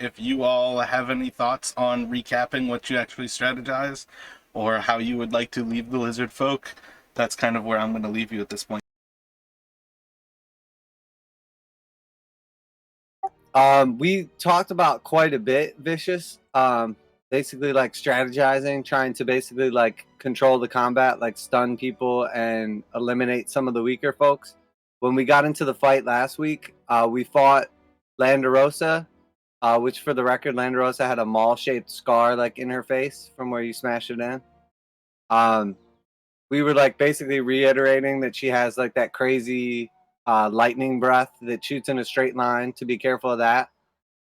if you all have any thoughts on recapping what you actually strategize or how you would like to leave the lizard folk, that's kind of where I'm going to leave you at this point. We talked about quite a bit, Vicious. Basically like strategizing, trying to basically like control the combat, like stun people and eliminate some of the weaker folks. When we got into the fight last week, we fought Landerosa, which for the record, Landerosa had a mall-shaped scar like in her face from where you smashed it in. We were like basically reiterating that she has like that crazy lightning breath that shoots in a straight line, to be careful of that.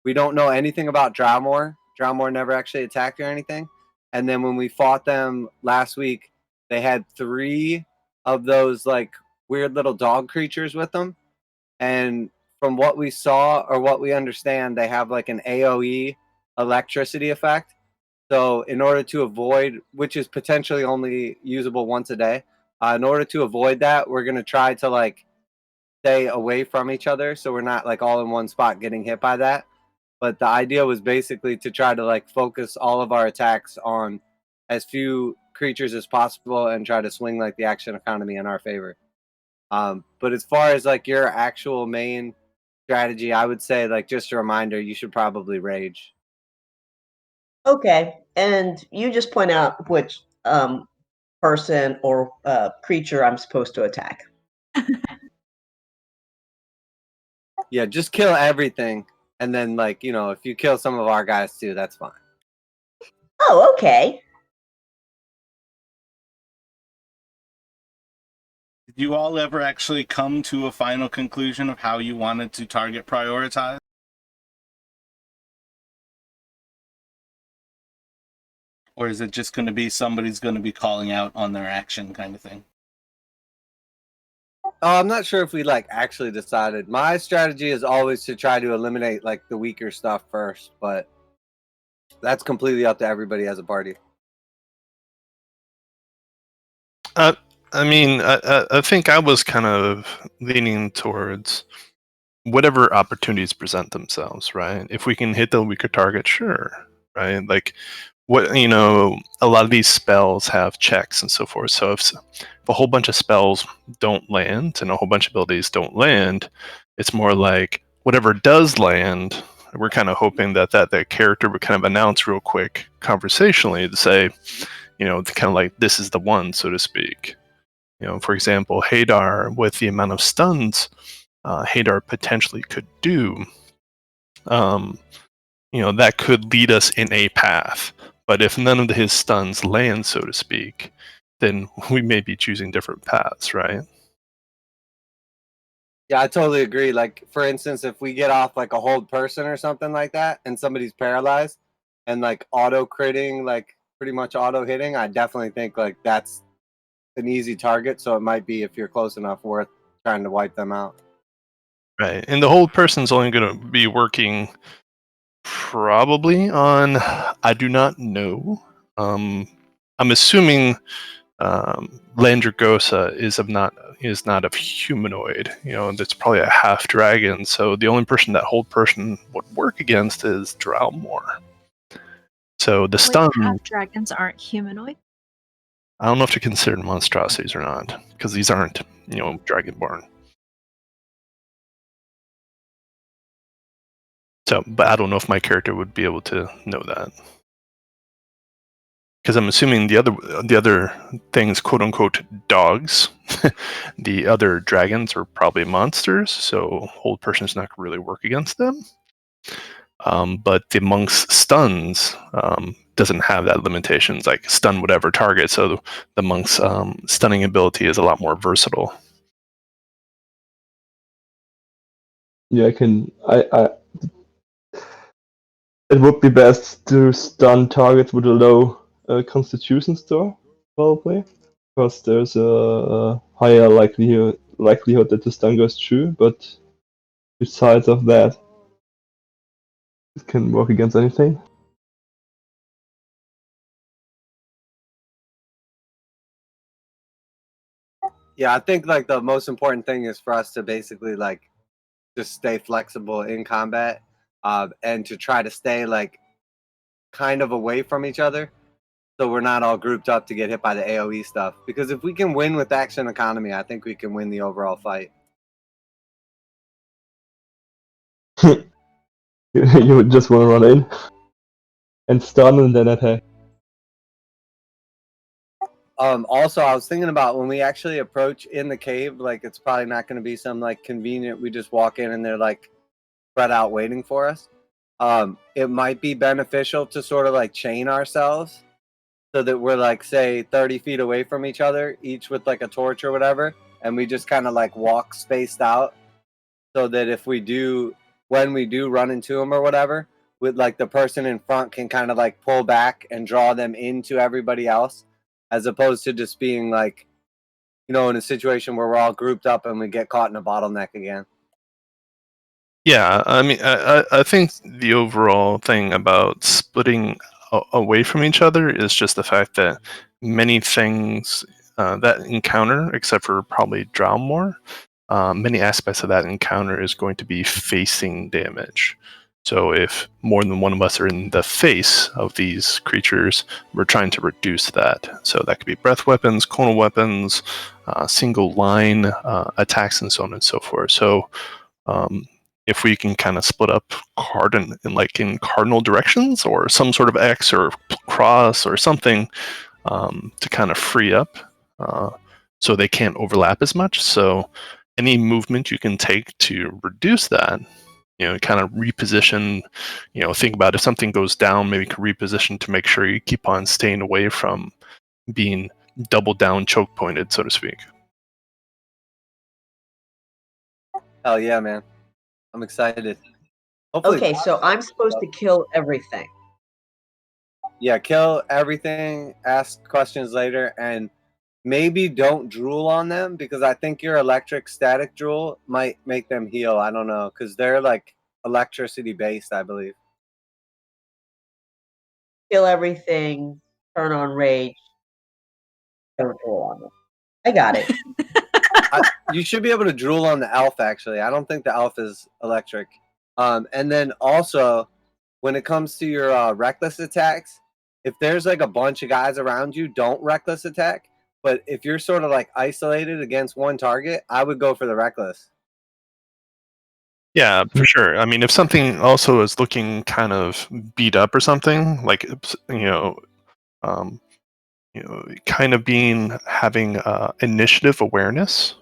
We don't know anything about Dralmorrer. Dralmorrer never actually attacked or anything. And then when we fought them last week, they had 3 of those like weird little dog creatures with them. And from what we saw or what we understand, they have like an AoE electricity effect. So in order to avoid, which is potentially only usable once a day, in order to avoid that, we're going to try to like stay away from each other so we're not like all in one spot getting hit by that. But the idea was basically to try to like focus all of our attacks on as few creatures as possible and try to swing like the action economy in our favor. But as far as like your actual main strategy, I would say like just a reminder, you should probably rage. Okay, and you just point out which person or creature I'm supposed to attack. Yeah, just kill everything. And then like, you know, if you kill some of our guys too, that's fine. Oh, okay. Did you all ever actually come to a final conclusion of how you wanted to target prioritize? Or is it just going to be somebody's going to be calling out on their action kind of thing? Oh, I'm not sure if we like actually decided. My strategy is always to try to eliminate like the weaker stuff first, but that's completely up to everybody as a party. I mean, I think I was kind of leaning towards whatever opportunities present themselves, right? If we can hit the weaker target, sure, right? Like, what, you know, a lot of these spells have checks and so forth. So if a whole bunch of spells don't land and a whole bunch of abilities don't land, it's more like whatever does land, we're kind of hoping that the character would kind of announce real quick conversationally to say, you know, kind of like this is the one, so to speak. You know, for example, Hadar, with the amount of stuns Hadar potentially could do, you know, that could lead us in a path. But if none of his stuns land, so to speak, then we may be choosing different paths, right? Yeah, I totally agree. Like, for instance, if we get off like a hold person or something like that and somebody's paralyzed and like auto critting, like pretty much auto hitting, I definitely think like that's an easy target. So it might be, if you're close enough, worth trying to wipe them out. Right. And the hold person's only going to be working probably on, I do not know. I'm assuming Landragosa is not of humanoid. You know, that's probably a half dragon. So the only person that hold person would work against is Dralmorrer. So the stun. Half dragons aren't humanoid. I don't know if they're considered monstrosities or not, because these aren't, you know, dragonborn. So, but I don't know if my character would be able to know that. Because I'm assuming the other things, quote unquote, dogs, the other dragons are probably monsters, so hold person's not really work against them. But the monk's stuns doesn't have that limitations, like stun whatever target. So the monk's stunning ability is a lot more versatile. Yeah, it would be best to stun targets with a low constitution score, probably, because there's a higher likelihood that the stun goes through. But besides of that, it can work against anything. Yeah, I think like the most important thing is for us to basically like just stay flexible in combat. and to try to stay like kind of away from each other, so we're not all grouped up to get hit by the AoE stuff. Because if we can win with action economy, I think we can win the overall fight. You would just want to run in and stun and then attack. Also, I was thinking about when we actually approach in the cave, like it's probably not going to be some like convenient. We just walk in and they're like spread out waiting for us. It might be beneficial to sort of like chain ourselves so that we're like say 30 feet away from each other, each with like a torch or whatever, and we just kind of like walk spaced out, so that if we do, when we do run into them or whatever, with like the person in front can kind of like pull back and draw them into everybody else, as opposed to just being like, in a situation where we're all grouped up and we get caught in a bottleneck again. Yeah, I mean, I think the overall thing about splitting away from each other is just the fact that many things that encounter, except for probably Dralmorrer, many aspects of that encounter is going to be facing damage. So if more than one of us are in the face of these creatures, we're trying to reduce that. So that could be breath weapons, conal weapons, single line attacks, and so on and so forth. So if we can kind of split up in cardinal directions or some sort of X or cross or something to kind of free up so they can't overlap as much. So any movement you can take to reduce that, kind of reposition, think about if something goes down, maybe you can reposition to make sure you keep on staying away from being double down choke pointed, so to speak. Hell yeah, man. I'm excited. Hopefully Okay, so I'm supposed to kill everything. Yeah, kill everything, ask questions later, and maybe don't drool on them, because I think your electric static drool might make them heal. I don't know, because they're like electricity based, I believe. Kill everything, turn on rage, don't drool on them. I got it. You should be able to drool on the elf, actually. I don't think the elf is electric. And then also, when it comes to your reckless attacks, if there's like a bunch of guys around you, don't reckless attack. But if you're sort of like isolated against one target, I would go for the reckless. Yeah, for sure. I mean, if something also is looking kind of beat up or something, like kind of having initiative awareness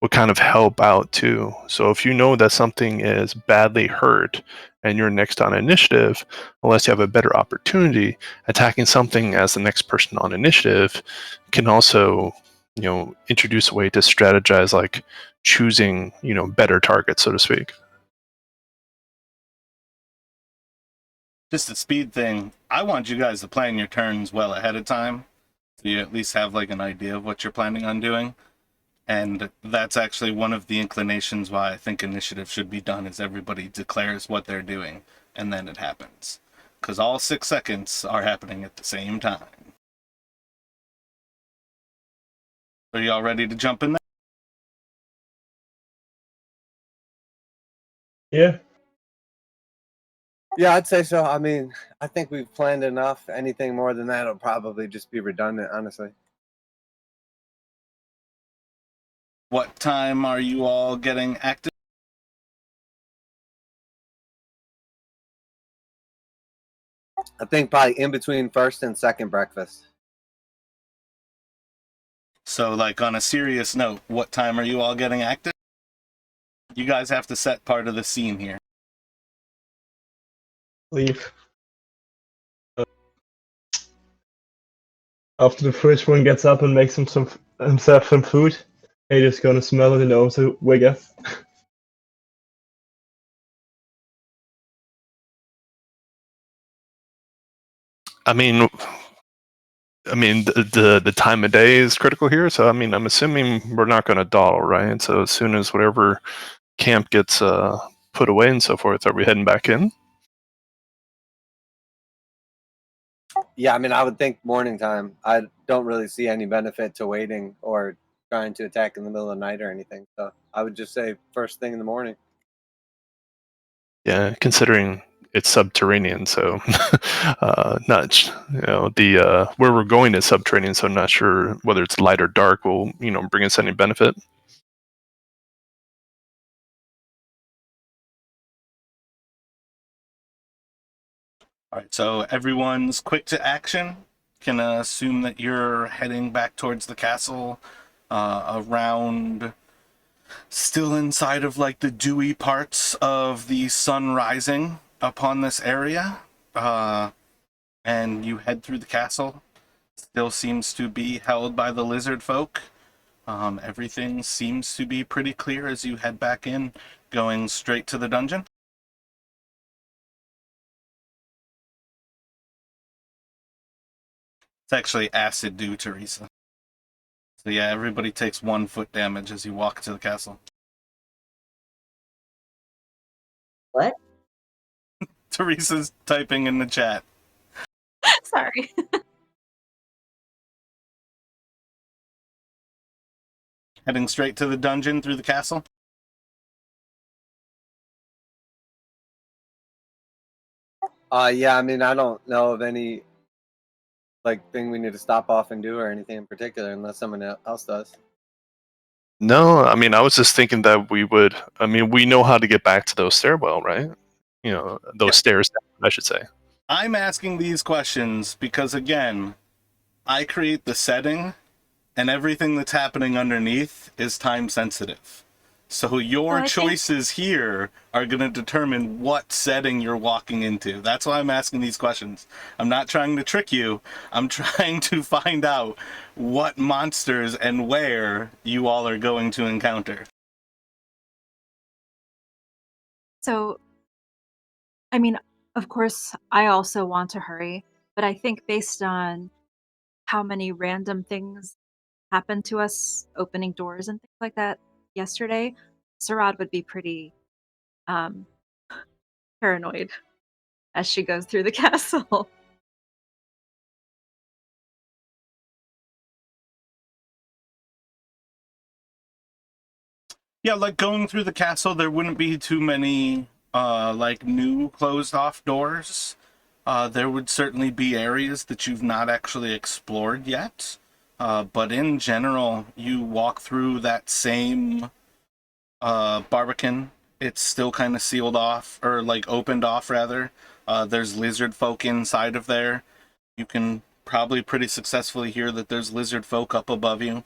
would kind of help out too. So if you know that something is badly hurt and you're next on initiative, unless you have a better opportunity, attacking something as the next person on initiative can also, introduce a way to strategize, like choosing, better targets, so to speak. Just a speed thing. I want you guys to plan your turns well ahead of time, so you at least have like an idea of what you're planning on doing. And that's actually one of the inclinations why I think initiative should be done, is everybody declares what they're doing and then it happens. Because all 6 seconds are happening at the same time. Are y'all ready to jump in there? Yeah. Yeah, I'd say so. I mean, I think we've planned enough. Anything more than that will probably just be redundant, honestly. What time are you all getting active? I think probably in between first and second breakfast. So, like, on a serious note, what time are you all getting active? You guys have to set part of the scene here. Leave. After the first one gets up and makes himself some food, Ada's gonna smell it and also wake up. I mean, the time of day is critical here. So, I mean, I'm assuming we're not going to dawdle, right? So, as soon as whatever camp gets put away and so forth, are we heading back in? Yeah, I mean, I would think morning time. I don't really see any benefit to waiting or trying to attack in the middle of the night or anything. So I would just say first thing in the morning. Yeah, considering it's subterranean, so not the where we're going is subterranean, so I'm not sure whether it's light or dark will bring us any benefit. All right, so everyone's quick to action. Can assume that you're heading back towards the castle, around, still inside of like the dewy parts of the sun rising upon this area, and you head through the castle. Still seems to be held by the lizard folk. Everything seems to be pretty clear as you head back in, going straight to the dungeon. It's actually acid dew, Teresa. So yeah, everybody takes 1 foot damage as you walk to the castle. What? Teresa's typing in the chat. Sorry. Heading straight to the dungeon through the castle. Yeah, I mean, I don't know of any thing we need to stop off and do or anything in particular, unless someone else does. No, I mean, I was just thinking that we would. I mean, we know how to get back to those stairwell, right? Those stairs, I should say. I'm asking these questions because, again, I create the setting, and everything that's happening underneath is time sensitive. So your choices here are going to determine what setting you're walking into. That's why I'm asking these questions. I'm not trying to trick you. I'm trying to find out what monsters and where you all are going to encounter. So, I mean, of course, I also want to hurry, but I think based on how many random things happened to us, opening doors and things like that yesterday, Sarad would be pretty um, paranoid as she goes through the castle. Yeah, like going through the castle, there wouldn't be too many like new closed off doors. There would certainly be areas that you've not actually explored yet. But in general, you walk through that same barbican. It's still kind of sealed off, or like opened off rather. There's lizard folk inside of there. You can probably pretty successfully hear that there's lizard folk up above you.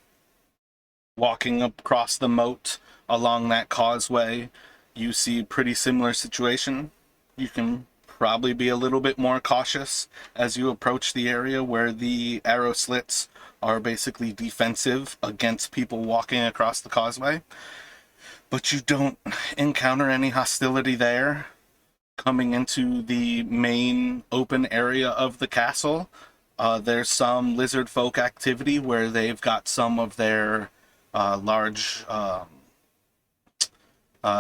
Walking across the moat along that causeway, you see pretty similar situation. You can probably be a little bit more cautious as you approach the area where the arrow slits are basically defensive against people walking across the causeway. But you don't encounter any hostility there. Coming into the main open area of the castle, there's some lizard folk activity where they've got some of their large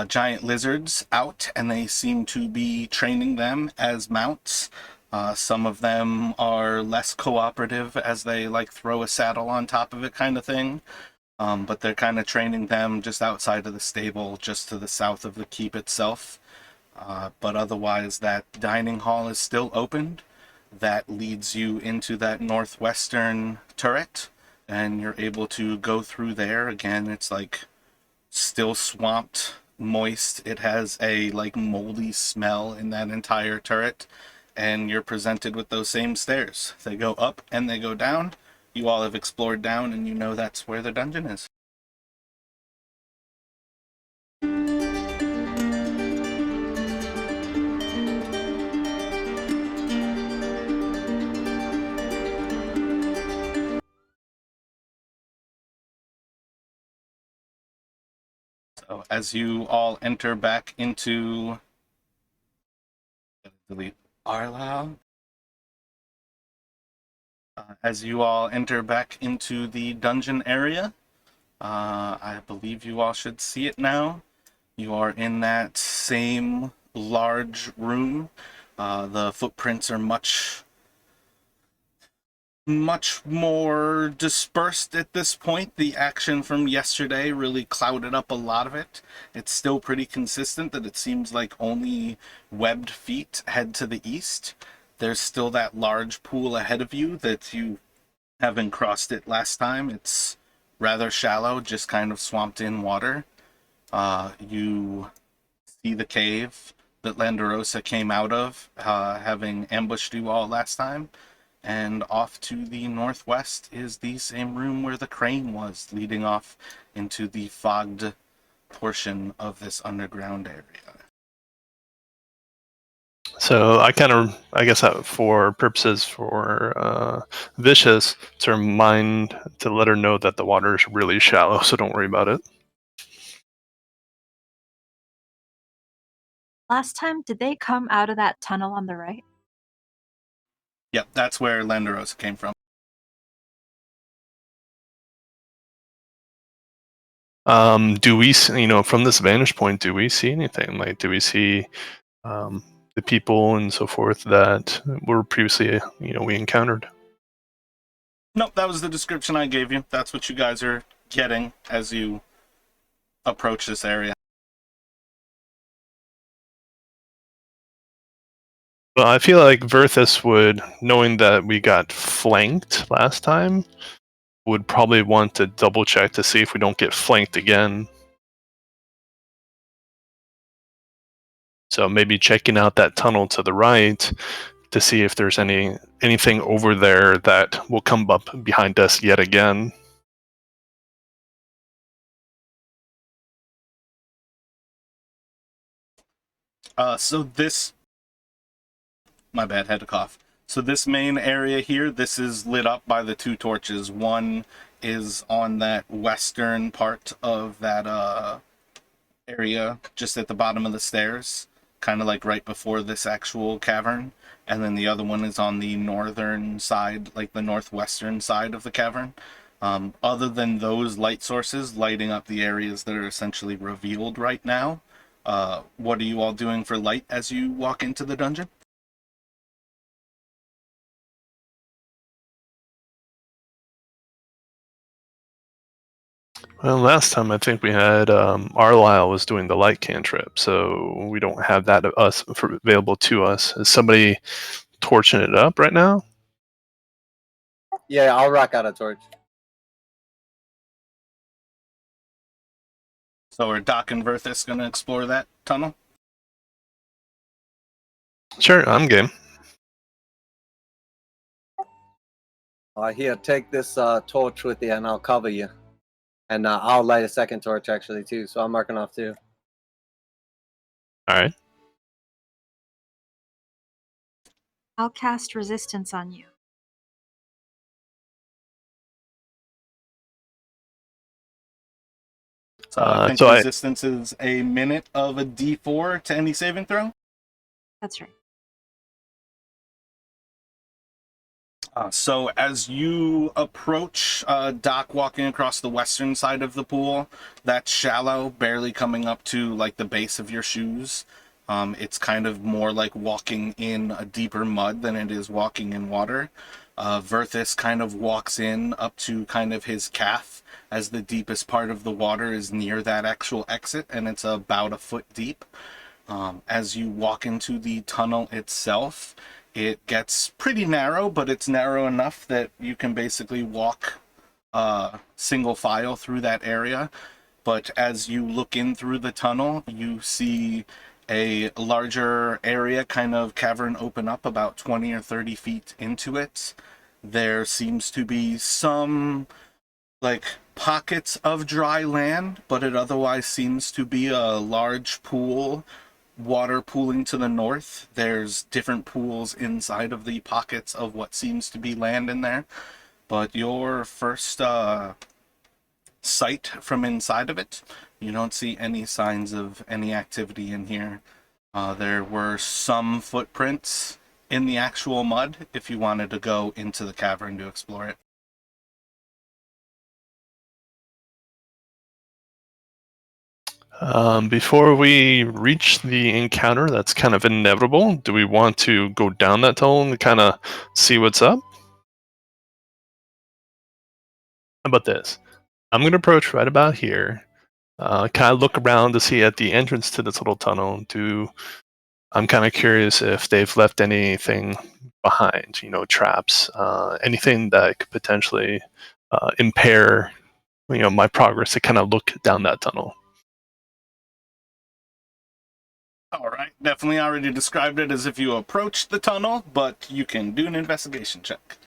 giant lizards out, and they seem to be training them as mounts. Some of them are less cooperative as they like throw a saddle on top of it kind of thing. But they're kind of training them just outside of the stable, just to the south of the keep itself. But otherwise, that dining hall is still opened. That leads you into that northwestern turret, and you're able to go through there. Again, it's like still swamped, moist. It has a like moldy smell in that entire turret, and you're presented with those same stairs. They go up and they go down. You all have explored down, and you know that's where the dungeon is. So as you all enter back into, delete Arlau. As you all enter back into the dungeon area, I believe you all should see it now. You are in that same large room. The footprints are much much more dispersed at this point. The action from yesterday really clouded up a lot of it. It's still pretty consistent that it seems like only webbed feet head to the east. There's still that large pool ahead of you that you haven't crossed it last time. It's rather shallow, just kind of swamped in water. You see the cave that Landerosa came out of, having ambushed you all last time. And off to the northwest is the same room where the crane was, leading off into the fogged portion of this underground area. So I guess for purposes for Vicious, to remind, to let her know that the water is really shallow, so don't worry about it. Last time, did they come out of that tunnel on the right? Yep, that's where Landerosa came from. Do we, from this vantage point, do we see anything? Like, do we see the people and so forth that were previously, we encountered? Nope, that was the description I gave you. That's what you guys are getting as you approach this area. Well, I feel like Verthus would, knowing that we got flanked last time, would probably want to double check to see if we don't get flanked again. So maybe checking out that tunnel to the right to see if there's anything over there that will come up behind us yet again. So this... My bad, had to cough. So this main area here, this is lit up by the two torches. One is on that western part of that area, just at the bottom of the stairs, kind of like right before this actual cavern. And then the other one is on the northern side, like the northwestern side of the cavern. Other than those light sources lighting up the areas that are essentially revealed right now, what are you all doing for light as you walk into the dungeon? Well, last time I think we had Arlisle was doing the light cantrip, so we don't have that available to us. Is somebody torching it up right now? Yeah, I'll rock out a torch. So are Doc and Verthus going to explore that tunnel? Sure, I'm game. Here, take this torch with you, and I'll cover you. And I'll light a second torch, actually, too. So I'm marking off, too. All right. I'll cast resistance on you. So I think so resistance is a minute of a D4 to any saving throw. That's right. So as you approach Doc walking across the western side of the pool, that's shallow, barely coming up to like the base of your shoes. It's kind of more like walking in a deeper mud than it is walking in water. Verthus kind of walks in up to kind of his calf, as the deepest part of the water is near that actual exit, and it's about a foot deep. As you walk into the tunnel itself, it gets pretty narrow, but it's narrow enough that you can basically walk single file through that area. But as you look in through the tunnel, you see a larger area, kind of cavern, open up about 20 or 30 feet into it. There seems to be some like pockets of dry land, but it otherwise seems to be a large pool, water pooling to the north. There's different pools inside of the pockets of what seems to be land in there. But your first sight from inside of it, you don't see any signs of any activity in here. There were some footprints in the actual mud if you wanted to go into the cavern to explore it. Before we reach the encounter that's kind of inevitable, do we want to go down that tunnel and kind of see what's up? How about this? I'm going to approach right about here. Kind of look around to see at the entrance to this little tunnel. I'm kind of curious if they've left anything behind, traps, anything that could potentially impair, my progress to kind of look down that tunnel. All right, definitely already described it as if you approached the tunnel, but you can do an investigation check.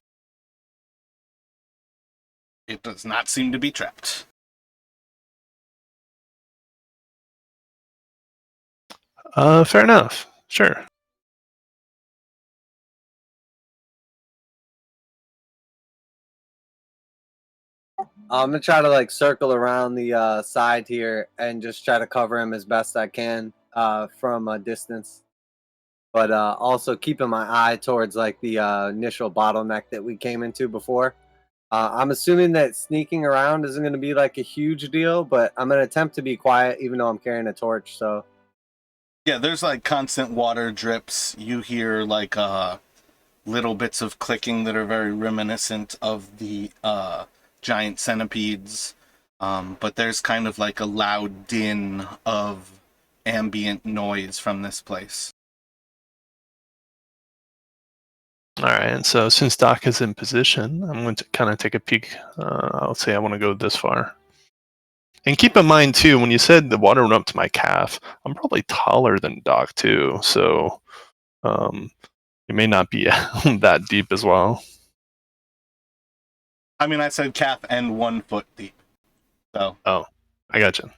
It does not seem to be trapped. Fair enough. Sure. I'm gonna try to like circle around the side here and just try to cover him as best I can from a distance, but also keeping my eye towards like the initial bottleneck that we came into before. I'm assuming that sneaking around isn't going to be like a huge deal, but I'm going to attempt to be quiet even though I'm carrying a torch. So Yeah, there's like constant water drips. You hear like little bits of clicking that are very reminiscent of the giant centipedes. But there's kind of like a loud din of ambient noise from this place. All right, and so since Doc is in position, I'm going to kind of take a peek. I'll say I want to go this far. And keep in mind, too, when you said the water went up to my calf, I'm probably taller than Doc, too. So it may not be that deep as well. I mean, I said calf and 1 foot deep. So. Oh, I gotcha.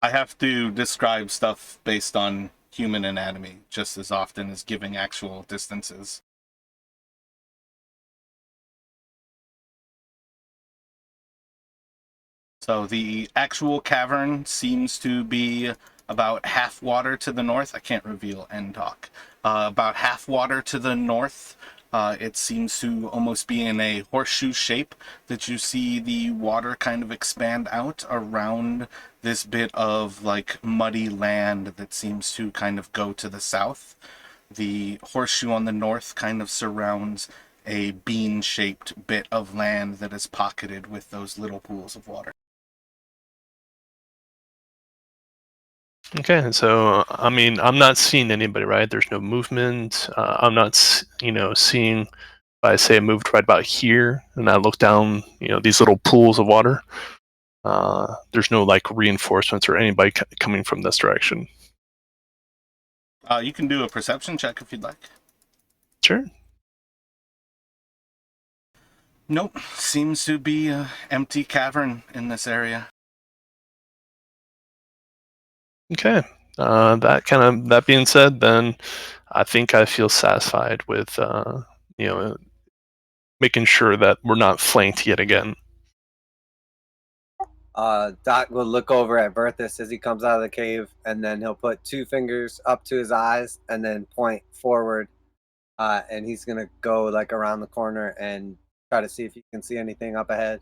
I have to describe stuff based on human anatomy just as often as giving actual distances. So the actual cavern seems to be about half water to the north. I can't reveal end talk. About half water to the north. It seems to almost be in a horseshoe shape that you see the water kind of expand out around this bit of like muddy land that seems to kind of go to the south. The horseshoe on the north kind of surrounds a bean-shaped bit of land that is pocketed with those little pools of water. Okay, so I mean, I'm not seeing anybody, right? There's no movement. I'm not, seeing. If I say I moved right about here, and I look down, these little pools of water. There's no like reinforcements or anybody coming from this direction. You can do a perception check if you'd like. Sure. Nope, seems to be an empty cavern in this area. Okay. That being said, then I think I feel satisfied with making sure that we're not flanked yet again. Doc will look over at Verthus as he comes out of the cave, and then he'll put 2 fingers up to his eyes and then point forward. And he's gonna go like around the corner and try to see if he can see anything up ahead.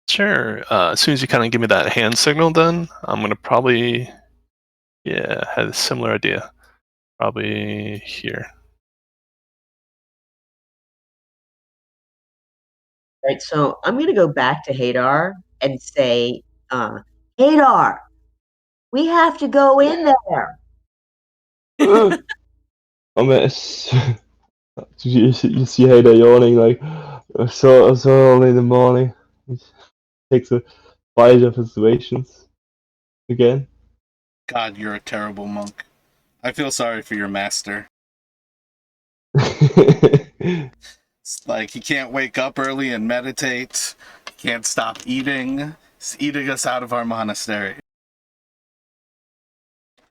Sure. As soon as you kind of give me that hand signal, then I'm gonna probably, have a similar idea. Probably here. Right, so I'm going to go back to Hadar and say, Hadar, we have to go in there. I mean, you see Hader yawning like so early in the morning. He takes a bite of his rations again. God, you're a terrible monk. I feel sorry for your master. It's like he can't wake up early and meditate. He can't stop eating. He's eating us out of our monastery.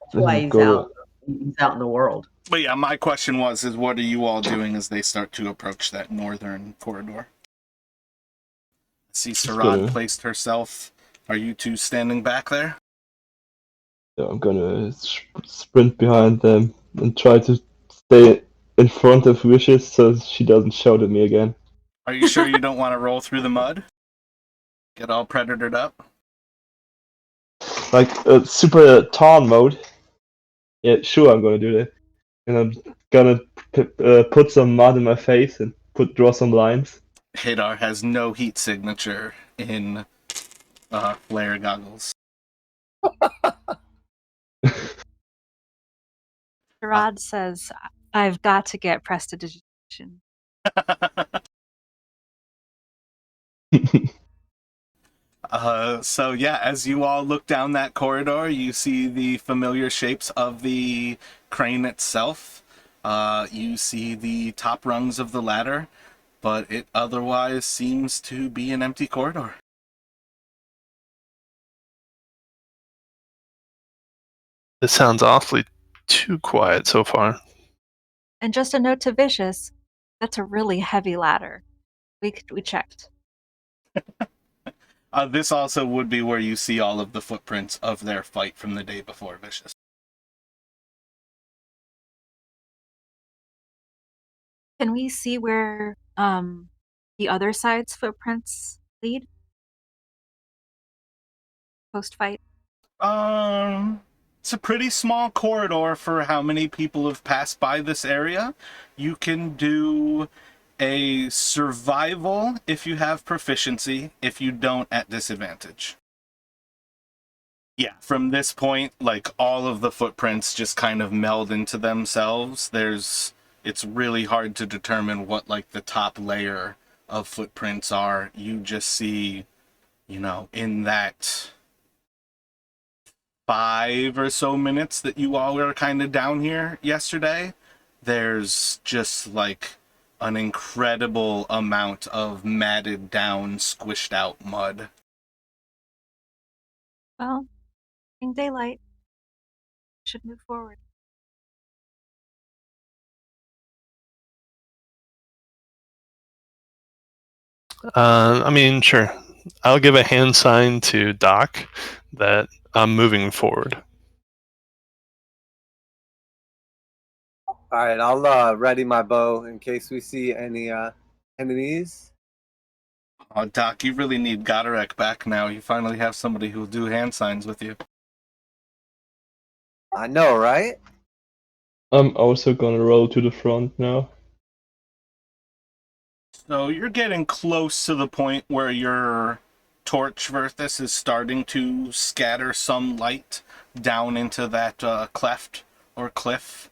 That's why he's out in the world. But yeah, my question is what are you all doing as they start to approach that northern corridor? I see Sarad placed herself. Are you two standing back there? Yeah, I'm gonna sprint behind them and try to stay in front of Wishes so she doesn't shout at me again. Are you sure you don't want to roll through the mud? Get all predatored up? Like super taunt mode. Yeah, sure, I'm gonna do that. And I'm gonna put some mud in my face and draw some lines. Hadar has no heat signature in flare goggles. Gerard says, I've got to get prestidigitation. So yeah, as you all look down that corridor, you see the familiar shapes of the crane itself. You see the top rungs of the ladder, but it otherwise seems to be an empty corridor. This sounds awfully too quiet so far. And just a note to Vicious, that's a really heavy ladder. We checked. This also would be where you see all of the footprints of their fight from the day before, Vicious. Can we see where the other side's footprints lead? Post-fight? It's a pretty small corridor for how many people have passed by this area. You can do a survival if you have proficiency, if you don't, at disadvantage. Yeah, from this point, like, all of the footprints just kind of meld into themselves. It's really hard to determine what, like, the top layer of footprints are. You just see, in that 5 or so minutes that you all were kind of down here yesterday, there's just like an incredible amount of matted down, squished out mud. Well, in daylight, should move forward. I mean, sure. I'll give a hand sign to Doc that I'm moving forward. All right, I'll ready my bow in case we see any enemies. Oh, Doc, you really need Goderic back now. You finally have somebody who'll do hand signs with you. I know, right? I'm also gonna roll to the front now. So you're getting close to the point where your torch, Verthus, is starting to scatter some light down into that cleft or cliff,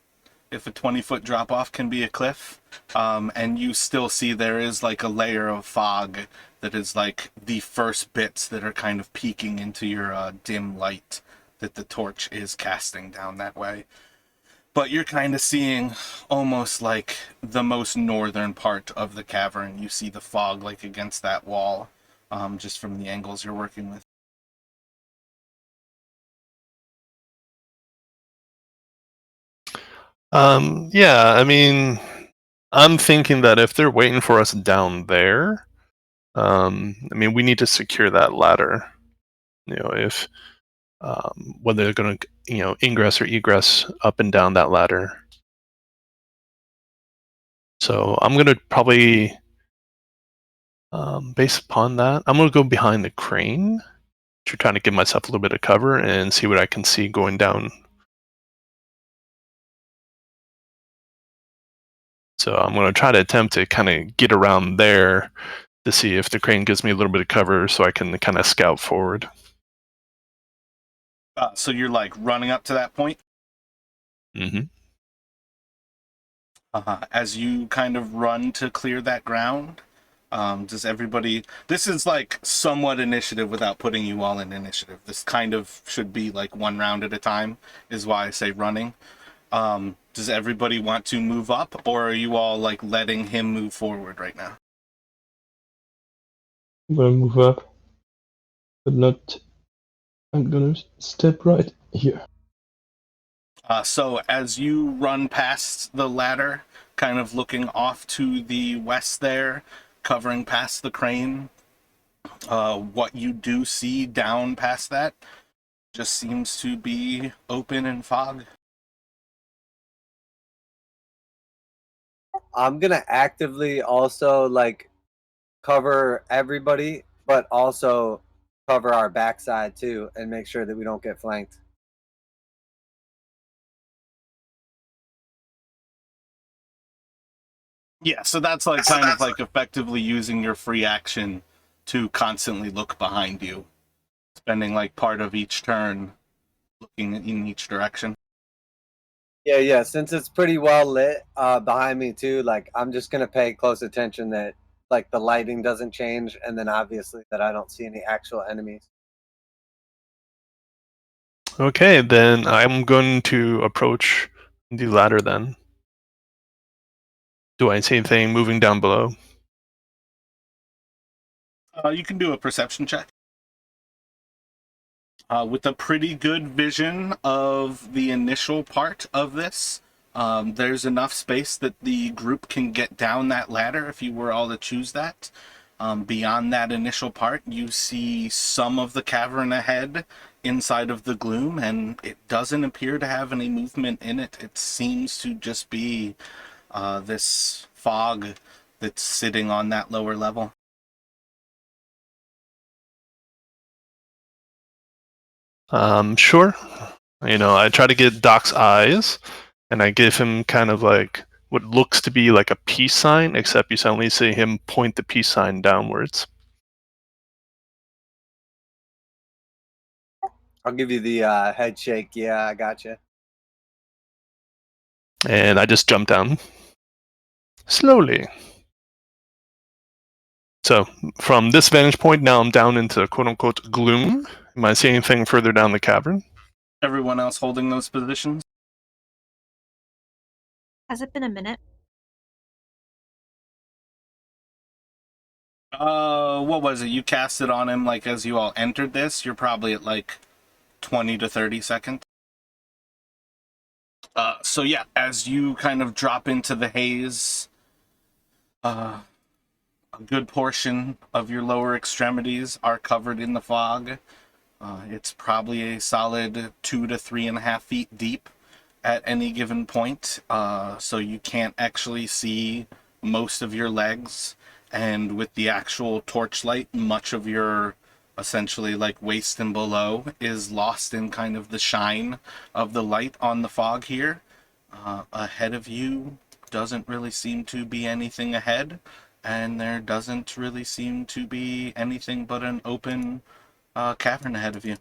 if a 20-foot drop-off can be a cliff. And you still see there is like a layer of fog that is like the first bits that are kind of peeking into your dim light that the torch is casting down that way. But you're kind of seeing almost like the most northern part of the cavern. You see the fog like against that wall, just from the angles you're working with. Yeah, I mean, I'm thinking that if they're waiting for us down there, I mean, we need to secure that ladder. If whether they're going to, ingress or egress up and down that ladder. So I'm going to probably, based upon that, I'm going to go behind the crane to try to give myself a little bit of cover and see what I can see going down. So I'm going to try to attempt to kind of get around there to see if the crane gives me a little bit of cover so I can kind of scout forward. So you're like running up to that point? Mm-hmm. As you kind of run to clear that ground, does everybody... This is like somewhat initiative without putting you all in initiative. This kind of should be like one round at a time, is why I say running. Does everybody want to move up, or are you all like letting him move forward right now? I'm gonna move up, but not. I'm gonna step right here. So as you run past the ladder, kind of looking off to the west there, covering past the crane, what you do see down past that just seems to be open and fog. I'm gonna actively also like cover everybody, but also cover our backside too, and make sure that we don't get flanked. Yeah, so that's like kind of like effectively using your free action to constantly look behind you, spending like part of each turn looking in each direction. Yeah. Since it's pretty well lit behind me too, like I'm just gonna pay close attention that like the lighting doesn't change, and then obviously that I don't see any actual enemies. Okay, then I'm going to approach the ladder then. Do I see anything moving down below? You can do a perception check. With a pretty good vision of the initial part of this, there's enough space that the group can get down that ladder if you were all to choose that. Beyond that initial part, you see some of the cavern ahead inside of the gloom, and it doesn't appear to have any movement in it. It seems to just be this fog that's sitting on that lower level. Sure. I try to get Doc's eyes, and I give him kind of like what looks to be like a peace sign, except you suddenly see him point the peace sign downwards. I'll give you the head shake. Yeah, I gotcha. And I just jump down slowly. So from this vantage point, now I'm down into quote-unquote gloom. Am I seeing anything further down the cavern? Everyone else holding those positions? Has it been a minute? What was it? You cast it on him like as you all entered this. You're probably at like 20 to 30 seconds. So yeah, as you kind of drop into the haze, a good portion of your lower extremities are covered in the fog. It's probably a solid 2 to 3.5 feet deep at any given point. So you can't actually see most of your legs. And with the actual torchlight, much of your essentially like waist and below is lost in kind of the shine of the light on the fog here. Ahead of you doesn't really seem to be anything ahead, and there doesn't really seem to be anything but an open cavern ahead of you.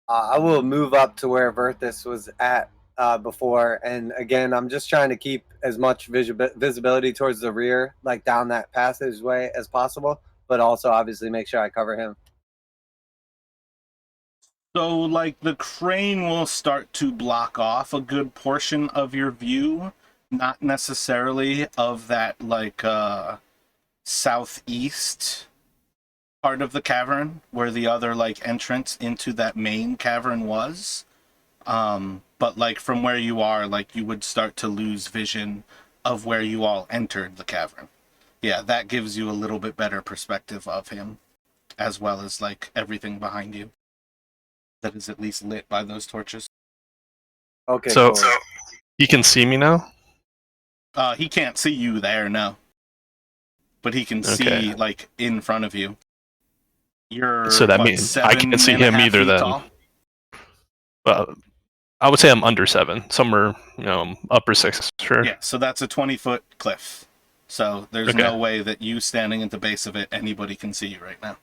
I will move up to where Verthus was at before, and again, I'm just trying to keep as much visibility towards the rear, like down that passageway as possible, but also obviously make sure I cover him. So, like, the crane will start to block off a good portion of your view, not necessarily of that, like, southeast part of the cavern, where the other, like, entrance into that main cavern was. But, like, from where you are, like, you would start to lose vision of where you all entered the cavern. Yeah, that gives you a little bit better perspective of him, as well as, like, everything behind you that is at least lit by those torches. Okay, So cool. he can see me now? He can't see you there, no. But he can Okay. see, like, in front of you. You're, So that means I can't see him 7.5 either feet then. tall? I would say I'm under 7, somewhere, upper 6, sure. Yeah, so that's a 20-foot cliff. So there's Okay. no way that you standing at the base of it, anybody can see you right now.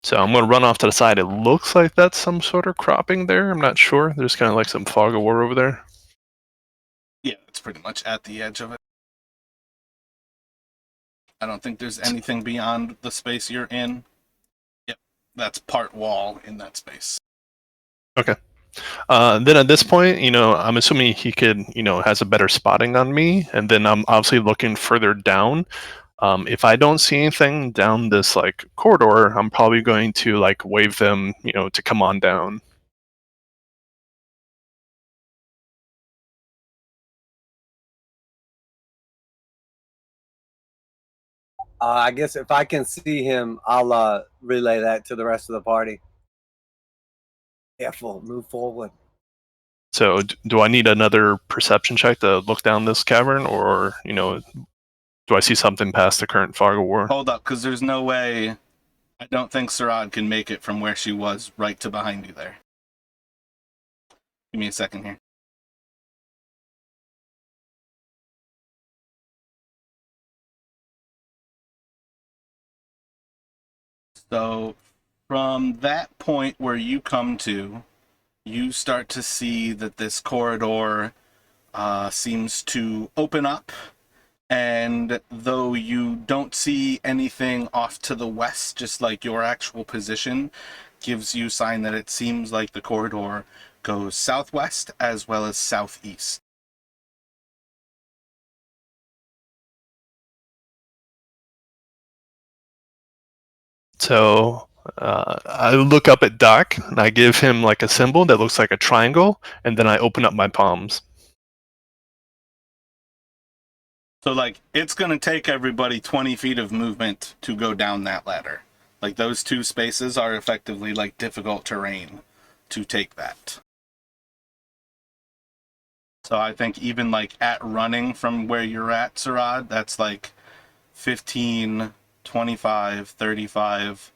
So I'm going to run off to the side. It looks like that's some sort of cropping there. I'm not sure. There's kind of like some fog of war over there. Yeah, it's pretty much at the edge of it. I don't think there's anything beyond the space you're in. Yep, that's part wall in that space. Okay. Then at this point, I'm assuming he could, has a better spotting on me. And then I'm obviously looking further down. If I don't see anything down this like corridor, I'm probably going to like wave them, to come on down. I guess if I can see him, I'll relay that to the rest of the party. Careful, move forward. So do I need another perception check to look down this cavern, or do I see something past the current fog of war? Hold up, because there's no way. I don't think Sarad can make it from where she was right to behind you there. Give me a second here. So from that point where you come to, you start to see that this corridor seems to open up. And though you don't see anything off to the west, just like your actual position gives you sign that it seems like the corridor goes southwest as well as southeast. So I look up at Doc and I give him like a symbol that looks like a triangle, and then I open up my palms. So, like, it's going to take everybody 20 feet of movement to go down that ladder. Like, those two spaces are effectively, like, difficult terrain to take that. So I think even, like, at running from where you're at, Sarad, that's, like, 15, 25, 35.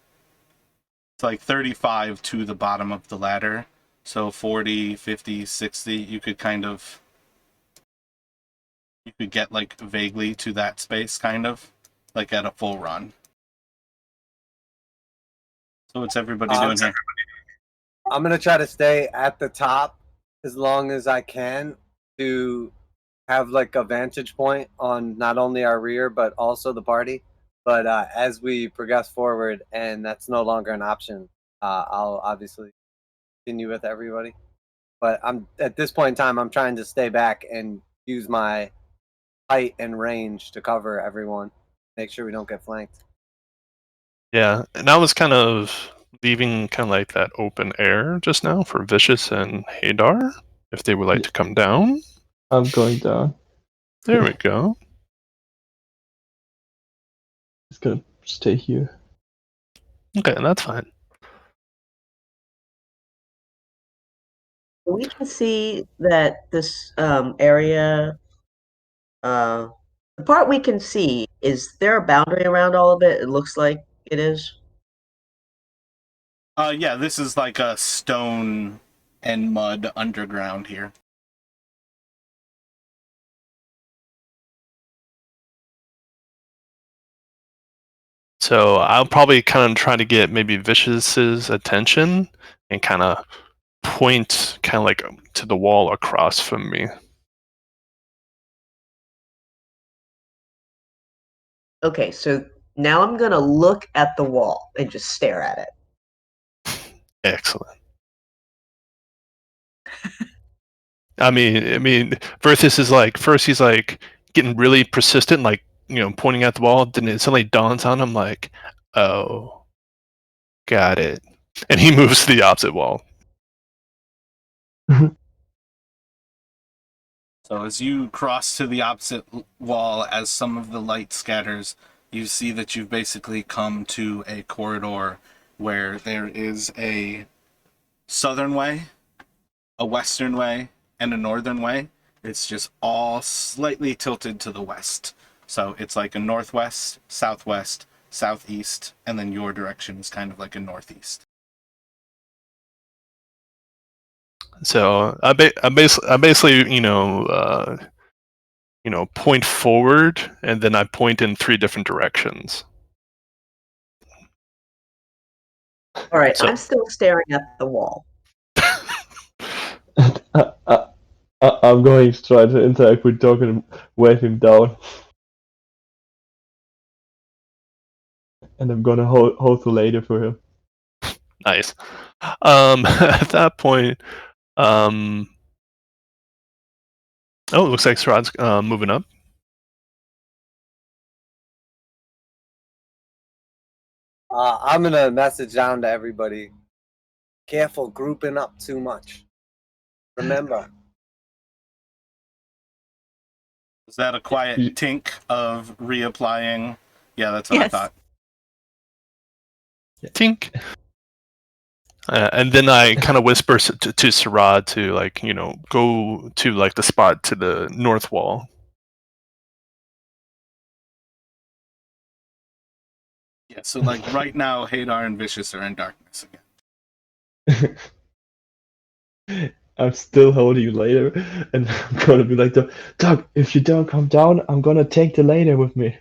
It's, like, 35 to the bottom of the ladder. So 40, 50, 60, you could kind of... You could get, like, vaguely to that space, kind of, like at a full run. So what's everybody doing here? I'm gonna try to stay at the top as long as I can to have like a vantage point on not only our rear but also the party. But as we progress forward, and that's no longer an option, I'll obviously continue with everybody. But I'm at this point in time, I'm trying to stay back and use my height and range to cover everyone, make sure we don't get flanked. Yeah, and I was kind of leaving kind of like that open air just now for Vicious and Hadar, if they would like to come down. I'm going down. There we go. It's gonna stay here. Okay, that's fine. We can see that this area, the part we can see, is there a boundary around all of it? It looks like it is. Yeah, this is like a stone and mud underground here. So I'll probably kind of try to get maybe Vicious's attention and kind of point kind of like to the wall across from me. Okay, so now I'm gonna look at the wall and just stare at it. Excellent. I mean, Verthus is like, first he's like getting really persistent, like, pointing at the wall. Then it suddenly dawns on him, like, oh, got it. And he moves to the opposite wall. So as you cross to the opposite wall, as some of the light scatters, you see that you've basically come to a corridor where there is a southern way, a western way, and a northern way. It's just all slightly tilted to the west. So it's like a northwest, southwest, southeast, and then your direction is kind of like a northeast. So I basically, point forward, and then I point in 3 different directions. All right, So- I'm still staring at the wall. I'm going to try to interact with Doc and wave him down. And I'm gonna hold the ladder for him. Nice. At that point, oh, it looks like Srad's moving up. I'm gonna message down to everybody. Careful grouping up too much. Remember. Is that a quiet tink of reapplying? Yeah, that's what I Yes. thought. Tink. And then I kind of whisper to Sarad to, like, go to like the spot to the north wall. Yeah, so like right now, Hadar and Vicious are in darkness again. I'm still holding you later, and I'm gonna be like, Doc, if you don't come down, I'm gonna take the later with me.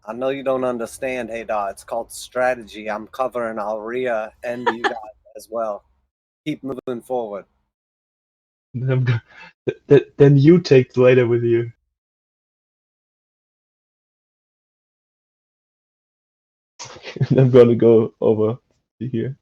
I know you don't understand, hey dog. It's called strategy. I'm covering Alria and you guys as well. Keep moving forward. Then you take the ladder with you. And I'm gonna go over to here.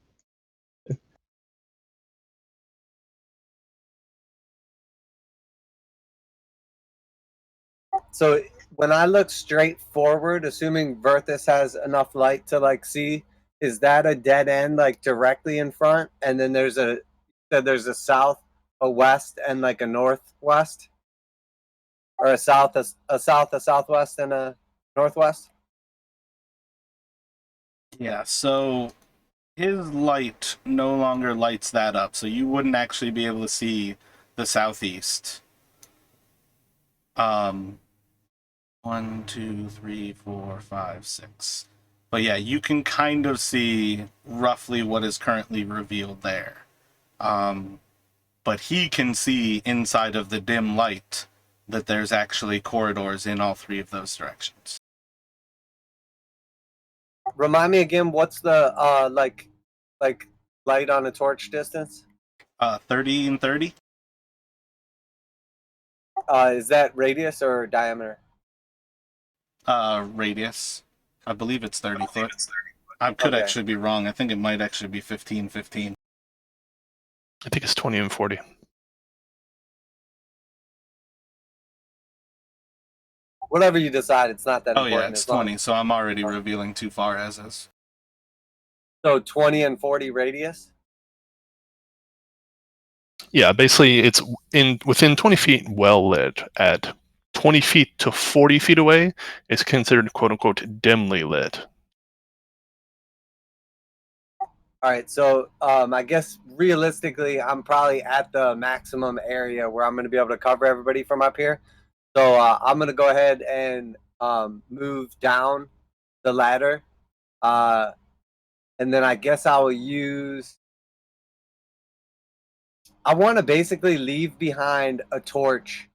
So when I look straight forward, assuming Verthus has enough light to like see, is that a dead end like directly in front? And then there's a south, a west, and like a northwest, or a south, a southwest, and a northwest. Yeah, so his light no longer lights that up, so you wouldn't actually be able to see the southeast. 1, 2, 3, 4, 5, 6. But yeah, you can kind of see roughly what is currently revealed there. But he can see inside of the dim light that there's actually corridors in all three of those directions. Remind me again, what's the like light on a torch distance? 30 and 30? Is that radius or diameter? Radius. I believe it's 30 foot. I could Okay. actually be wrong. I think it might actually be 15, 15. I think it's 20 and 40. Whatever you decide, it's not that Oh important. yeah, it's as long- 20, so I'm already revealing too far as is. So 20 and 40 radius? Yeah, basically it's within 20 feet well lit. At 20 feet to 40 feet away, it's considered quote unquote dimly lit. All right, so I guess realistically, I'm probably at the maximum area where I'm going to be able to cover everybody from up here. So I'm going to go ahead and move down the ladder. And then I guess I will use... I want to basically leave behind a torch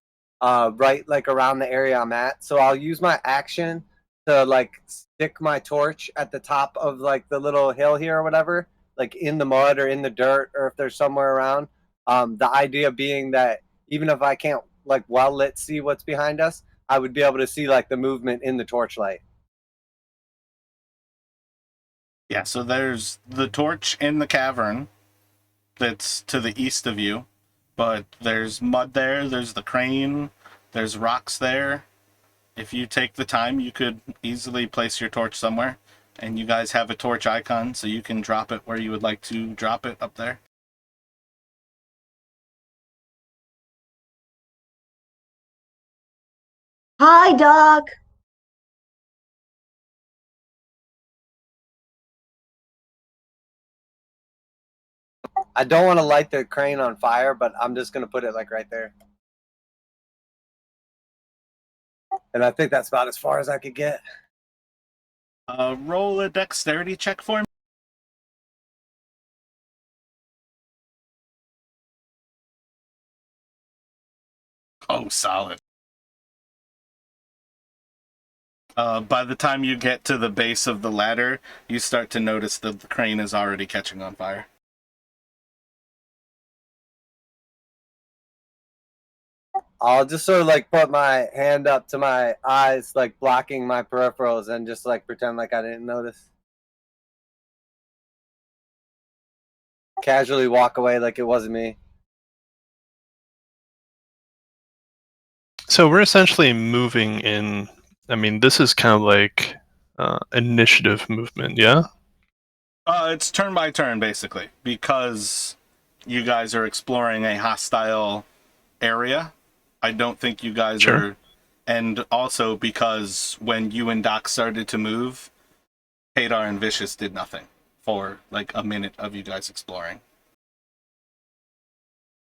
right like around the area I'm at. So I'll use my action to like stick my torch at the top of like the little hill here or whatever, like in the mud or in the dirt, or if there's somewhere around. The idea being that even if I can't like well lit see what's behind us, I would be able to see like the movement in the torchlight. Yeah, so there's the torch in the cavern that's to the east of you, but there's mud there, there's the crane, there's rocks there. If you take the time, you could easily place your torch somewhere, and you guys have a torch icon, so you can drop it where you would like to drop it up there. Hi, Doc. I don't want to light the crane on fire, but I'm just going to put it like right there. And I think that's about as far as I could get. Roll a dexterity check for me. Oh, solid. By the time you get to the base of the ladder, you start to notice that the crane is already catching on fire. I'll just sort of like put my hand up to my eyes, like blocking my peripherals, and just like pretend like I didn't notice. Casually walk away like it wasn't me. So we're essentially moving in. I mean, this is kind of like initiative movement, yeah? It's turn by turn, basically, because you guys are exploring a hostile area. I don't think you guys Sure. are... And also because when you and Doc started to move, Hadar and Vicious did nothing for like a minute of you guys exploring.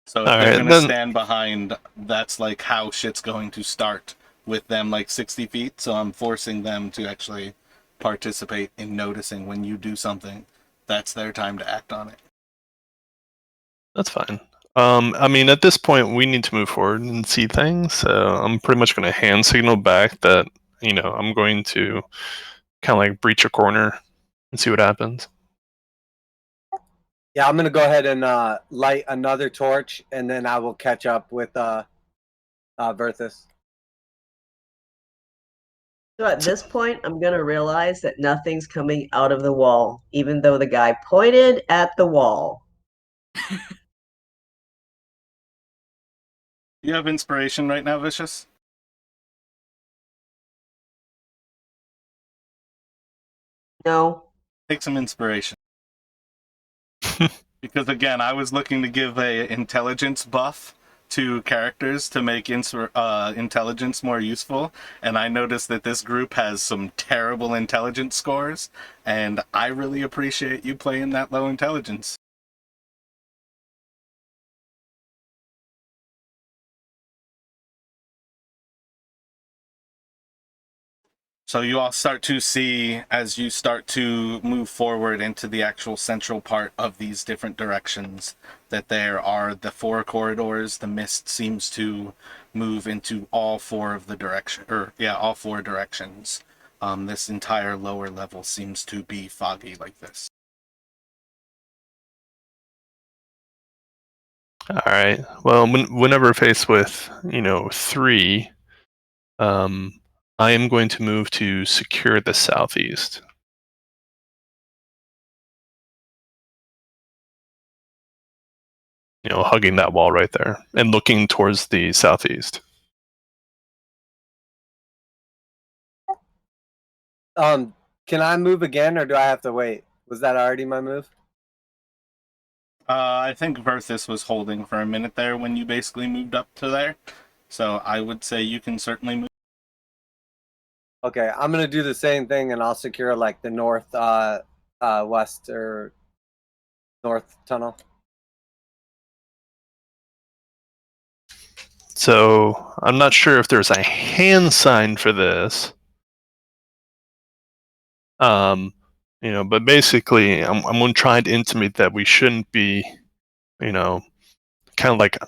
So if All they're right, gonna then- stand behind, that's like how shit's going to start with them like 60 feet. So I'm forcing them to actually participate in noticing when you do something. That's their time to act on it. That's fine. I mean, at this point, we need to move forward and see things. So I'm pretty much going to hand signal back that I'm going to kind of like breach a corner and see what happens. Yeah, I'm gonna go ahead and light another torch, and then I will catch up with Verthus. So at this point, I'm going to realize that nothing's coming out of the wall, even though the guy pointed at the wall. You have inspiration right now, Vicious? No. Take some inspiration. Because again, I was looking to give a intelligence buff to characters to make intelligence more useful, and I noticed that this group has some terrible intelligence scores, and I really appreciate you playing that low intelligence. So you all start to see, as you start to move forward into the actual central part of these different directions, that there are the 4 corridors. The mist seems to move into all 4 of the all 4 directions. This entire lower level seems to be foggy like this. All right. Well, whenever faced with 3, I am going to move to secure the southeast. Hugging that wall right there and looking towards the southeast. Can I move again, or do I have to wait? Was that already my move? I think Verthus was holding for a minute there when you basically moved up to there. So I would say you can certainly move. Okay, I'm gonna do the same thing, and I'll secure like the north, west or north tunnel. So I'm not sure if there's a hand sign for this. But basically, I'm going to try to intimate that we shouldn't be, kind of like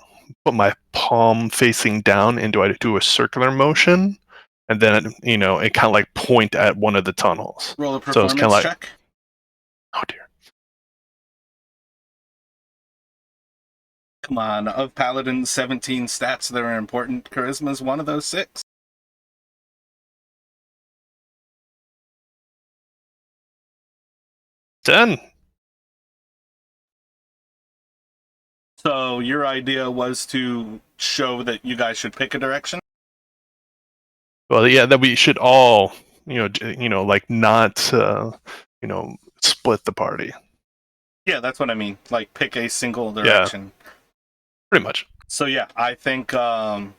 put my palm facing down and do a circular motion, and then it kind of like point at one of the tunnels. Roll a So it's kind performance of like, check. oh dear. Come on, of Paladin's 17 stats that are important, Charisma is one of those 6. Done. So your idea was to show that you guys should pick a direction? Well, yeah, that we should all, like not, split the party. Yeah, that's what I mean. Like, pick a single direction. Yeah, pretty much. So yeah, I think as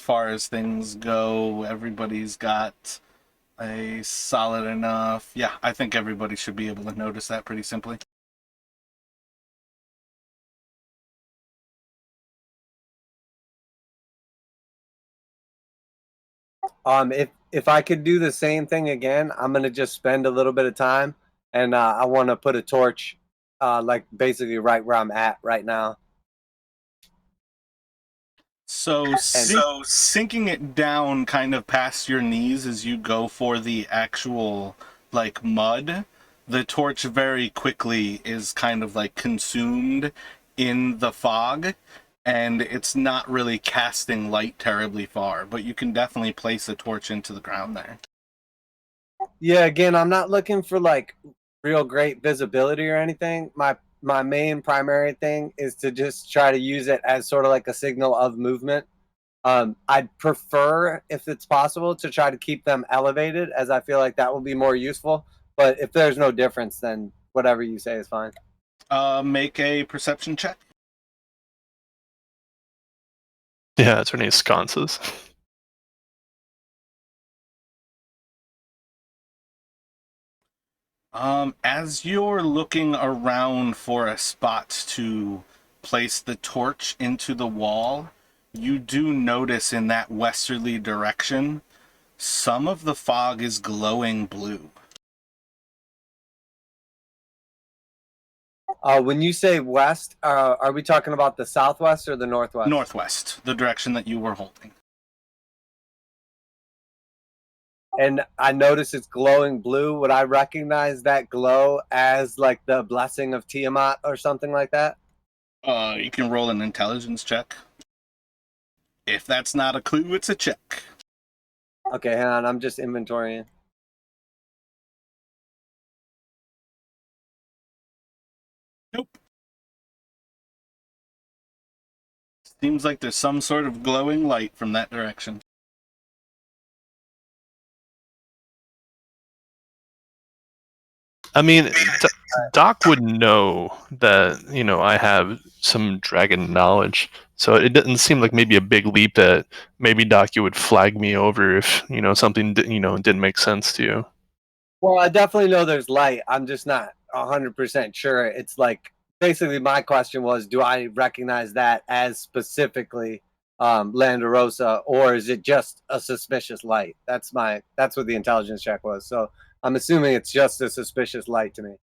far as things go, everybody's got a solid enough. Yeah, I think everybody should be able to notice that pretty simply. If I could do the same thing again, I'm gonna just spend a little bit of time, and I want to put a torch, like basically right where I'm at right now. So sinking it down kind of past your knees as you go for the actual like mud, the torch very quickly is kind of like consumed in the fog, and it's not really casting light terribly far, but you can definitely place a torch into the ground there. Yeah, again, I'm not looking for like real great visibility or anything. My main primary thing is to just try to use it as sort of like a signal of movement. I'd prefer, if it's possible, to try to keep them elevated, as I feel like that will be more useful. But if there's no difference, then whatever you say is fine. Make a perception check. Yeah, it's any sconces. As you're looking around for a spot to place the torch into the wall, you do notice in that westerly direction, some of the fog is glowing blue. When you say west, are we talking about the southwest or the northwest? Northwest, the direction that you were holding. and I notice it's glowing blue, would I recognize that glow as like the blessing of Tiamat or something like that? You can roll an intelligence check. If that's not a clue, it's a check. Okay, hang on, I'm just inventorying. Nope. Seems like there's some sort of glowing light from that direction. I mean, Doc would know that, you know, I have some dragon knowledge. So it doesn't seem like maybe a big leap that maybe Doc, you would flag me over if, you know, something, you know, didn't make sense to you. Well, I definitely know there's light. I'm just not 100% sure. It's like basically my question was, do I recognize that as specifically Landerosa, or is it just a suspicious light? That's what the intelligence check was. So I'm assuming it's just a suspicious light to me.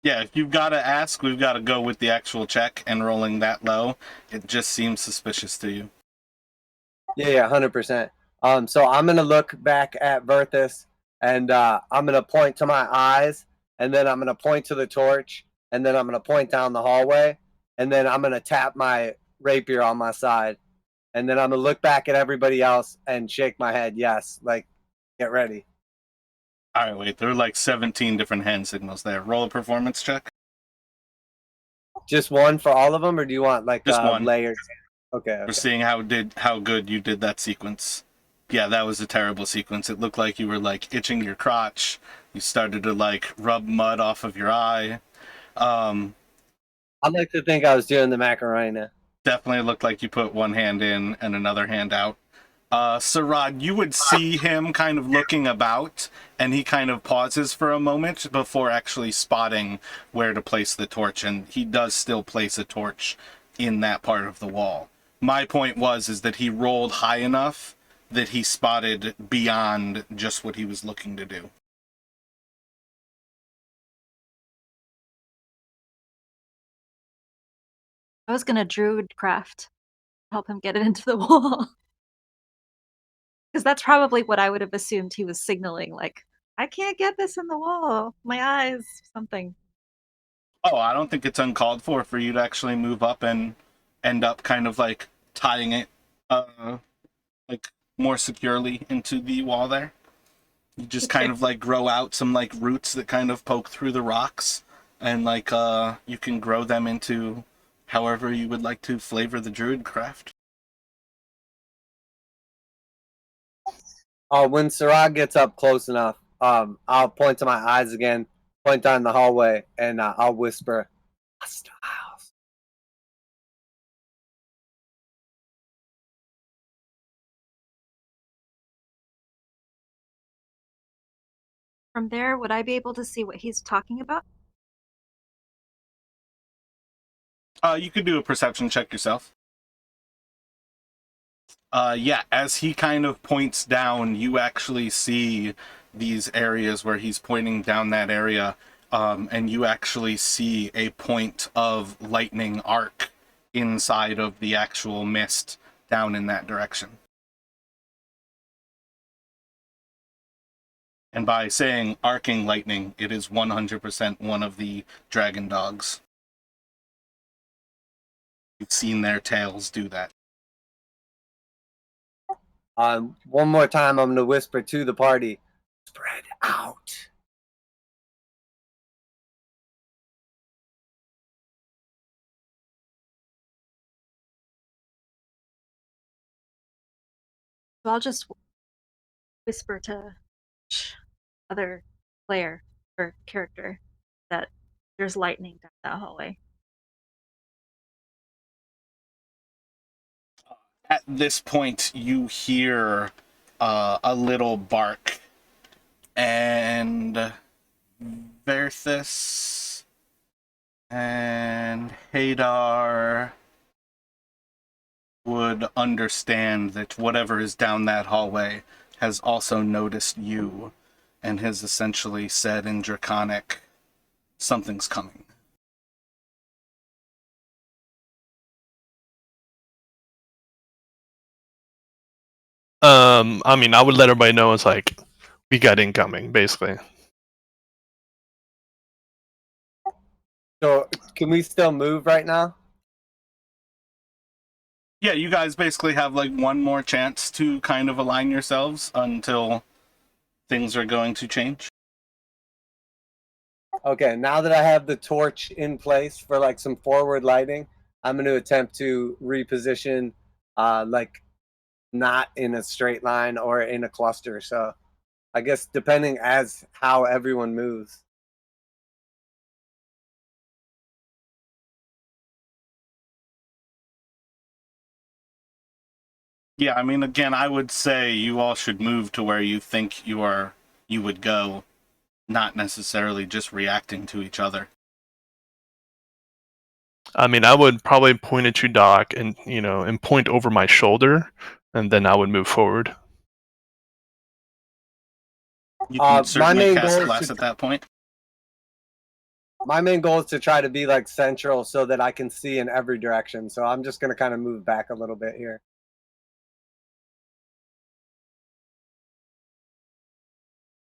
Yeah, if you've got to ask, we've got to go with the actual check, and rolling that low, it just seems suspicious to you. Yeah, 100%. So I'm gonna look back at Verthus, and I'm gonna point to my eyes, and then I'm gonna point to the torch, and then I'm gonna point down the hallway, and then I'm gonna tap my rapier on my side, and then I'm gonna look back at everybody else and shake my head. Yes, like get ready. All right, wait. There are like 17 different hand signals there. Roll a performance check. Just one for all of them, or do you want like Just one. layered? Okay. For seeing how good you did that sequence. Yeah, that was a terrible sequence. It looked like you were like itching your crotch. You started to like rub mud off of your eye. I'd like to think I was doing the Macarena. Definitely looked like you put one hand in and another hand out. Sarad, you would see him kind of looking about, and he kind of pauses for a moment before actually spotting where to place the torch, and he does still place a torch in that part of the wall. My point is that he rolled high enough that he spotted beyond just what he was looking to do. I was gonna druidcraft, help him get it into the wall. Because that's probably what I would have assumed he was signaling, like, I can't get this in the wall. My eyes, something. Oh, I don't think it's uncalled for you to actually move up and end up kind of like tying it like more securely into the wall there. You just kind of like grow out some like roots that kind of poke through the rocks, and like you can grow them into however you would like to flavor the druid craft. When Sarag gets up close enough, I'll point to my eyes again, point down the hallway, and I'll whisper, "Hostiles." From there, would I be able to see what he's talking about? You could do a perception check yourself. Yeah, as he kind of points down, you actually see these areas where he's pointing down that area, and you actually see a point of lightning arc inside of the actual mist down in that direction. And by saying arcing lightning, it is 100% one of the dragon dogs. You've seen their tails do that. One more time, I'm going to whisper to the party, "Spread out." So I'll just whisper to other player or character that there's lightning down that hallway. At this point, you hear a little bark, and Verthus and Hadar would understand that whatever is down that hallway has also noticed you and has essentially said in Draconic, something's coming. I mean, I would let everybody know it's like we got incoming, basically. So can we still move right now? Yeah, you guys basically have like one more chance to kind of align yourselves until things are going to change. Okay, now that I have the torch in place for like some forward lighting, I'm going to attempt to reposition like not in a straight line or in a cluster. So I guess depending as how everyone moves. Yeah, I mean, again, I would say you all should move to where you think you would go, not necessarily just reacting to each other. I mean, I would probably point at you, Doc, and and point over my shoulder, and then I would move forward. You can My certainly main cast goal glass is at that point. my main goal is to try to be like central so that I can see in every direction. So I'm just going to kind of move back a little bit here.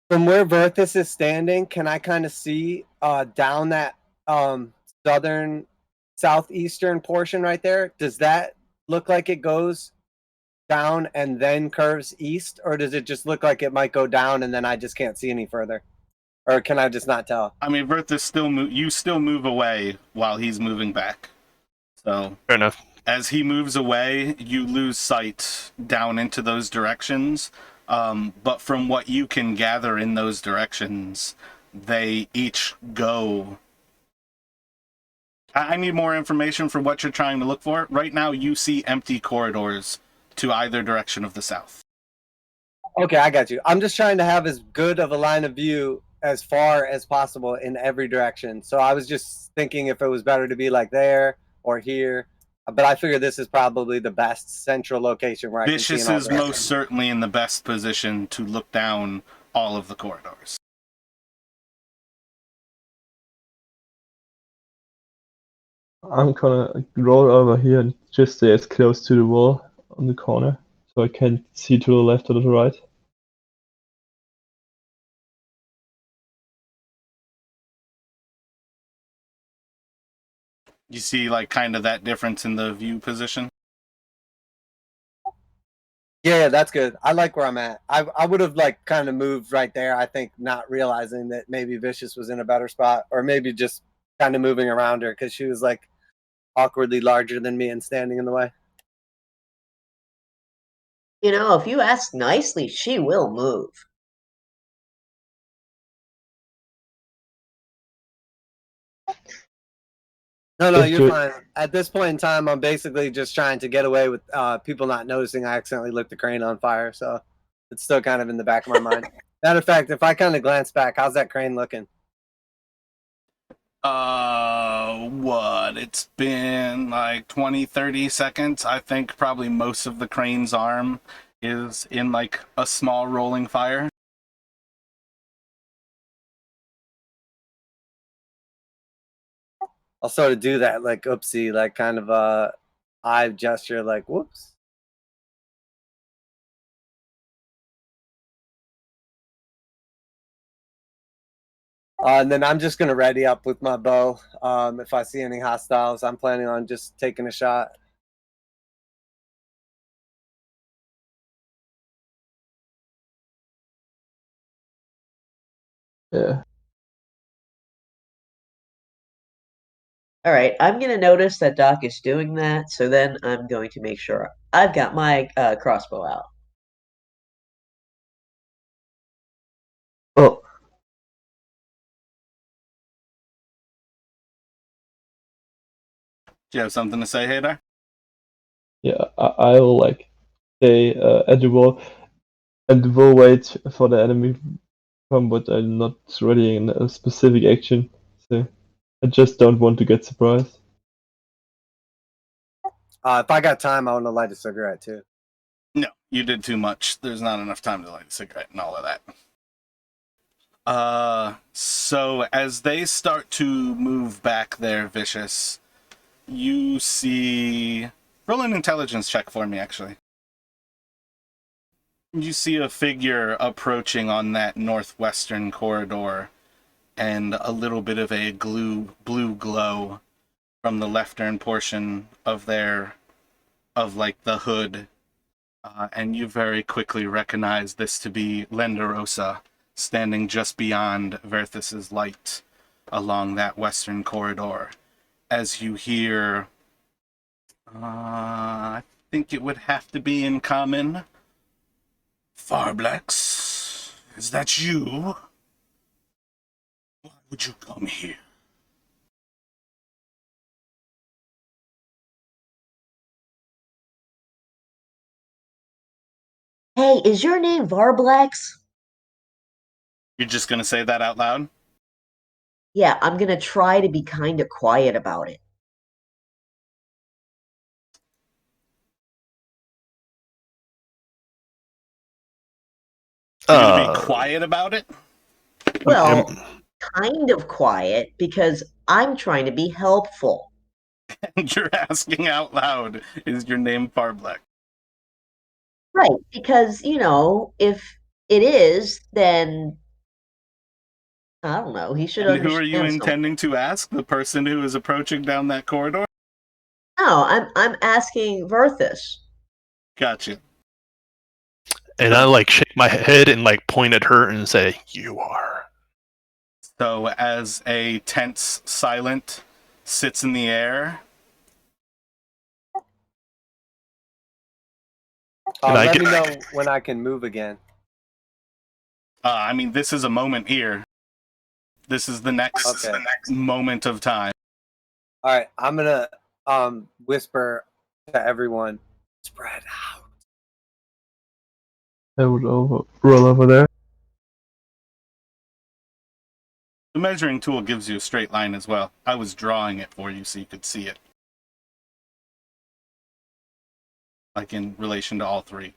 From where Verthus is standing, can I kind of see down that southern, southeastern portion right there? Does that look like it goes down and then curves east? Or does it just look like it might go down and then I just can't see any further? Or can I just not tell? I mean, Verthus you still move away while he's moving back. So Fair enough. as he moves away, you lose sight down into those directions. But from what you can gather in those directions, they each go. I need more information for what you're trying to look for. Right now, you see empty corridors to either direction of the south. Okay, I got you. I'm just trying to have as good of a line of view as far as possible in every direction. So I was just thinking if it was better to be like there or here. But I figure this is probably the best central location where I can see Vicious in all is directions. most certainly in the best position to look down all of the corridors. I'm gonna roll over here and just stay as close to the wall on the corner, so I can't see to the left or to the right. You see, like, kind of that difference in the view position? Yeah, that's good. I like where I'm at. I would have like kind of moved right there. I think not realizing that maybe Vicious was in a better spot, or maybe just kind of moving around her because she was like awkwardly larger than me and standing in the way. You know, if you ask nicely, she will move. No, If you're you- fine. At this point in time, I'm basically just trying to get away with people not noticing I accidentally lit the crane on fire. So it's still kind of in the back of my mind. Matter of fact, if I kind of glance back, how's that crane looking? What? It's been like 20, 30 seconds. I think probably most of the crane's arm is in like a small rolling fire. I'll sort of do that, like oopsie, like kind of eye gesture, like whoops. And then I'm just gonna ready up with my bow. If I see any hostiles, I'm planning on just taking a shot. yeah, All right, I'm going to notice that Doc is doing that, so then I'm going to make sure I've got my crossbow out. oh, Do you have something to say, Hadar? yeah, I'll like stay at the wall and will wait for the enemy come, but I'm not ready in a specific action. So I just don't want to get surprised. If I got time, I want to light a cigarette too. No, you did too much. There's not enough time to light a cigarette and all of that. So as they start to move back there, Vicious, you see... Roll an intelligence check for me, actually. You see a figure approaching on that northwestern corridor, and a little bit of a blue glow from the leftern portion of the hood. And you very quickly recognize this to be Lenderosa, standing just beyond Verthus's light along that western corridor. As you hear, I think it would have to be in common. Farblex, is that you? Why would you come here? Hey, is your name Varblex? You're just gonna say that out loud? Yeah, I'm gonna try to be kind of quiet about it. You're gonna be quiet about it? Well, kind of quiet because I'm trying to be helpful. And you're asking out loud, is your name Farblex? Right, because, if it is, then I don't know, he should And who are you understand something. intending to ask? The person who is approaching down that corridor? No, I'm asking Verthus. Gotcha. And I shake my head and point at her and say, "You are." So as a tense silent sits in the air, Let me know when I can move again. this is a moment here. This is the next moment of time. All right, I'm gonna whisper to everyone, spread out. I would roll over there. The measuring tool gives you a straight line as well. I was drawing it for you so you could see it. Like in relation to all three.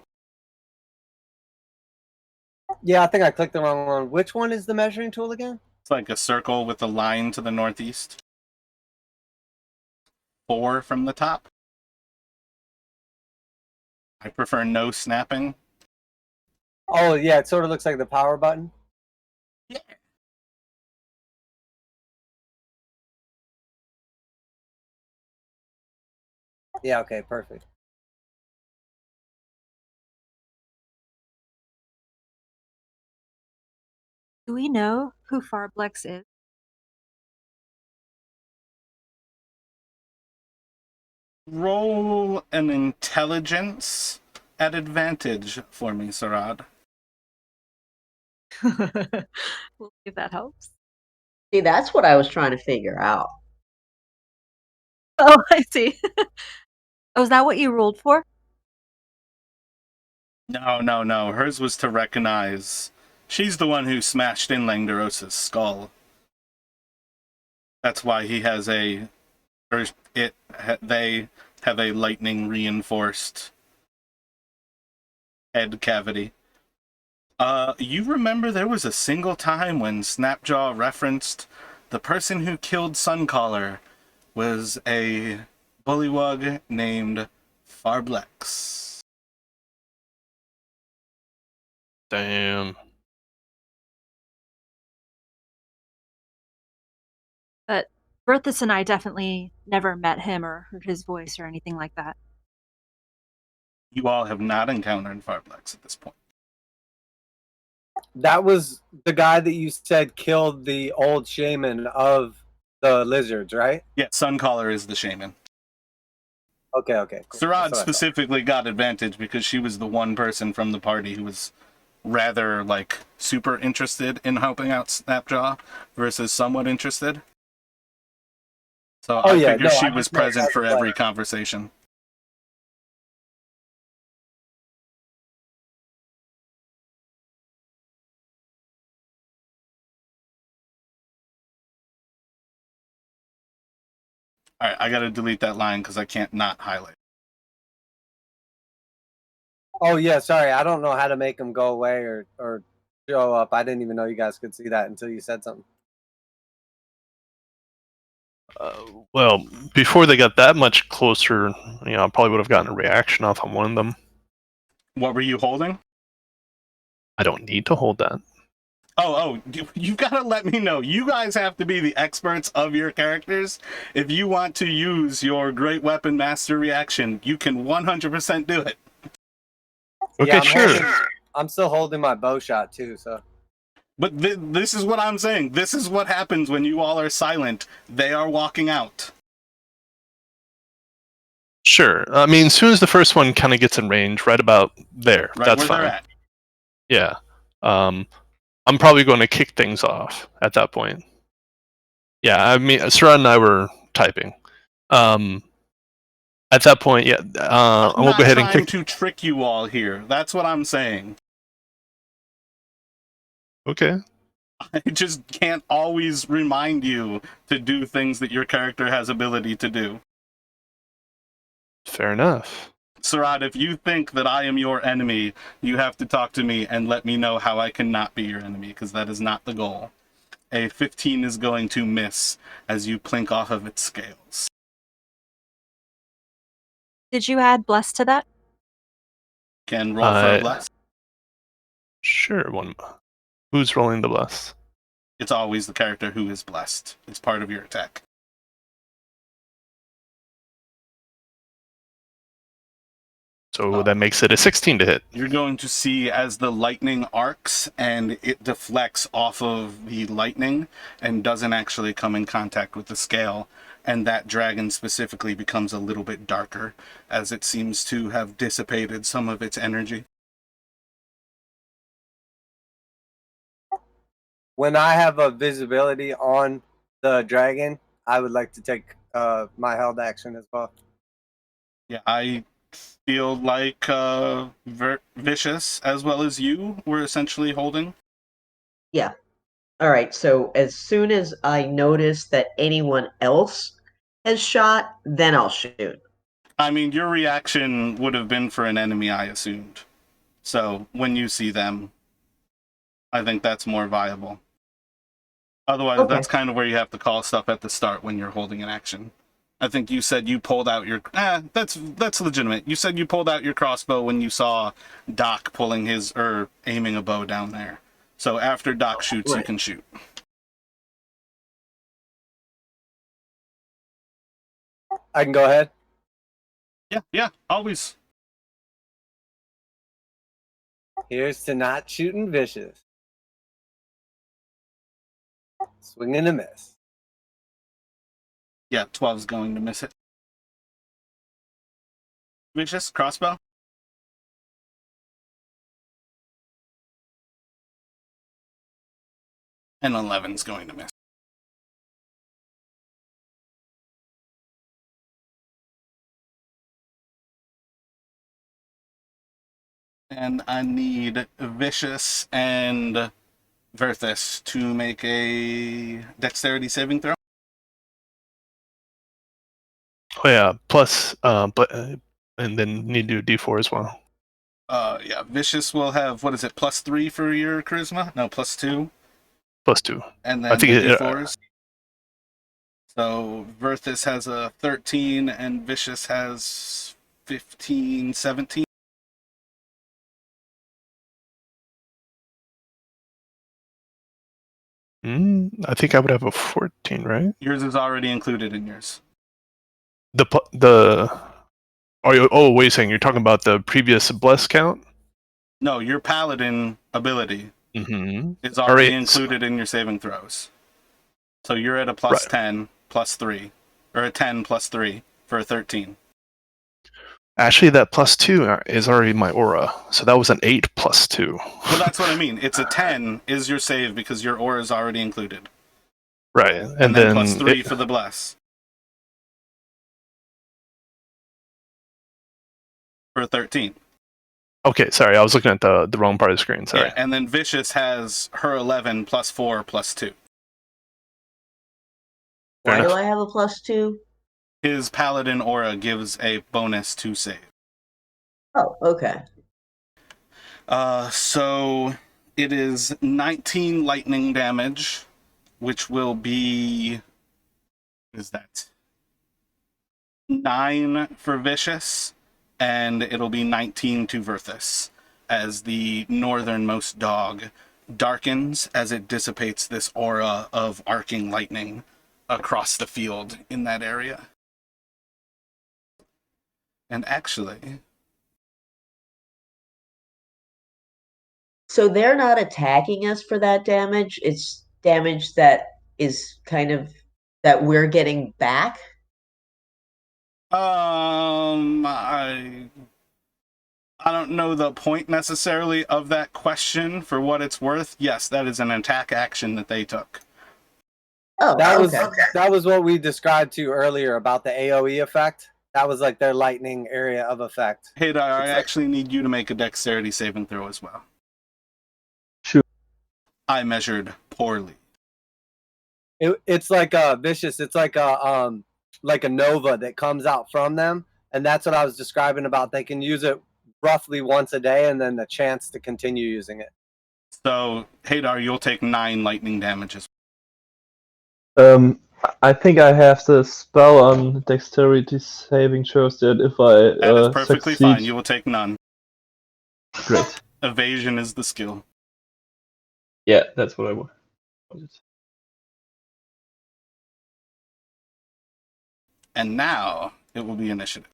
Yeah, I think I clicked the wrong one. Which one is the measuring tool again? It's like a circle with a line to the northeast. 4 from the top. I prefer no snapping. Oh, yeah, it sort of looks like the power button. Yeah. Yeah, okay, perfect. Do we know who Farblex is? Roll an intelligence at advantage for me, Sarad. We'll see if that helps. See, that's what I was trying to figure out. Oh, I see. Oh, is that what you rolled for? No. Hers was to recognize. She's the one who smashed in Langderosa's skull. That's why he has they have a lightning reinforced head cavity. You remember there was a single time when Snapjaw referenced the person who killed Suncaller was a bullywug named Farblex. Damn. But Berthus and I definitely never met him or heard his voice or anything like that. You all have not encountered Farblex at this point. That was the guy that you said killed the old shaman of the lizards, right? Yeah, Suncaller is the shaman. Okay. Cool. Sarad specifically got advantage because she was the one person from the party who was rather super interested in helping out Snapjaw versus somewhat interested. So I figure she was present for every conversation. All right, I got to delete that line because I can't not highlight. Oh, yeah, sorry. I don't know how to make them go away or show up. I didn't even know you guys could see that until you said something. Well, before they got that much closer, I probably would have gotten a reaction off on one of them. What were you holding? I don't need to hold that. You gotta let me know. You guys have to be the experts of your characters. If you want to use your Great Weapon Master reaction, you can 100% do it. Okay, Yeah, sure. I'm still holding my bow shot too, so. But this is what I'm saying. This is what happens when you all are silent. They are walking out. Sure. I mean, as soon as the first one kind of gets in range, right about there, Right that's where fine. they're at. Yeah. I'm probably going to kick things off at that point. Yeah, I mean, Sarah and I were typing. At that point, yeah, I'm going to go ahead and trying kick. to trick you all here. That's what I'm saying. Okay. I just can't always remind you to do things that your character has ability to do. Fair enough. Sarat, if you think that I am your enemy, you have to talk to me and let me know how I cannot be your enemy, because that is not the goal. A 15 is going to miss as you plink off of its scales. Did you add bless to that? Can roll for a bless. Sure. Who's rolling the bless? It's always the character who is blessed. It's part of your attack. So that makes it a 16 to hit. You're going to see as the lightning arcs and it deflects off of the lightning and doesn't actually come in contact with the scale. And that dragon specifically becomes a little bit darker as it seems to have dissipated some of its energy. When I have a visibility on the dragon, I would like to take my held action as well. Yeah, I feel like Vicious, as well as you, were essentially holding. Yeah. All right. So as soon as I notice that anyone else has shot, then I'll shoot. I mean, your reaction would have been for an enemy, I assumed. So when you see them, I think that's more viable. Otherwise, Okay. that's kind of where you have to call stuff at the start when you're holding an action. I think you said you pulled out your... that's legitimate. You said you pulled out your crossbow when you saw Doc pulling his... or aiming a bow down there. So after Doc shoots, you Right. can shoot. I can go ahead. Yeah, always. Here's to not shooting vicious. Swing and a miss. Yeah, 12's going to miss it. Vicious, crossbow. And 11's going to miss. And I need Vicious and Verthus to make a dexterity saving throw. Oh yeah, plus, and then need to do D4 as well. Yeah, Vicious will have, what is it, +3 for your charisma? No, +2. +2. And I then think the D4s. So Verthus has a 13 and Vicious has 15, 17. I think I would have a 14, right? Yours is already included in yours. Wait a second, you're talking about the previous bless count? No, your paladin ability Mm-hmm. is already included in your saving throws. So you're at a +10, +3, or a 10 +3 for a 13. Actually, that +2 is already my aura, so that was an 8 +2. Well, that's what I mean. It's a 10 is your save because your aura is already included. Right, And then +3 for the bless. For a 13. Okay, sorry, I was looking at the wrong part of the screen. Sorry. Yeah, and then Vicious has her 11 +4 +2. Why do I have a +2? His paladin aura gives a bonus to save. Oh, okay. So it is 19 lightning damage, which will be... What is that? 9 for Vicious, and it'll be 19 to Verthus. as the northernmost dog darkens as it dissipates this aura of arcing lightning across the field in that area. And actually, So they're not attacking us for that damage. It's damage that is kind of that we're getting back. I don't know the point necessarily of that question. For what it's worth, yes, that is an attack action that they took. Oh, That was what we described to you earlier about the AoE effect. That was like their lightning area of effect. Haydar, I It's like- actually need you to make a dexterity saving throw as well. Sure. I measured poorly. It's like a vicious. It's like a nova that comes out from them, and that's what I was describing about. They can use it roughly once a day, and then the chance to continue using it. So, Haydar, you'll take 9 lightning damages. I think I have the spell on dexterity saving throws that if I That is perfectly succeed, fine. You will take none. great. Evasion is the skill. Yeah, that's what I wanted. And now it will be initiative.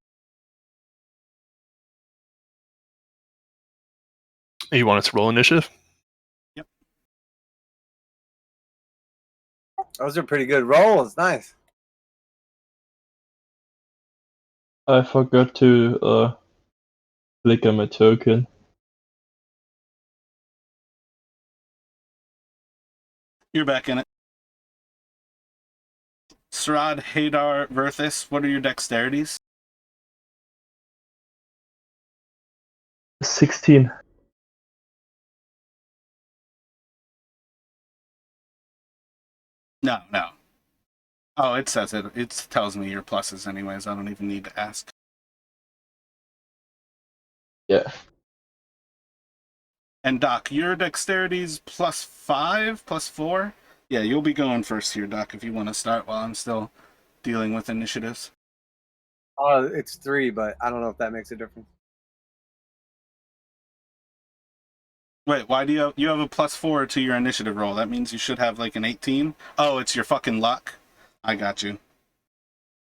You want us to roll initiative? Those are pretty good rolls. Nice. I forgot to click on my token. You're back in it. Srad, Haydar, Verthis, what are your dexterities? 16. No. Oh, it says it. It tells me your pluses anyways. I don't even need to ask. Yeah. And Doc, your dexterity's +5, +4? Yeah, you'll be going first here, Doc, if you want to start while I'm still dealing with initiatives. It's 3, but I don't know if that makes a difference. Wait, why do you have a +4 to your initiative roll? That means you should have like an 18? Oh, it's your fucking luck. I got you.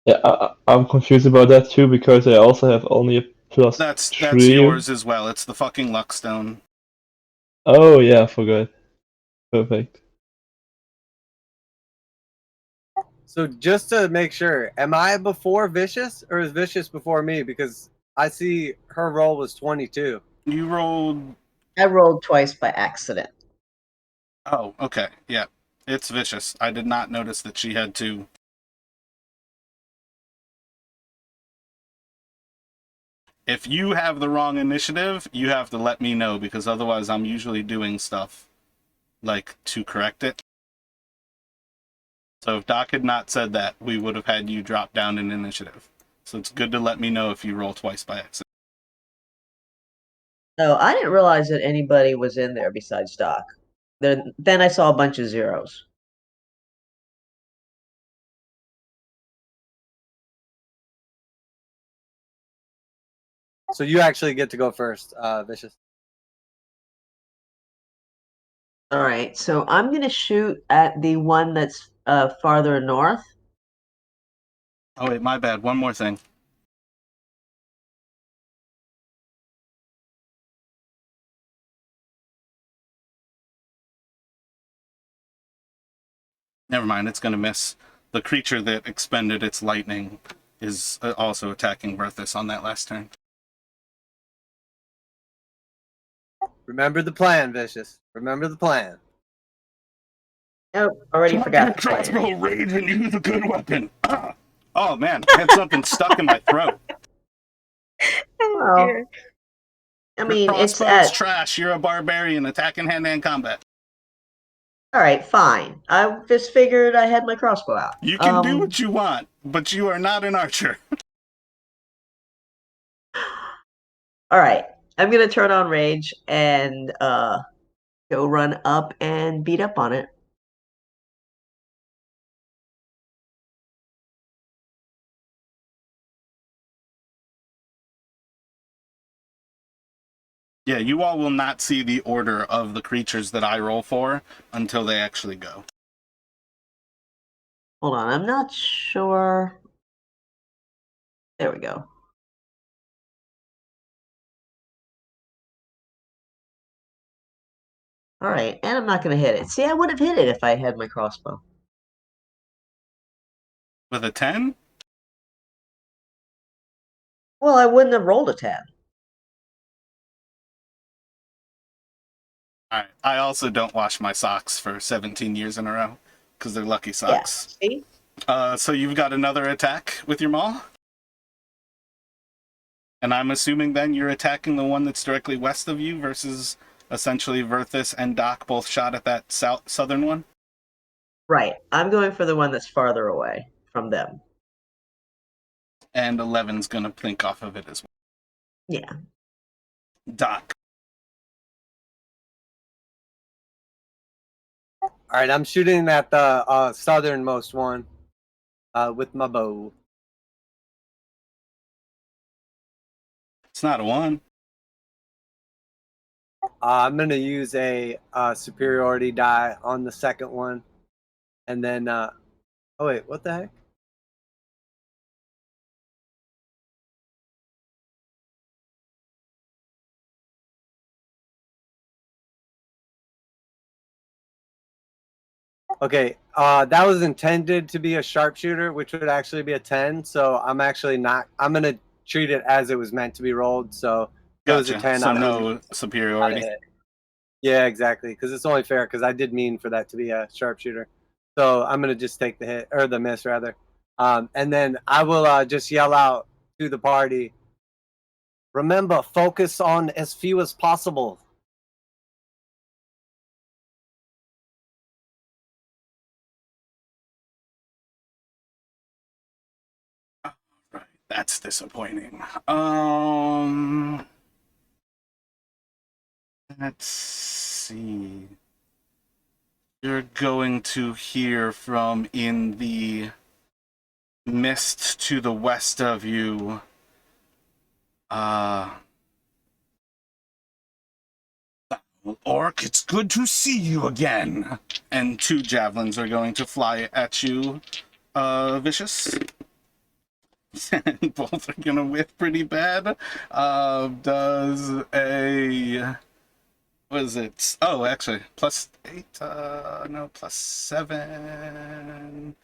Yeah, I'm confused about that too because I also have only a That's +3. yours as well. It's the fucking luck stone. Oh yeah, I forgot. Perfect. So just to make sure, am I before Vicious or is Vicious before me? Because I see her roll was 22. You rolled. I rolled twice by accident. Oh, okay. Yeah. It's vicious. I did not notice that she had 2. If you have the wrong initiative, you have to let me know because otherwise I'm usually doing stuff like to correct it. So if Doc had not said that, we would have had you drop down in initiative. So it's good to let me know if you roll twice by accident. Oh, I didn't realize that anybody was in there besides Doc. Then I saw a bunch of zeros. So you actually get to go first, Vicious. All right, so I'm gonna shoot at the one that's farther north. Oh wait, my bad. One more thing. Never mind, it's gonna miss. The creature that expended its lightning is also attacking Berthus on that last turn. Remember the plan, Vicious. Remember the plan. Oh, already forgot. the plan. Crossbow rage and use a good weapon. Ah! Oh man, I had something stuck in my throat. Well, I mean, it's Crossbow's at. trash. You're a barbarian attacking hand-to-hand combat. All right, fine. I just figured I had my crossbow out. You can do what you want, but you are not an archer. All right, I'm gonna turn on rage and go run up and beat up on it. Yeah, you all will not see the order of the creatures that I roll for until they actually go. Hold on, I'm not sure. There we go. All right, and I'm not going to hit it. See, I would have hit it if I had my crossbow. With a 10? Well, I wouldn't have rolled a 10. Alright. I also don't wash my socks for 17 years in a row because they're lucky Yeah, socks. see? So you've got another attack with your maul? And I'm assuming then you're attacking the one that's directly west of you versus essentially Verthus and Doc both shot at that southern one? Right. I'm going for the one that's farther away from them. And 11's gonna plink off of it as well. Yeah. Doc. All right, I'm shooting at the southernmost one with my bow. It's not a 1. I'm gonna use a superiority die on the second one, and then oh wait, what the heck? Okay, that was intended to be a sharpshooter, which would actually be a 10. So I'm actually not. I'm gonna treat it as it was meant to be rolled. So if it was a Gotcha. 10. So I'm no not a superiority. hit. Yeah, exactly. Because it's only fair. Because I did mean for that to be a sharpshooter. So I'm gonna just take the hit or the miss rather, and then I will just yell out to the party. Remember, focus on as few as possible. Right. That's disappointing. Let's see. You're going to hear from in the mist to the west of you. Orc, it's good to see you again. And 2 javelins are going to fly at you, Vicious. Both are gonna whiff pretty bad. Does a... What is it? Oh, actually, +8. No, +7.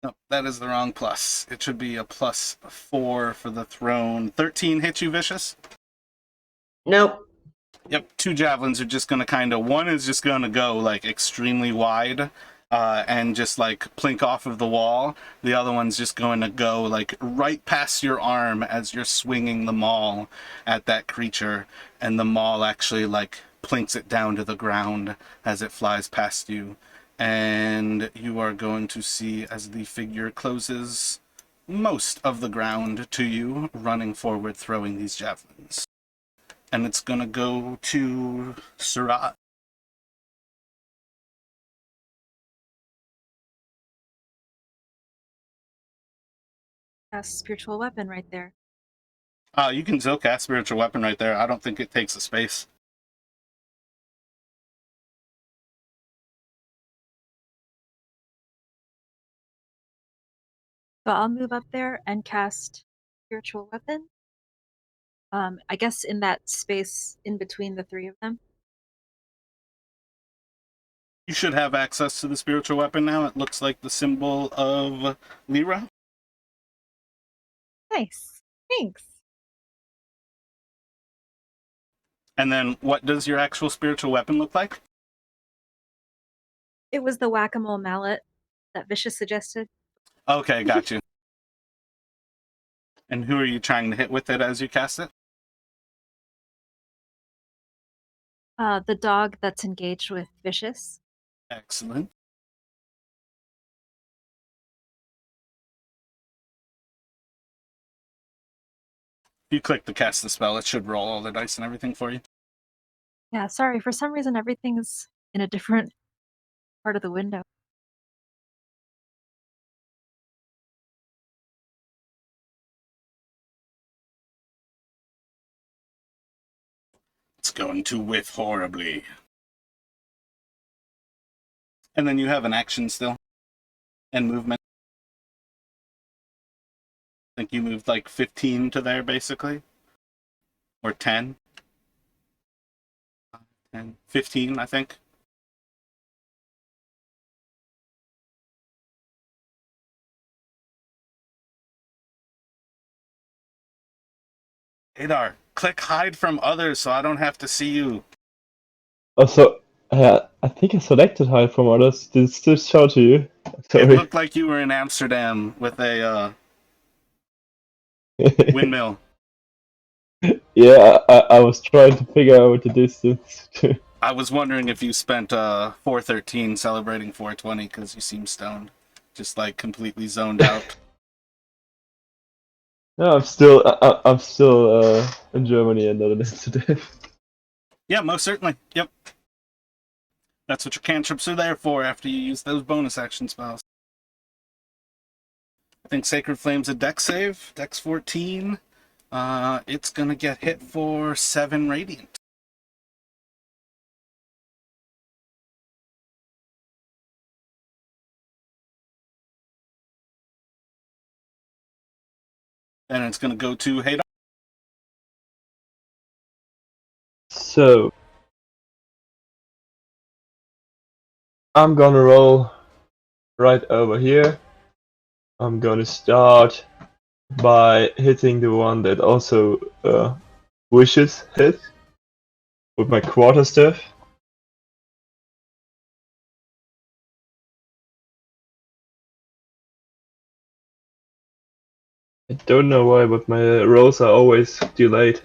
No, that is the wrong plus. It should be a +4 for the throne. 13 hit you, Vicious? Nope. Yep, 2 javelins are just gonna kind of... One is just gonna go, like, extremely wide and just, like, plink off of the wall. The other one's just going to go, like, right past your arm as you're swinging the maul at that creature. And the maul actually, like, plinks it down to the ground as it flies past you. And you are going to see as the figure closes most of the ground to you, running forward, throwing these javelins. And it's gonna go to Surat. A spiritual weapon right there. You can Zocast Spiritual Weapon right there. I don't think it takes a space. So I'll move up there and cast spiritual weapon. I guess in that space in between the 3 of them. You should have access to the Spiritual Weapon now. It looks like the symbol of Lyra. Nice. Thanks. And then what does your actual Spiritual Weapon look like? It was the whack-a-mole mallet that Vicious suggested. Okay, got you. And who are you trying to hit with it as you cast it? The dog that's engaged with Vicious. Excellent. If you click to cast the spell, it should roll all the dice and everything for you. Yeah, sorry, for some reason everything's in a different part of the window. It's going to whiff horribly. And then you have an action still. And movement. I think you moved like 15 to there, basically. Or 10. 10. 15, I think. Adar, click hide from others so I don't have to see you. Oh, so I think I selected hide from others. Did it still show to you? It Sorry. looked like you were in Amsterdam with a windmill. Yeah, I was trying to figure out the distance. I was wondering if you spent 413 celebrating 420 because you seem stoned. Just like completely zoned out. No, I'm still in Germany and not in Amsterdam. Yeah, most certainly. Yep. That's what your cantrips are there for after you use those bonus action spells. I think Sacred Flame's a dex save. Dex 14. It's gonna get hit for 7 radiant. And it's gonna go to Hadar. So I'm gonna roll right over here. I'm gonna start by hitting the one that also wishes hit with my quarterstaff. I don't know why, but my rolls are always delayed.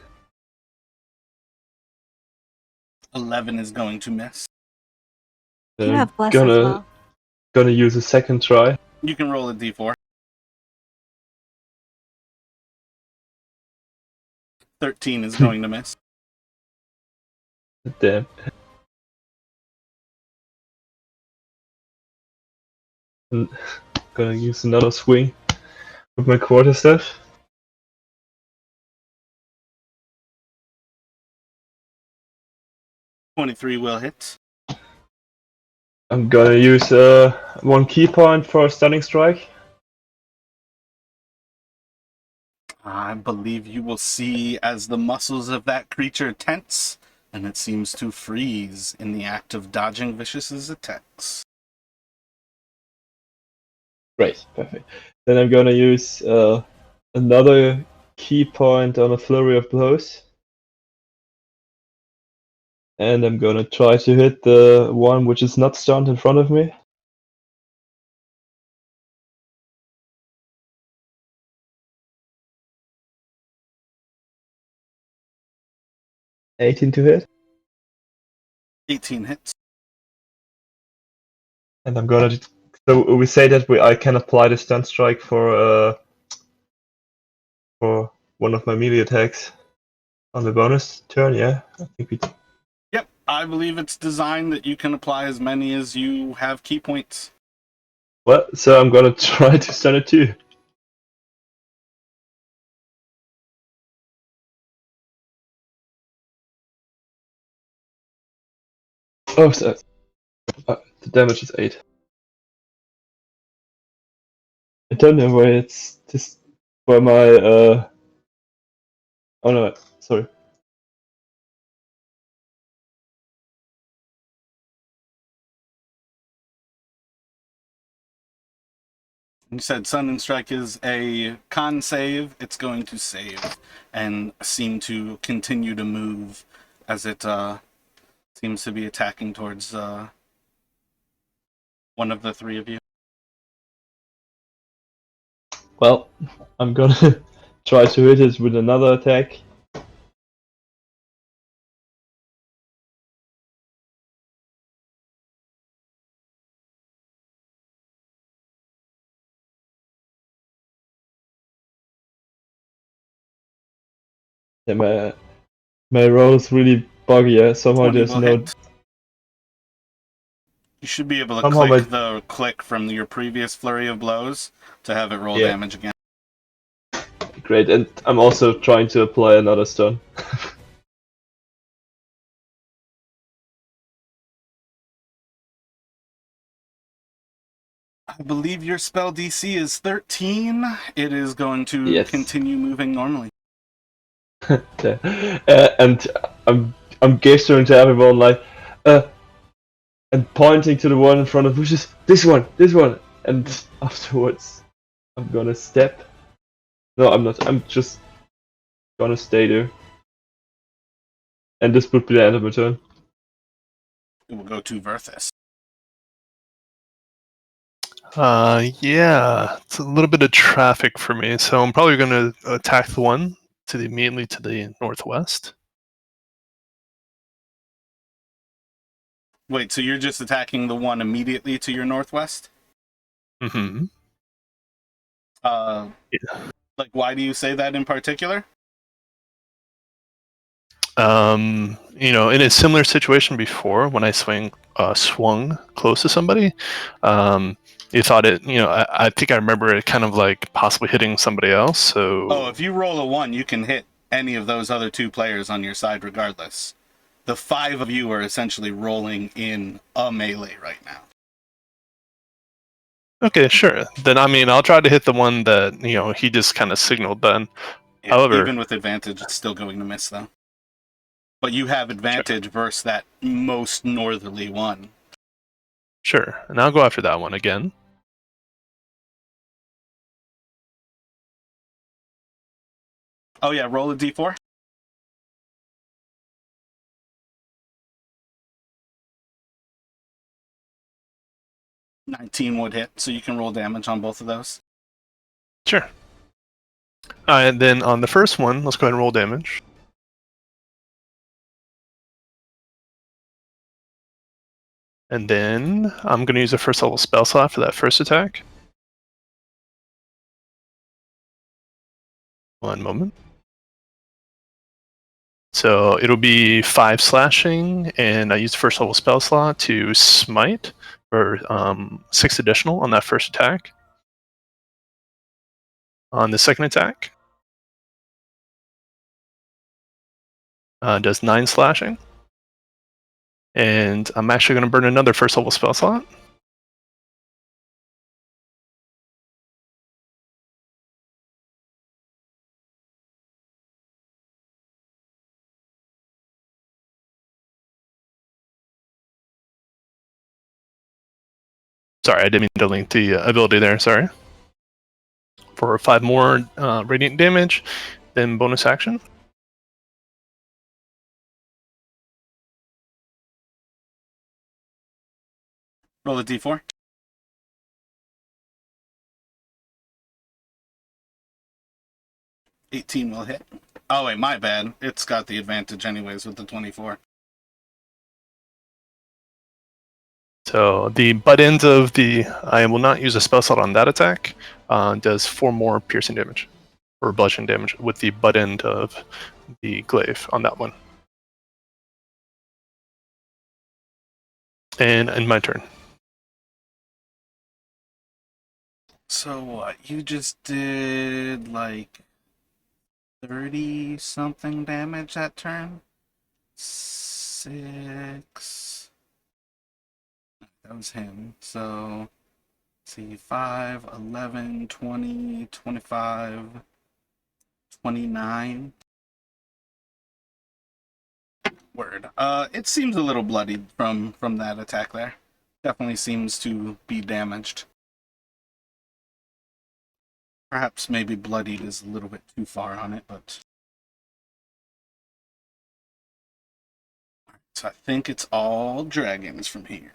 11 is going to miss. You I'm have bless gonna as well. gonna use a second try. You can roll a d4. 13 is going to miss. Damn. I'm gonna use another swing with my quarterstaff. 23 will hit. I'm gonna use 1 key point for a stunning strike. I believe you will see as the muscles of that creature tense, and it seems to freeze in the act of dodging Vicious's attacks. Great, perfect. Then I'm gonna use another key point on a flurry of blows. And I'm gonna try to hit the one which is not stunned in front of me. $18 to hit. 18 hits. And I'm gonna. So we say that I can apply the stun strike for one of my melee attacks on the bonus turn. Yeah, I think we. Yep, I believe it's designed that you can apply as many as you have key points. Well, so I'm gonna try to stun it too. Oh, so, the damage is 8. I don't know why it's just for my Oh no, sorry. You said Sun and Strike is a con save. It's going to save and seem to continue to move as it seems to be attacking towards one of the 3 of you. Well, I'm gonna try to hit it with another attack. Yeah, my roll is really buggy. Somehow 20 there's will no. hit. You should be able to Somehow click the click from your previous flurry of blows to have it roll damage again. Great, and I'm also trying to apply another stun. I believe your spell DC is 13. It is going to Yes. continue moving normally. And I'm gesturing to everyone like, and pointing to the one in front of bushes. This one. And afterwards, I'm gonna step. No, I'm not. I'm just gonna stay there. And this would be the end of my turn. It will go to Verthus. Yeah, it's a little bit of traffic for me, so I'm probably going to attack the one immediately to the northwest. Wait, so you're just attacking the one immediately to your northwest? Mm-hmm. Yeah. Like, why do you say that in particular? In a similar situation before, when I swung close to somebody, you thought it. I think I remember it kind of like possibly hitting somebody else. So. Oh, if you roll a 1, you can hit any of those other 2 players on your side regardless. The 5 of you are essentially rolling in a melee right now. Okay, sure. Then I'll try to hit the one that he just kind of signaled. Then, however, even with advantage, it's still going to miss though. But you have advantage versus that most northerly one. Sure, and I'll go after that one again. Oh yeah, roll a d4. $19 would hit, so you can roll damage on both of those. Sure. And then on the first one, let's go ahead and roll damage. And then I'm going to use a first level spell slot for that first attack. One moment. So it'll be 5 slashing, and I use first level spell slot to smite for 6 additional on that first attack. On the second attack, does 9 slashing. And I'm actually going to burn another first level spell slot. Sorry, I didn't mean to link the ability there, sorry. For 5 more radiant damage, then bonus action. Roll a d4. $18 will hit. Oh wait, my bad. It's got the advantage anyways with the 24. So the butt end of I will not use a spell slot on that attack, does 4 more piercing damage, or bludgeoning damage, with the butt end of the glaive on that one. And my turn. So what? You just did like 30 something damage that turn? 6. That was him. So, see, 5, 11, 20, 25, 29. Word. It seems a little bloodied from that attack there. Definitely seems to be damaged. Perhaps maybe bloodied is a little bit too far on it, but... So I think it's all dragons from here.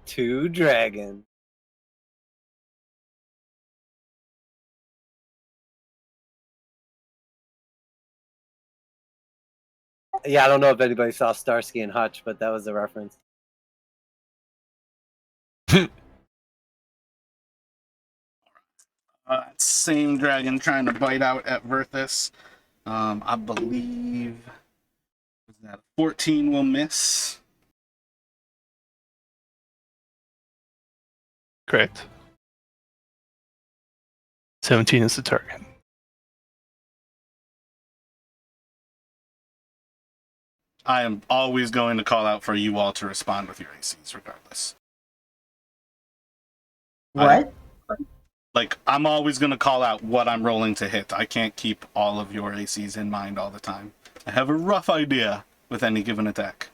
Two dragons. Yeah, I don't know if anybody saw Starsky and Hutch, but that was the reference. Same dragon trying to bite out at Verthus. I believe that 14 will miss. Correct. 17 is the target. I am always going to call out for you all to respond with your ACs regardless. What? I'm always going to call out what I'm rolling to hit. I can't keep all of your ACs in mind all the time. I have a rough idea with any given attack.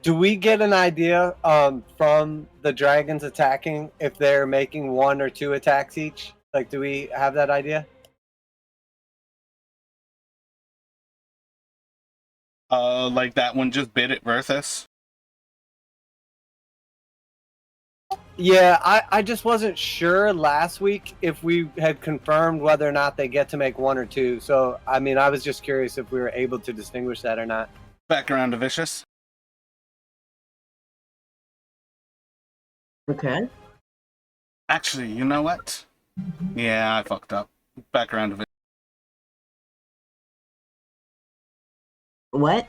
Do we get an idea from the dragons attacking if they're making 1 or 2 attacks each? Like, do we have that idea? Like that one just bit at Verthus. Yeah, I just wasn't sure last week if we had confirmed whether or not they get to make 1 or 2. So, I mean, I was just curious if we were able to distinguish that or not. Back around to Vicious. Okay. Actually, you know what? Yeah, I fucked up. Back around to Vicious. What?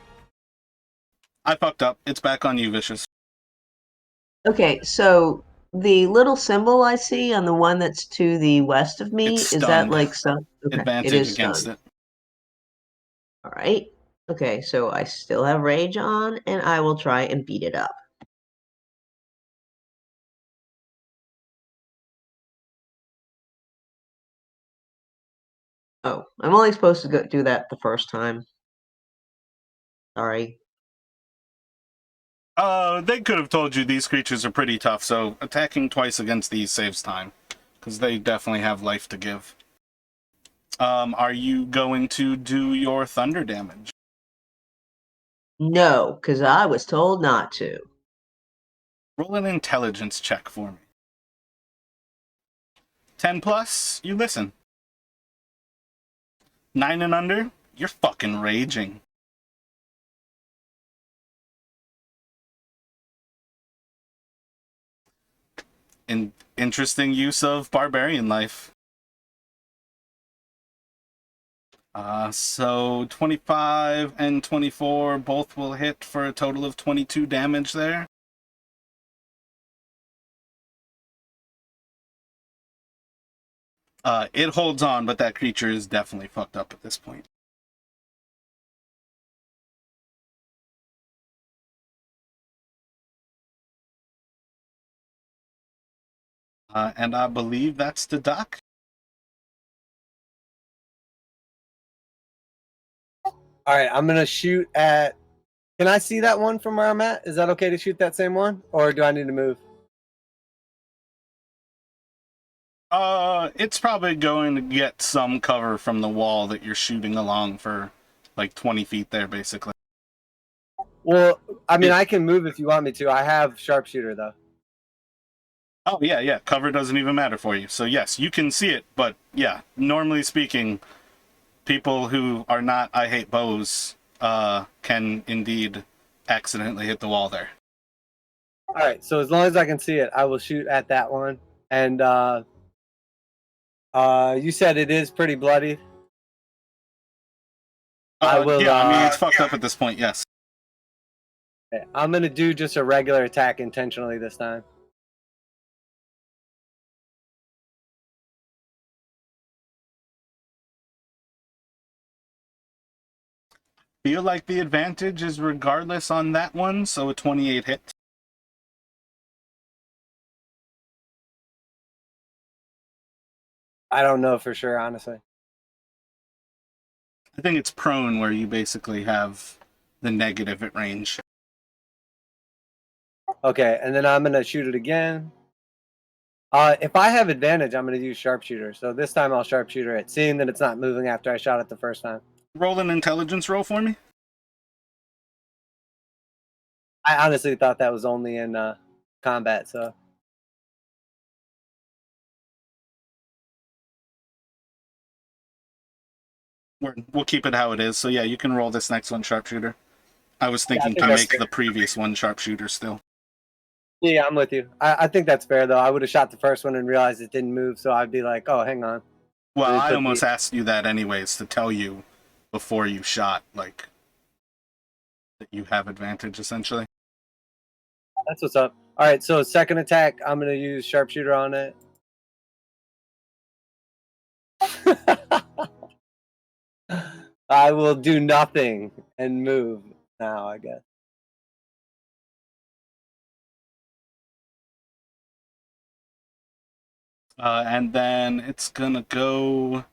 I fucked up. It's back on you, Vicious. Okay, so the little symbol I see on the one that's to the west of me, It's is that stunned. like some okay, Advantage it is against stunned. it. All right. Okay, so I still have rage on, and I will try and beat it up. Oh, I'm only supposed to do that the first time. Sorry. They could have told you these creatures are pretty tough, so attacking twice against these saves time. Because they definitely have life to give. Are you going to do your thunder damage? No, because I was told not to. Roll an intelligence check for me. 10 plus, you listen. 9 and under, you're fucking raging. Interesting use of barbarian life. So 25 and 24 both will hit for a total of 22 damage there. It holds on, but that creature is definitely fucked up at this point. And I believe that's the duck. All right, I'm going to shoot at... Can I see that one from where I'm at? Is that okay to shoot that same one? Or do I need to move? It's probably going to get some cover from the wall that you're shooting along for like 20 feet there, basically. Well, I mean, I can move if you want me to. I have sharpshooter, though. Oh, yeah. Cover doesn't even matter for you. So, yes, you can see it, but yeah, normally speaking, people who are not I hate bows can indeed accidentally hit the wall there. All right, so as long as I can see it, I will shoot at that one. And you said it is pretty bloody. I will. Yeah, I mean, it's fucked up at this point, yes. Okay, I'm going to do just a regular attack intentionally this time. Feel like the advantage is regardless on that one, so a 28 hit. I don't know for sure, honestly. I think it's prone where you basically have the negative at range. Okay, and then I'm going to shoot it again. If I have advantage, I'm going to use sharpshooter. So this time I'll sharpshooter it, seeing that it's not moving after I shot it the first time. Roll an intelligence roll for me. I honestly thought that was only in combat, so... We'll keep it how it is. So yeah, you can roll this next one sharpshooter. I was thinking think to that's make fair. the previous one sharpshooter still. Yeah, I'm with you. I think that's fair, though. I would have shot the first one and realized it didn't move, so I'd be like, oh, hang on. Well, It I could almost be. asked you that anyways to tell you before you shot, like that you have advantage essentially. That's what's up. All right, so second attack, I'm gonna use sharpshooter on it. I will do nothing and move now, I guess. And then it's gonna go,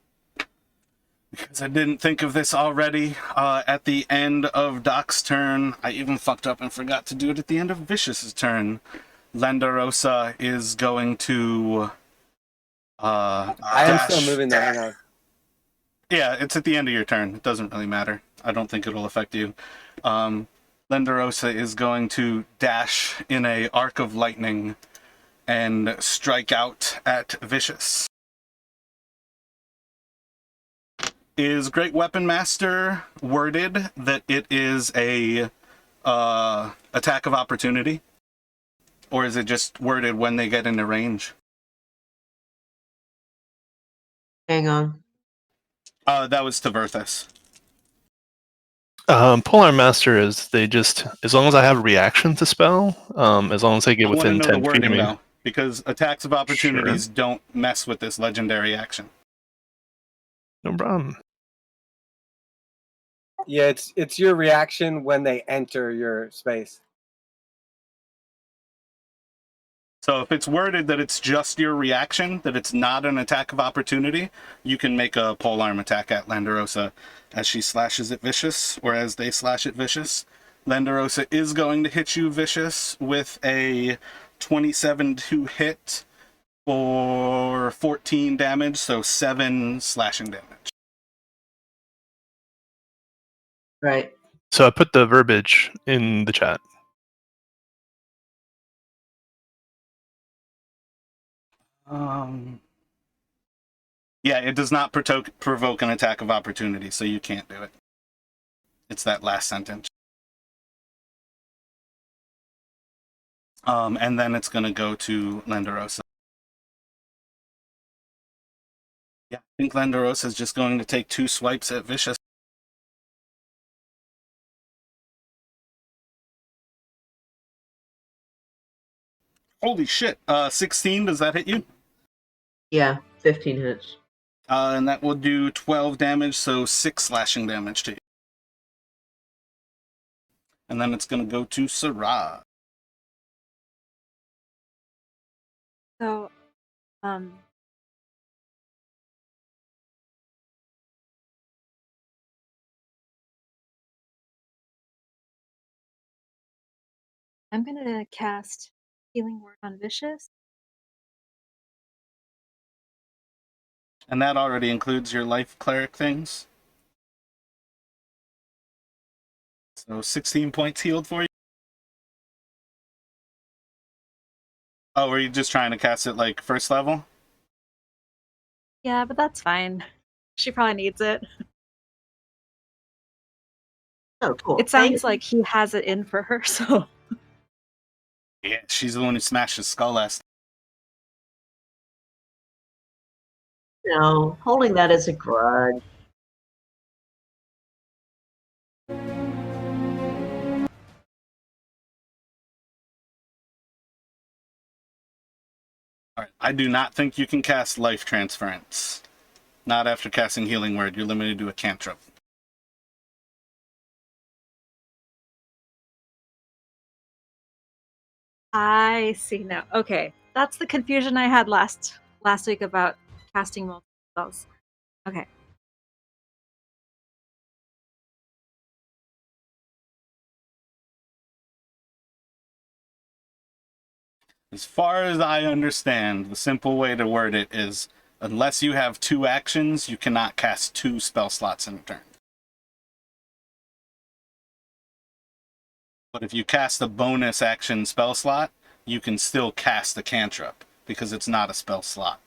because I didn't think of this already, at the end of Doc's turn. I even fucked up and forgot to do it at the end of Vicious's turn. Lenderosa is going to I am still dash. moving there. Hang on. Yeah, it's at the end of your turn. It doesn't really matter. I don't think it'll affect you. Lenderosa is going to dash in a arc of lightning and strike out at Vicious. Is Great Weapon Master worded that it is a attack of opportunity? Or is it just worded when they get into range? Hang on. That was to Verthus. Polar Master is they just, as long as I have a reaction to spell, as long as they get I want to within know the 10 feet of wording me. though, because attacks of opportunities don't mess with this legendary action. No problem. Yeah, it's your reaction when they enter your space. So if it's worded that it's just your reaction, that it's not an attack of opportunity, you can make a polearm attack at Lenderosa as she slashes at Vicious, or as they slash at Vicious. Lenderosa is going to hit you, Vicious, with a 27 to hit for 14 damage, so 7 slashing damage. Right. So I put the verbiage in the chat. Yeah, it does not provoke an attack of opportunity, so you can't do it. It's that last sentence. And then it's going to go to Lenderosa. Yeah, I think Lenderosa is just going to take 2 swipes at Vicious. Holy shit. 16, does that hit you? Yeah, 15 hits. And that will do 12 damage, so 6 slashing damage to you. And then it's going to go to Sarah. So, I'm gonna cast Healing Word on Vicious. And that already includes your life cleric things. So 16 points healed for you. Oh, were you just trying to cast it like first level? Yeah, but that's fine. She probably needs it. Oh, cool. It sounds like he has it in for her, so. Yeah, she's the one who smashed his skull last. No, holding that as a grudge. Alright, I do not think you can cast Life Transference. Not after casting Healing Word. You're limited to a cantrip. I see now. Okay, that's the confusion I had last week about casting multiple spells. Okay. As far as I understand, the simple way to word it is, unless you have 2 actions, you cannot cast 2 spell slots in a turn. But if you cast a bonus action spell slot, you can still cast a cantrip, because it's not a spell slot.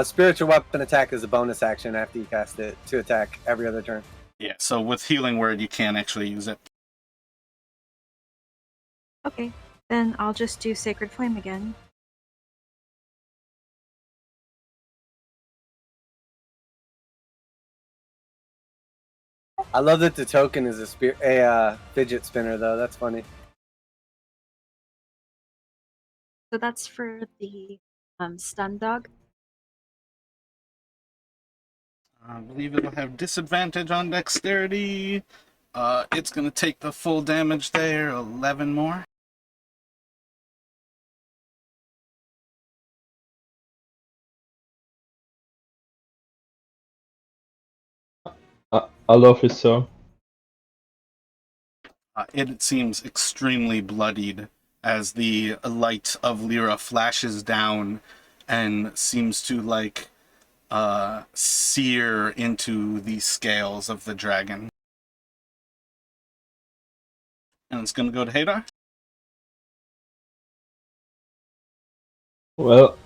Spiritual weapon attack is a bonus action after you cast it to attack every other turn. Yeah, so with Healing Word, you can't actually use it. Okay. Then I'll just do Sacred Flame again. I love that the token is a fidget spinner, though. That's funny. So that's for the stun dog. I believe it'll have disadvantage on dexterity. It's going to take the full damage there, 11 more. I love his song. It seems extremely bloodied as the light of Lyra flashes down and seems to, like, sear into the scales of the dragon. And it's going to go to Hadar. Well,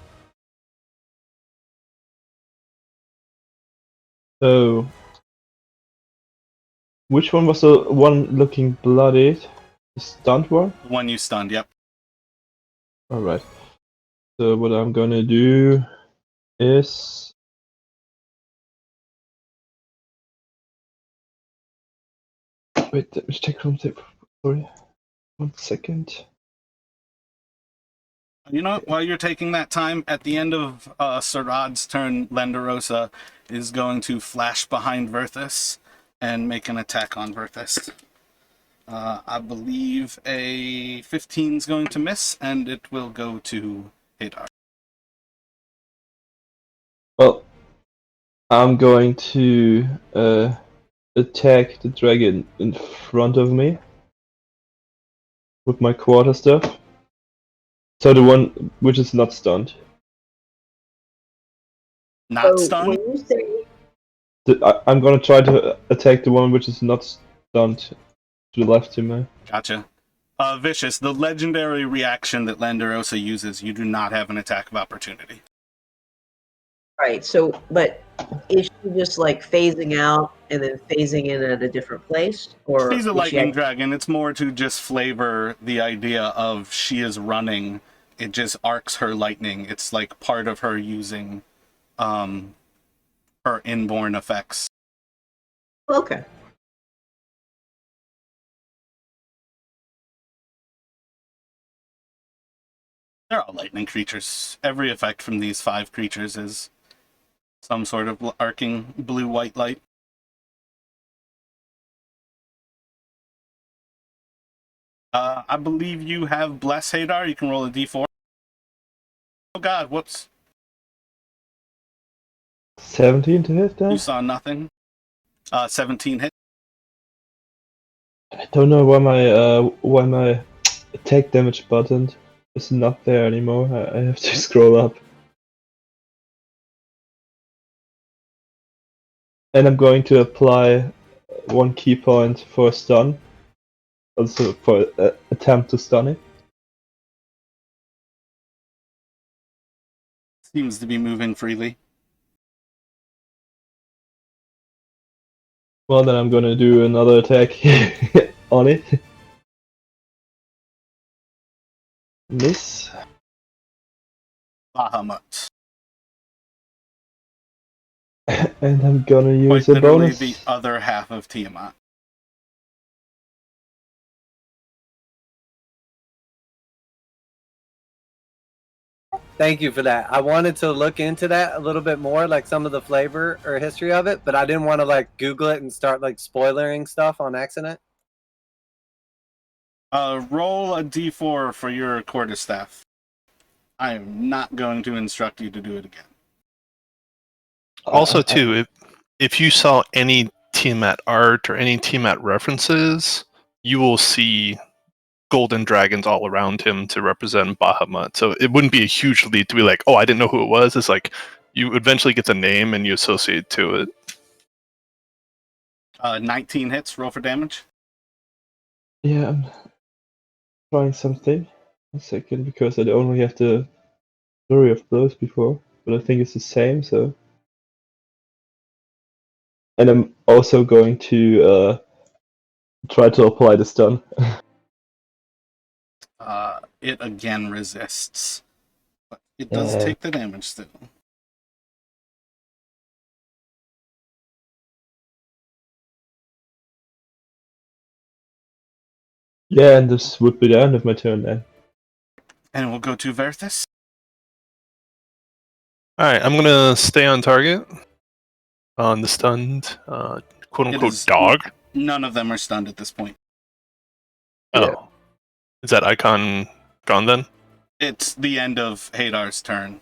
so which one was the one looking bloodied? The stunned one? The one you stunned, yep. Alright. So what I'm gonna do is... Wait, let me check something. Sorry. 1 second. You know what? While you're taking that time, at the end of Sarad's turn, Lenderosa is going to flash behind Verthus and make an attack on Verthus. I believe a 15 is going to miss, and it will go to Hadar. Well, I'm going to attack the dragon in front of me with my quarterstaff. So the one which is not stunned. Not So stunned? when you say I'm gonna try to attack the one which is not stunned to the left of me. Gotcha. Vicious, the legendary reaction that Lenderosa uses, you do not have an attack of opportunity. right, so but is she just like phasing out and then phasing in at a different place, or She's a is lightning she dragon. It's more to just flavor the idea of she is running. It just arcs her lightning. It's like part of her using her inborn effects. okay? They're all lightning creatures. Every effect from these 5 creatures is some sort of arcing blue-white light. I believe you have Bless, Hadar. You can roll a d4. Oh god, whoops. 17 to hit You that? saw nothing. 17 hit. I don't know why my attack damage button is not there anymore. I have to scroll up. And I'm going to apply 1 key point for stun. Also for attempt to stun it. Seems to be moving freely. Well, then I'm gonna do another attack on it. Miss. Bahamut. And I'm gonna use Quite a literally bonus. the other half of Tiamat. Thank you for that. I wanted to look into that a little bit more, like some of the flavor or history of it, but I didn't want to like Google it and start like spoilering stuff on accident. Roll a d4 for your quarterstaff. I am not going to instruct you to do it again. Also, too, if you saw any Tiamat art or any Tiamat references, you will see golden dragons all around him to represent Bahamut. So it wouldn't be a huge lead to be like, oh, I didn't know who it was. It's like you eventually get the name and you associate to it. 19 hits, roll for damage. Yeah, I'm trying something. 1 second, because I only have the flurry of blows before, but I think it's the same, so. And I'm also going to try to apply the stun. it again resists. But it does Yeah. take the damage still. Yeah, and this would be the end of my turn then. And we'll go to Verthus. All right, I'm gonna stay on target on the stunned quote It unquote is- dog. None of them are stunned at this point. Oh, Yeah. is that icon gone then? It's the end of Hadar's turn.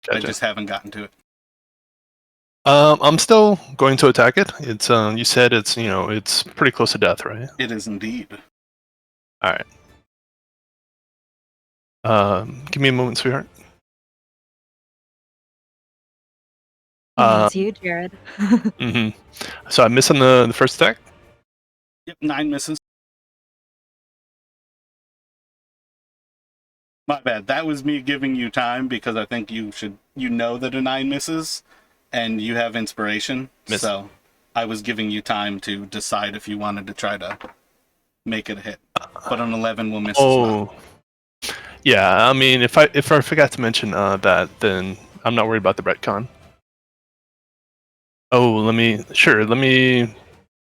I Gotcha. just haven't gotten to it. I'm still going to attack it. It's you said it's it's pretty close to death, right? It is indeed. All right. Give me a moment, sweetheart. It's you, Jared. Mm-hmm. So I miss on the first attack. Yep, 9 misses. My bad. That was me giving you time because I think you know that a 9 misses, and you have inspiration. Miss. So I was giving you time to decide if you wanted to try to make it a hit. But an 11 will miss as well. Yeah. I mean, if I forgot to mention that, then I'm not worried about the retcon. Oh, let me.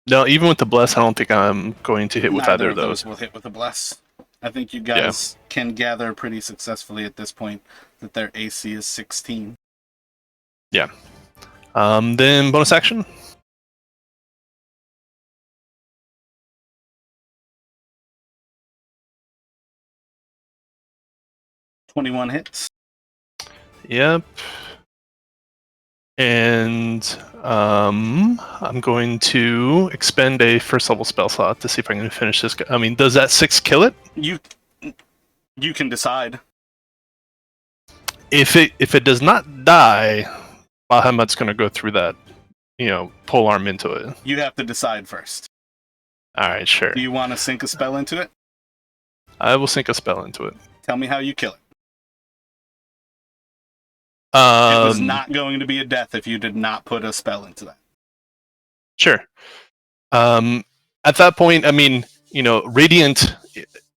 No, even with the bless, I don't think I'm going to hit with Neither either of those. will hit with a bless. I think you guys can gather pretty successfully at this point that their AC is 16. Yeah. Then bonus action. '21 hits. Yep. And I'm going to expend a first level spell slot to see if I can finish this. I mean, does that 6 kill it? You can decide. If it does not die, Bahamut's going to go through that, pole arm into it. You have to decide first. All right, sure. Do you want to sink a spell into it? I will sink a spell into it. Tell me how you kill it. It was Um, not going to be a death if you did not put a spell into that. Sure. At that point, I mean, radiant.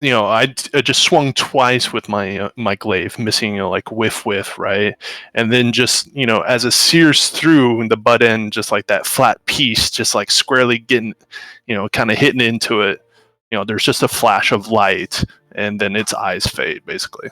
I just swung twice with my my glaive, missing like whiff, right, and then just as it sears through the butt end, just like that flat piece, just like squarely getting, kind of hitting into it. There's just a flash of light, and then its eyes fade, basically.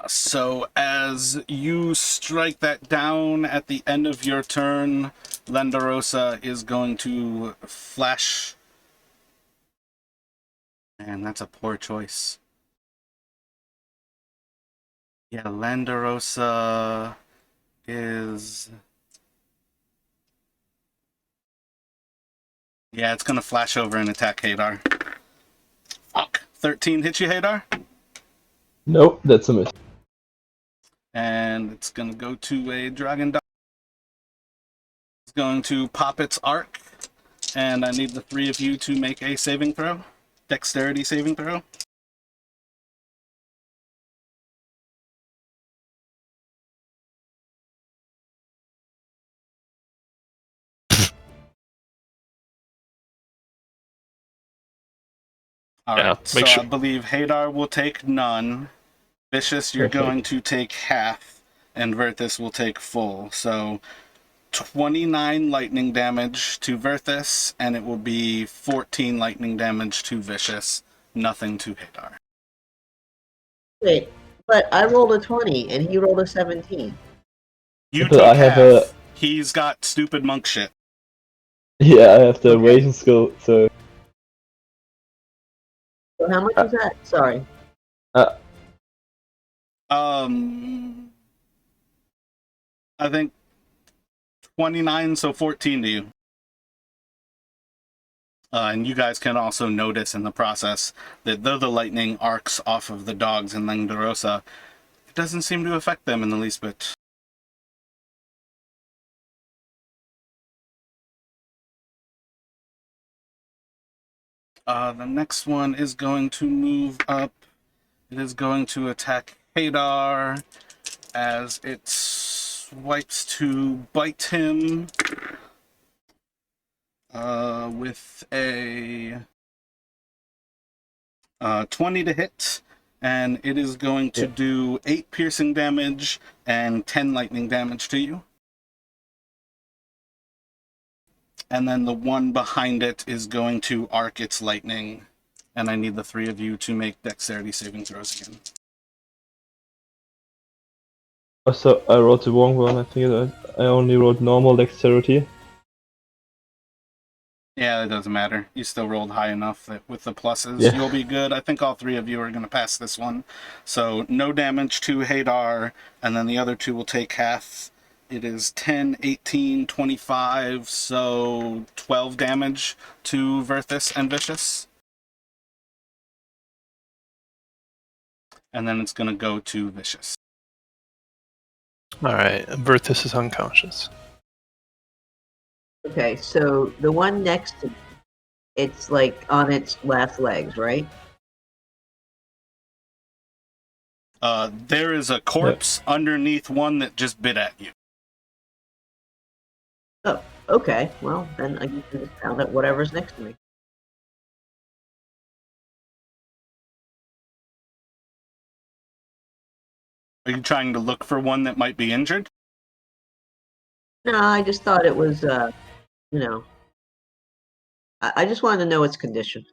So as you strike that down at the end of your turn, Lendarosa is going to flash. Man, that's a poor choice. Yeah, Lendarosa is... Yeah, it's going to flash over and attack Hadar. Fuck. 13 hits you, Hadar? Nope, that's a miss. And it's going to go to a dragon dog. It's going to pop its arc. And I need the 3 of you to make a saving throw. Dexterity saving throw. Alright, Yeah, so make sure. I believe Hadar will take none. Vicious, you're Perfect. going to take half. And Verthus will take full. So 29 lightning damage to Verthus, and it will be 14 lightning damage to Vicious. Nothing to Hadar. Wait, but I rolled a 20 and he rolled a 17. You But took I have half. He's got stupid monk shit. Yeah, I have the Okay. evasion skill, so So how much was that? Sorry. I think 29, so 14 to you. And you guys can also notice in the process that though the lightning arcs off of the dogs in Lendarosa, it doesn't seem to affect them in the least bit. The next one is going to move up. It is going to attack Hadar as it's swipes to bite him with a 20 to hit, and it is going to do 8 piercing damage and 10 lightning damage to you. And then the one behind it is going to arc its lightning, and I need the 3 of you to make dexterity saving throws again. So I wrote the wrong one. I think I only wrote normal dexterity. Yeah, it doesn't matter. You still rolled high enough that with the pluses, Yeah. you'll be good. I think all 3 of you are going to pass this one. So no damage to Hadar, and then the other 2 will take half. It is 10, 18, 25, so 12 damage to Verthus and Vicious. And then it's going to go to Vicious. All right, Verthus is unconscious. Okay, so the one next to it's like on its last legs, right? There is a corpse underneath one that just bit at you. Oh, okay. Well, then I can just count at whatever's next to me. Are you trying to look for one that might be injured? No, I just thought it was, you know, I just wanted to know its condition.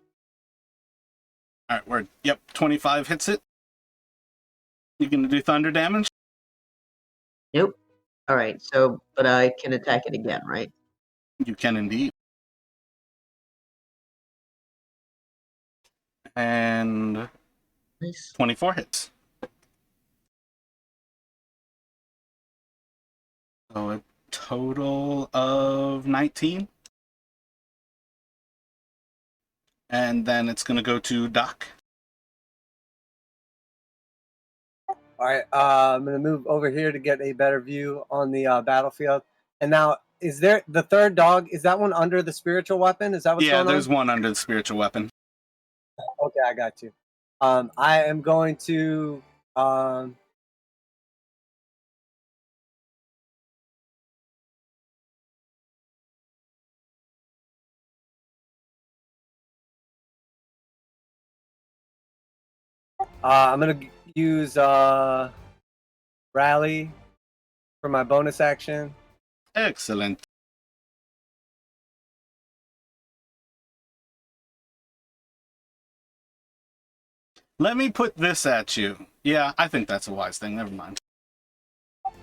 All right, word. Yep, 25 hits it. You gonna do thunder damage? Nope. All right. So, but I can attack it again, right? You can indeed. And Nice. 24 hits. So a total of 19. And then it's going to go to Doc. All right, I'm gonna move over here to get a better view on the battlefield. And now, is there the third dog? Is that one under the spiritual weapon? Is that what's Yeah, going on? there's one under the spiritual weapon. Okay, I got you. I am going to I'm gonna use rally for my bonus action. Excellent. Let me put this at you. Yeah, I think that's a wise thing. Never mind.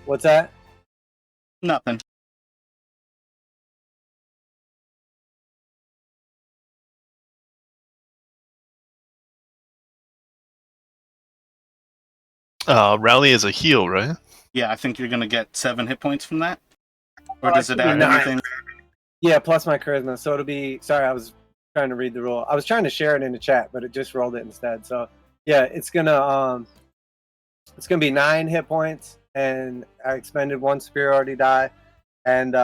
What's that? Nothing. Rally is a heal, right? Yeah, I think you're going to get 7 hit points from that. Or Oh, does it it should be add 9. anything? Yeah, plus my charisma. So it'll be. Sorry, I was trying to read the rule. I was trying to share it in the chat, but it just rolled it instead. So yeah, it's gonna be 9 hit points, and I expended 1 superiority die, and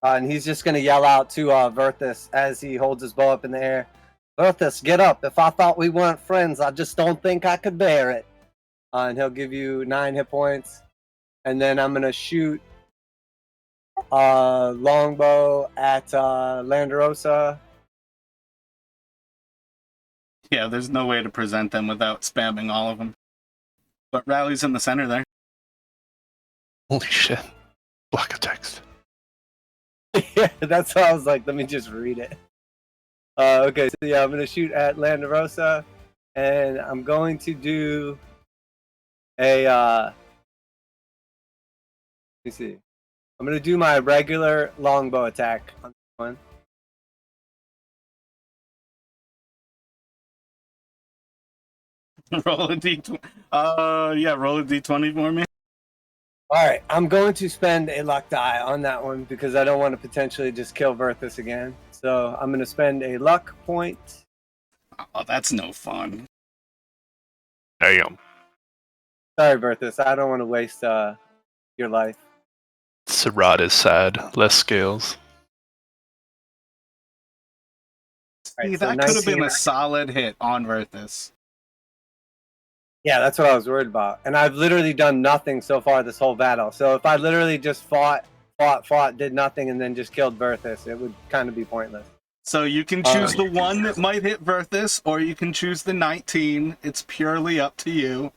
and he's just gonna yell out to Verthus as he holds his bow up in the air. Verthus, get up! If I thought we weren't friends, I just don't think I could bear it. And he'll give you 9 hit points, and then I'm gonna shoot longbow at Landerosa. Yeah, there's no way to present them without spamming all of them. But Rally's in the center there. Holy shit. Block of text. Yeah, that's why I was like, let me just read it. Okay, so yeah, I'm gonna shoot at Landerosa, and I'm going to do a let me see. I'm gonna do my regular longbow attack on this one. Roll a d20. Roll a d20 for me. Alright, I'm going to spend a luck die on that one because I don't want to potentially just kill Verthus again. So I'm gonna spend a luck point. Oh, that's no fun. Damn. Sorry, Verthus, I don't want to waste your life. Sirat is sad. Less scales. See, Right, so that could have been 19. a solid hit on Verthus. Yeah, that's what I was worried about. And I've literally done nothing so far this whole battle. So if I literally just fought, did nothing, and then just killed Verthus, it would kind of be pointless. So you can choose the one that might hit Verthus, or you can choose the 19. It's purely up to you.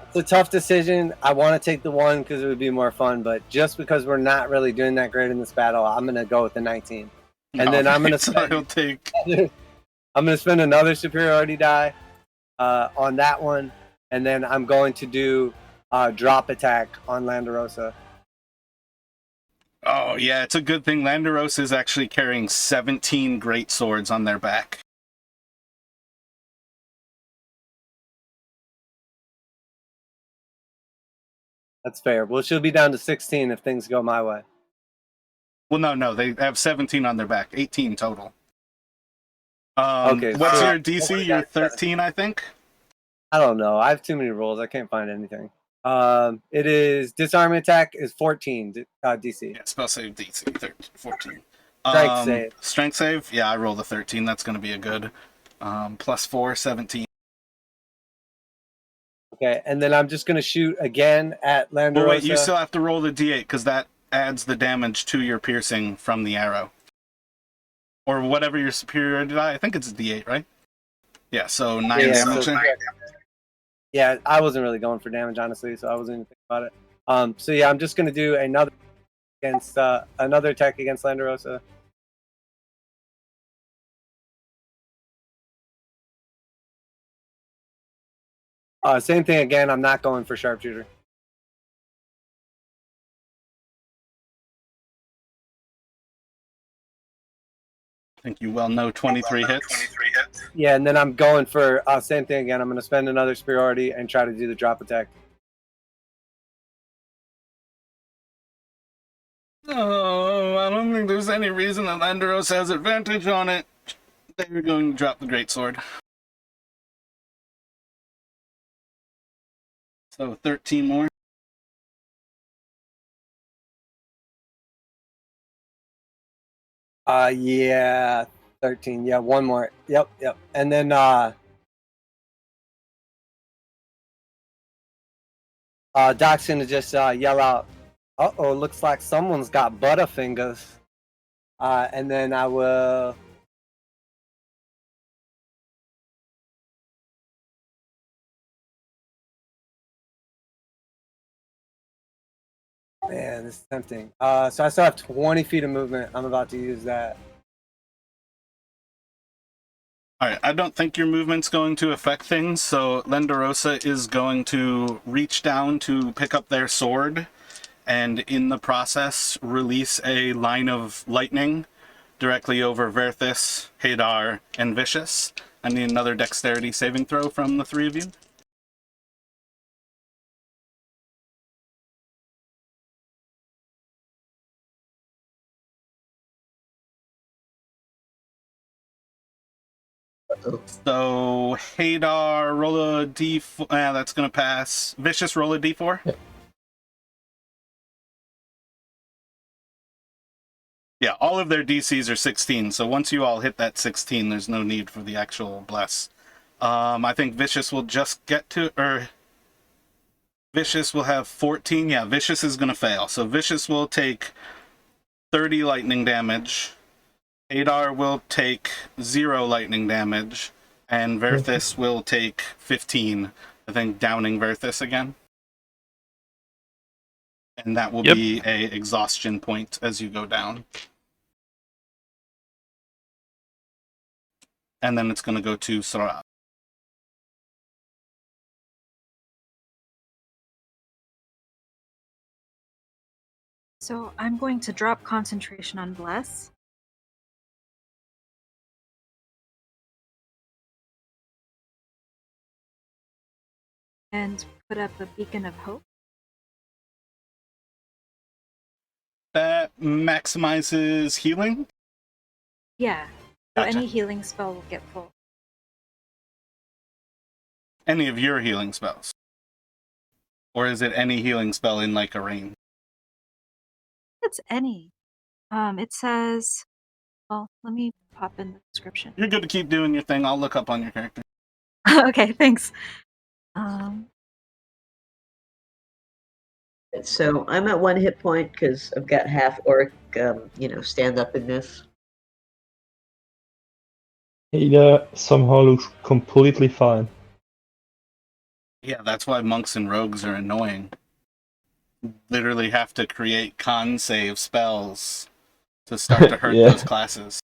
It's a tough decision. I want to take the one because it would be more fun, but just because we're not really doing that great in this battle, I'm going to go with the 19. And then I'm going to spend another superiority die on that one, and then I'm going to do drop attack on Landerosa. Oh, yeah, it's a good thing Landerosa is actually carrying 17 great swords on their back. That's fair. Well, she'll be down to 16 if things go my way. Well, no, they have 17 on their back, 18 total. Okay, what's so your DC? You're 13, I think? I don't know. I have too many rolls. I can't find anything. It is disarm attack is 14 DC. Yeah, spell save DC, 14. Strength save. Strength save? Yeah, I rolled a 13. That's going to be a good. Plus 4, 17. Okay, and then I'm just going to shoot again at Landerosa. Well, wait, you still have to roll the D8 because that adds the damage to your piercing from the arrow. Or whatever your superiority die. I think it's a D8, right? Yeah, so 9 damage. Yeah, I wasn't really going for damage, honestly, so I wasn't even thinking about it. So yeah, I'm just going to do another attack against Landerosa. Same thing again. I'm not going for sharpshooter. I think you well know 23 hits. Yeah, and then I'm going for same thing again. I'm going to spend another superiority and try to do the drop attack. Oh, I don't think there's any reason that Landerosa has advantage on it. They're going to drop the greatsword. So 13 more. Yeah, 13. Yeah, one more. Yep. And then Doc's gonna just yell out, "Uh-oh, looks like someone's got butterfingers." And then I will Man, this is tempting. So I still have 20 feet of movement. I'm about to use that. Alright, I don't think your movement's going to affect things, so Landerosa is going to reach down to pick up their sword, and in the process, release a line of lightning directly over Verthus, Hadar, and Vicious. I need another dexterity saving throw from the three of you. So, Hadar, roll a d4. That's going to pass. Vicious, roll a d4. Yeah. Yeah, all of their DCs are 16, so once you all hit that 16, there's no need for the actual bless. I think Vicious will just get to, or Vicious will have 14. Yeah, Vicious is going to fail. So Vicious will take 30 lightning damage. Hadar will take 0 lightning damage. And Verthus will take 15. I think downing Verthus again. And that will be a exhaustion point as you go down. And then it's going to go to Sora. So I'm going to drop concentration on Bless. And put up a beacon of hope. That maximizes healing? Yeah. So Gotcha. any healing spell will get full. Any of your healing spells? Or is it any healing spell in like a range? It's any. It says, well, let me pop in the description. You're good to keep doing your thing. I'll look up on your character. Okay, thanks. Um, So I'm at 1 hit point because I've got half orc, stand up in this. Ada somehow looks completely fine. Yeah, that's why monks and rogues are annoying. Literally have to create con save spells to start to hurt Yeah. those classes.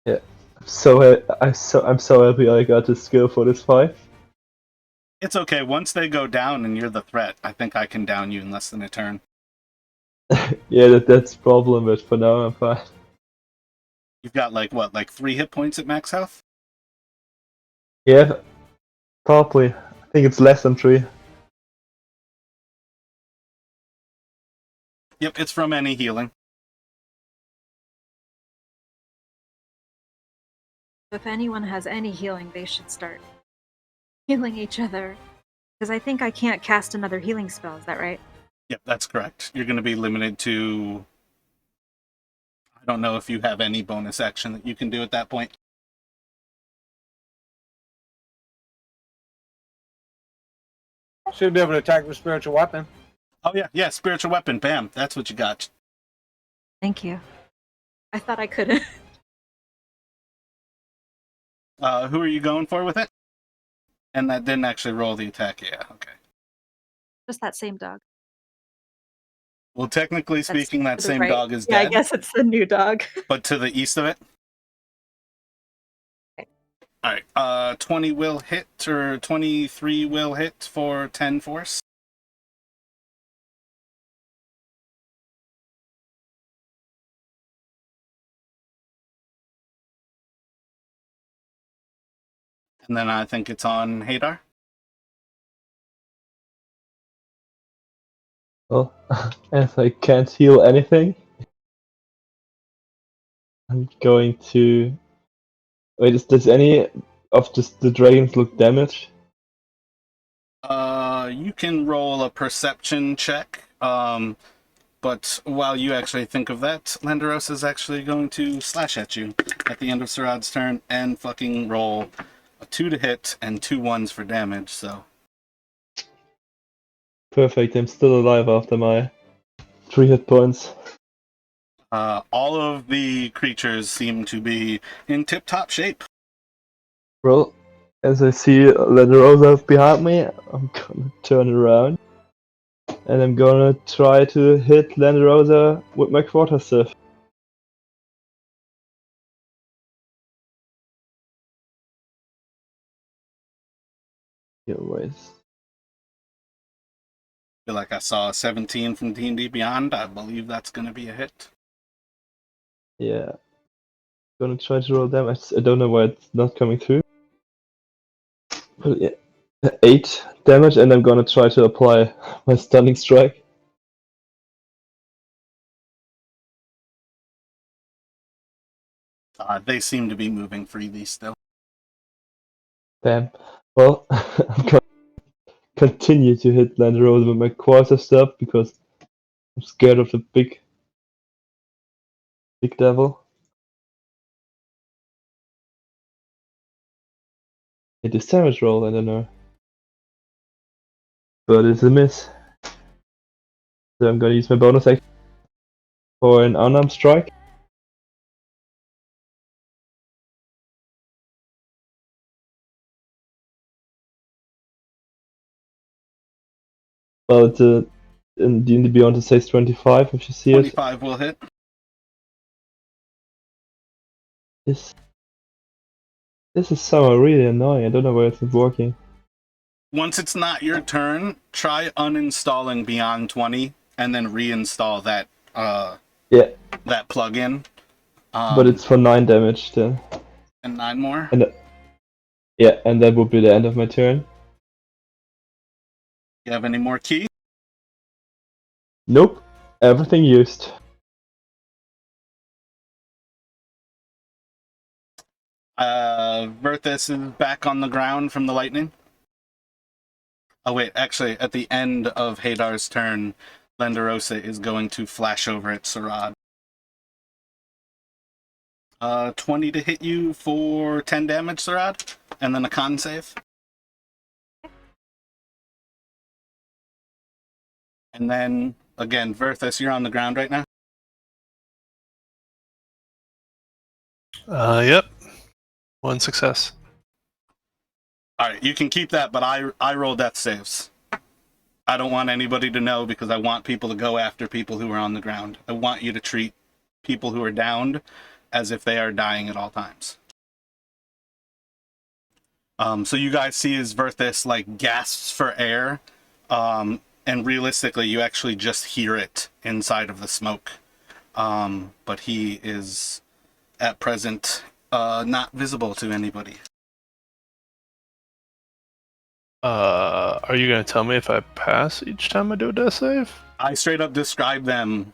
Yeah. I'm so happy I got this skill for this fight. It's okay. Once they go down and you're the threat, I think I can down you in less than a turn. Yeah, that's the problem, but for now I'm fine. You've got like 3 hit points at max health? Yeah, probably. I think it's less than 3. Yep, it's from any healing. if anyone has any healing, they should start healing each other. Because I think I can't cast another healing spell, is that right? Yep, that's correct. You're going to be limited to... I don't know if you have any bonus action that you can do at that point. Should be able to attack with spiritual weapon. Oh yeah, spiritual weapon. Bam, that's what you got. Thank you. I thought I couldn't. Who are you going for with it? And that didn't actually roll the attack. Yeah, okay. Just that same dog. Well, technically speaking, that to the same right. dog is Yeah, dead. I guess it's the new dog. But to the east of it. Okay. All right. 20 will hit, or 23 will hit for 10 force. And then I think it's on Hadar. Well, as I can't heal anything, I'm going to... Wait, does any of the dragons look damaged? You can roll a perception check. But while you actually think of that, Landaros is actually going to slash at you at the end of Sarad's turn and fucking roll a 2 to hit and 2 1s for damage, so... Perfect, I'm still alive after my 3 hit points. All of the creatures seem to be in tip-top shape. Well, as I see Landerosa behind me, I'm gonna turn around. And I'm gonna try to hit Landerosa with my quarterstaff. Yeah, wait. Feel like I saw a 17 from D&D Beyond. I believe that's going to be a hit. Yeah. Gonna try to roll damage. I don't know why it's not coming through. But yeah. 8 damage, and I'm gonna try to apply my stunning strike. They seem to be moving freely still. Bam. Well, I'm gonna continue to hit Landerosa with my quarterstaff because I'm scared of the big devil. It is damage roll, I don't know. But it's a miss. So I'm gonna use my bonus action for an unarmed strike. Well, it's in D&D Beyond it says 25 if you see 25 will hit. it. This is somehow really annoying. I don't know why it's not working. Once it's not your turn, try uninstalling Beyond 20 and then reinstall that Yeah, that plugin. but it's for 9 damage then. And 9 more. And yeah, and that would be the end of my turn. You have any more key? Nope, everything used. Verthus is back on the ground from the lightning. Oh wait, actually, at the end of Hadar's turn, Landerosa is going to flash over at Sarad. 20 to hit you for 10 damage, Sarad, and then a con save. And then, again, Verthus, you're on the ground right now. Yep. One success. All right, you can keep that, but I roll death saves. I don't want anybody to know because I want people to go after people who are on the ground. I want you to treat people who are downed as if they are dying at all times. So you guys see as Verthus like gasps for air, and realistically, you actually just hear it inside of the smoke. But he is at present not visible to anybody. Are you gonna tell me if I pass each time I do a death save? I straight up describe them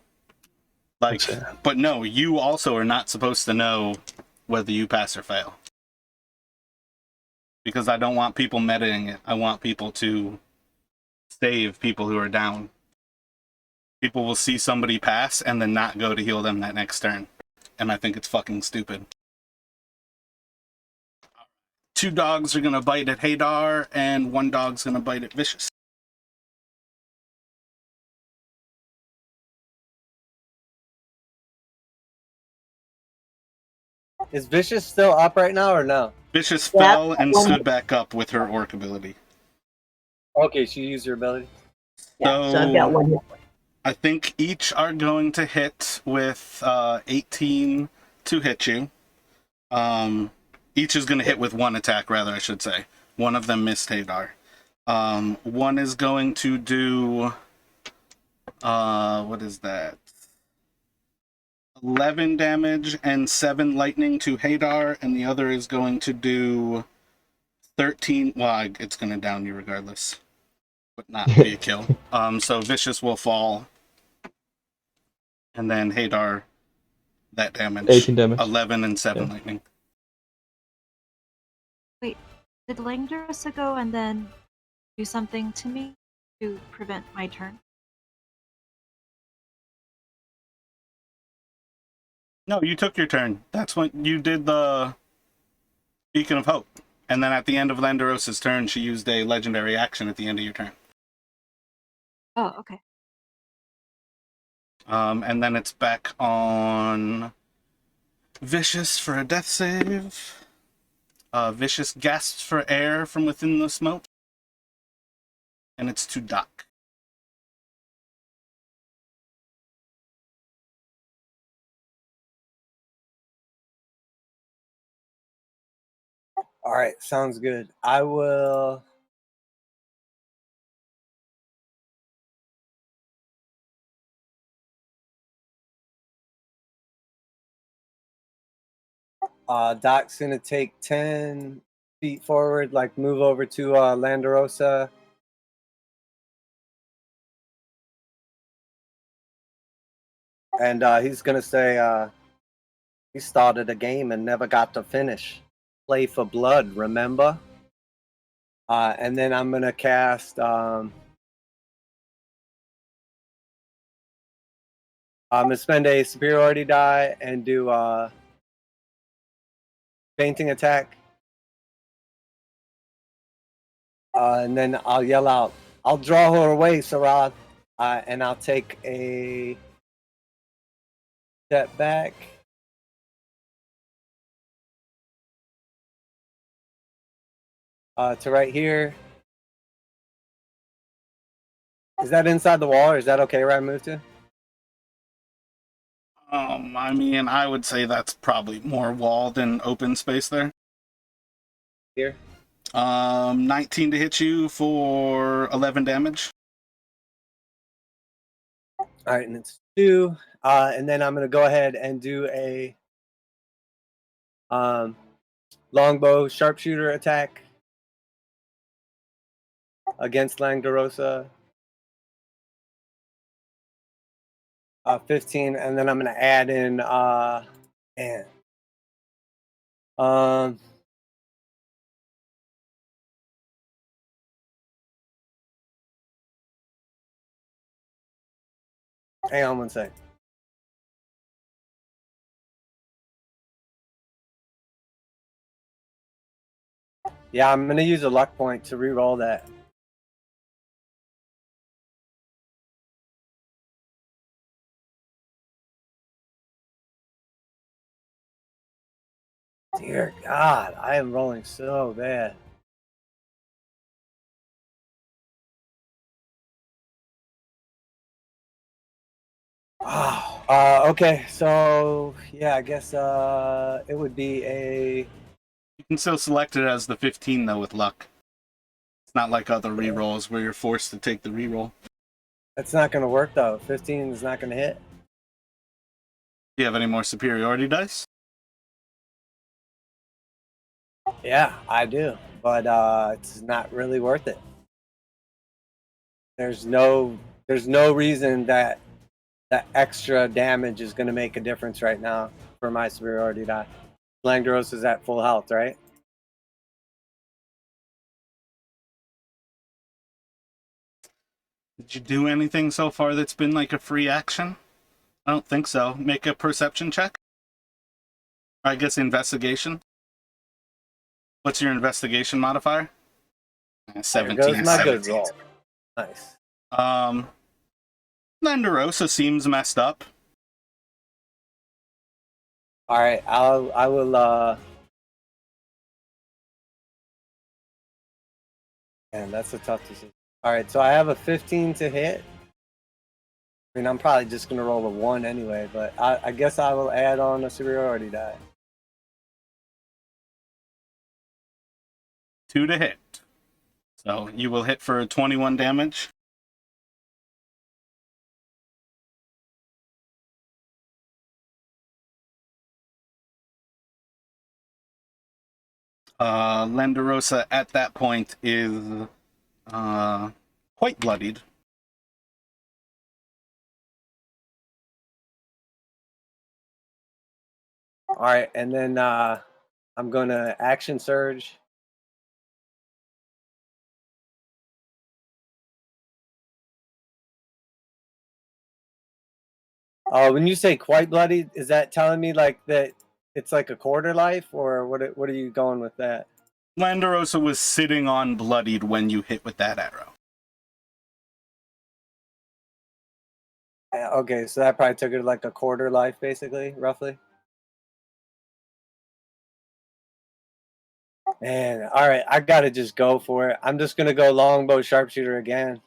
like, but no, you also are not supposed to know whether you pass or fail. Because I don't want people metaing it. I want people to save people who are down. People will see somebody pass and then not go to heal them that next turn. And I think it's fucking stupid. 2 dogs are going to bite at Hadar, and 1 dog's going to bite at Vicious. Is Vicious still up right now or no? Vicious fell and stood back up with her orc ability. Okay, she used her ability. Yeah, so I've got 1 hit. I think each are going to hit with 18 to hit you. Each is going to hit with 1 attack, rather, I should say. One of them missed Hadar. One is going to do... what is that? 11 damage and 7 lightning to Hadar, and the other is going to do 13... Well, it's going to down you regardless. But not be a kill. So Vicious will fall. And then Hadar, that damage. 18 damage. 11 and 7 lightning. Wait, did Langdorosa go and then do something to me to prevent my turn? No, you took your turn. That's when you did the Beacon of Hope. And then at the end of Landarosa's turn, she used a legendary action at the end of your turn. Oh, okay. And then it's back on Vicious for a death save. Vicious gasps for air from within the smoke. And it's to Doc. All right, sounds good. I will. Doc's gonna take 10 feet forward, like move over to Landarosa. And he's gonna say, he started a game and never got to finish. Play for blood, remember? And then I'm gonna cast. I'm gonna spend a superiority die and do fainting attack. And then I'll yell out, I'll draw her away, Sarad. And I'll take a step back. To right here. Is that inside the wall, or is that okay where I moved to? I mean, I would say that's probably more wall than open space there. Here. 19 to hit you for 11 damage. All right, and it's 2. And then I'm gonna go ahead and do a longbow sharpshooter attack against Langdorosa. 15, and then I'm gonna add in hang on one sec. Yeah, I'm gonna use a luck point to re-roll that. Dear God, I am rolling so bad. Oh, okay, so yeah, I guess it would be a. You can still select it as the 15 though with luck. It's not like other rerolls where you're forced to take the reroll. That's not gonna work though. 15 is not gonna hit. Do you have any more superiority dice? Yeah, I do, but it's not really worth it. There's no reason that that extra damage is going to make a difference right now for my superiority die. Langros is at full health, right? Did you do anything so far that's been like a free action? I don't think so. Make a perception check. I guess investigation. What's your investigation modifier? 17. There goes my good roll. Nice. Landerosa seems messed up. All right, I will. Man, that's a tough decision. All right, so I have a 15 to hit. I mean, I'm probably just gonna roll a 1 anyway, but I guess I will add on a superiority die. 2 to hit. So you will hit for 21 damage. Landerosa at that point is quite bloodied. All right, and then I'm gonna action surge. When you say quite bloody, is that telling me like that it's like a quarter life, or what are you going with that? Landerosa was sitting on bloodied when you hit with that arrow. Okay, so that probably took it like a quarter life, basically, roughly. Man, all right, I gotta just go for it. I'm just gonna go longbow sharpshooter again.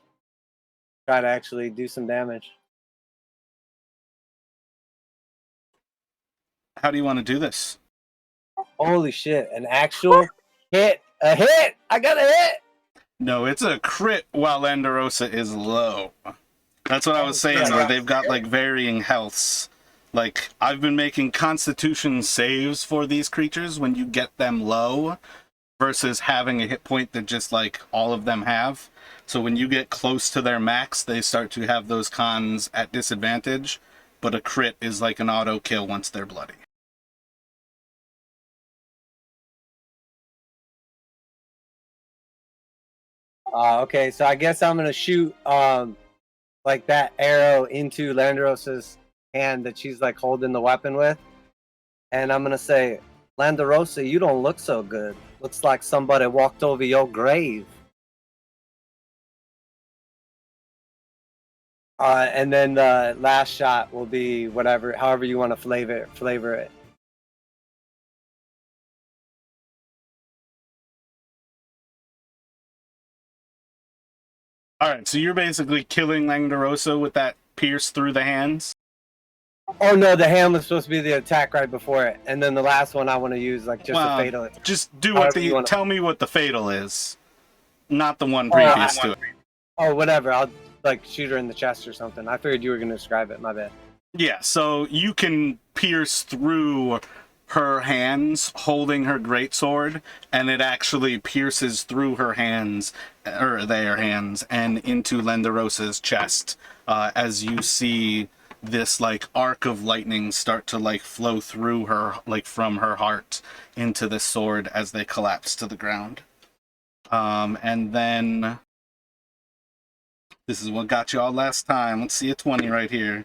Try to actually do some damage. How do you want to do this? Holy shit, an actual hit! A hit! I got a hit! No, it's a crit while Landerosa is low. That's what I was saying, where they've got like varying healths. Like, I've been making constitution saves for these creatures when you get them low, versus having a hit point that just like all of them have. So when you get close to their max, they start to have those cons at disadvantage, but a crit is like an auto kill once they're bloody. Okay, so I guess I'm gonna shoot like that arrow into Landerosa's hand that she's like holding the weapon with, and I'm gonna say, Landerosa, you don't look so good. Looks like somebody walked over your grave. And then the last shot will be whatever, however you want to flavor it. Alright, so you're basically killing Landerosa with that pierce through the hands? Oh no, the hand was supposed to be the attack right before it, and then the last one I want to use like just a fatal. Just do what tell me what the fatal is, not the one previous to it. Oh, whatever. I'll like shoot her in the chest or something. I figured you were going to describe it. My bad. Yeah, so you can pierce through her hands holding her greatsword, and it actually pierces through her hands, or their hands, and into Landerosa's chest, as you see this like arc of lightning start to like flow through her, like from her heart into the sword as they collapse to the ground. And then this is what got you all last time. Let's see a 20 right here.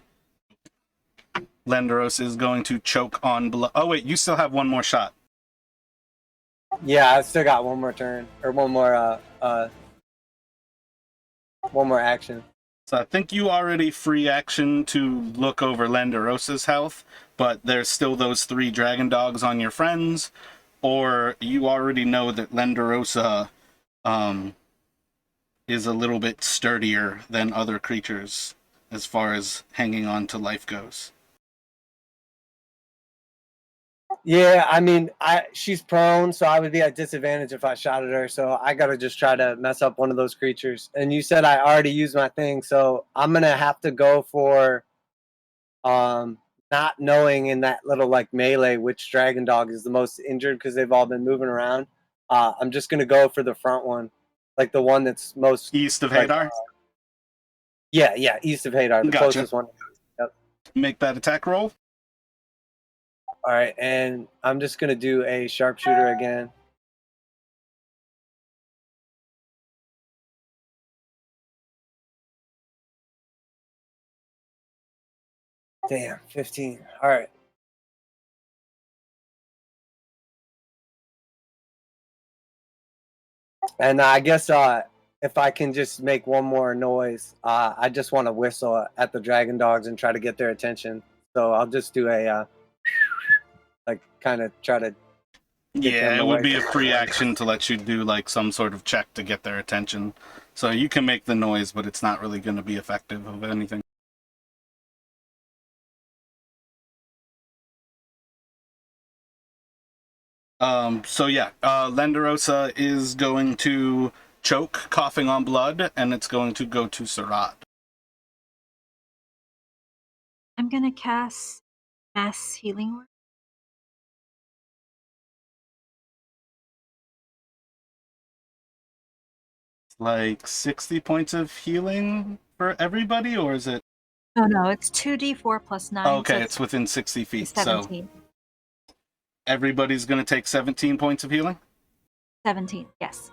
Landerosa is going to choke on blood. Oh wait, you still have one more shot. Yeah, I still got one more turn or one more action. So I think you already free action to look over Lenderosa's health, but there's still those 3 dragon dogs on your friends, or you already know that Lenderosa is a little bit sturdier than other creatures as far as hanging on to life goes. Yeah, I mean, she's prone, so I would be at disadvantage if I shot at her. So I gotta just try to mess up one of those creatures. And you said I already used my thing, so I'm gonna have to go for not knowing in that little like melee which dragon dog is the most injured because they've all been moving around. I'm just gonna go for the front one, like the one that's most East of like, Hadar? yeah, east of Hadar, the Gotcha. closest one. Yep. Make that attack roll. All right, and I'm just gonna do a sharpshooter again. Damn, 15. All right. And I guess if I can just make one more noise, I just want to whistle at the dragon dogs and try to get their attention. So I'll just do a like kind of try to. Yeah, it would be a free action to let you do like some sort of check to get their attention. So you can make the noise, but it's not really going to be effective of anything. So yeah, Lenderosa is going to choke, coughing on blood, and it's going to go to Sarad. I'm gonna cast mass healing word. Like 60 points of healing for everybody, or is it? Oh no, it's 2d4 plus 9. Okay, so it's within 60 feet. 17. So everybody's going to take 17 points of healing? 17, yes.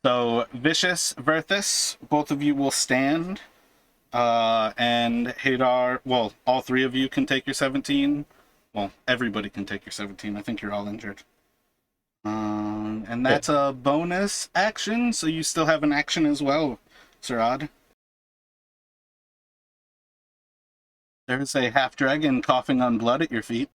So Vicious, Verthus, both of you will stand. And Hadar, well, all 3 of you can take your 17. Well, everybody can take your 17. I think you're all injured. And that's a bonus action, so you still have an action as well, Sarad. There's a half dragon coughing on blood at your feet.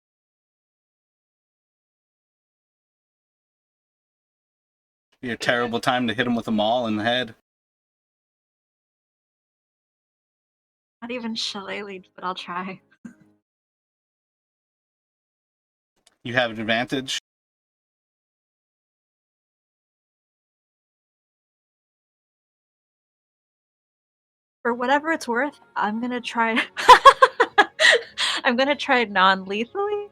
Be a terrible time to hit him with a maul in the head. Not even shillelagh, but I'll try. You have an advantage. For whatever it's worth, I'm gonna try. I'm gonna try non-lethally.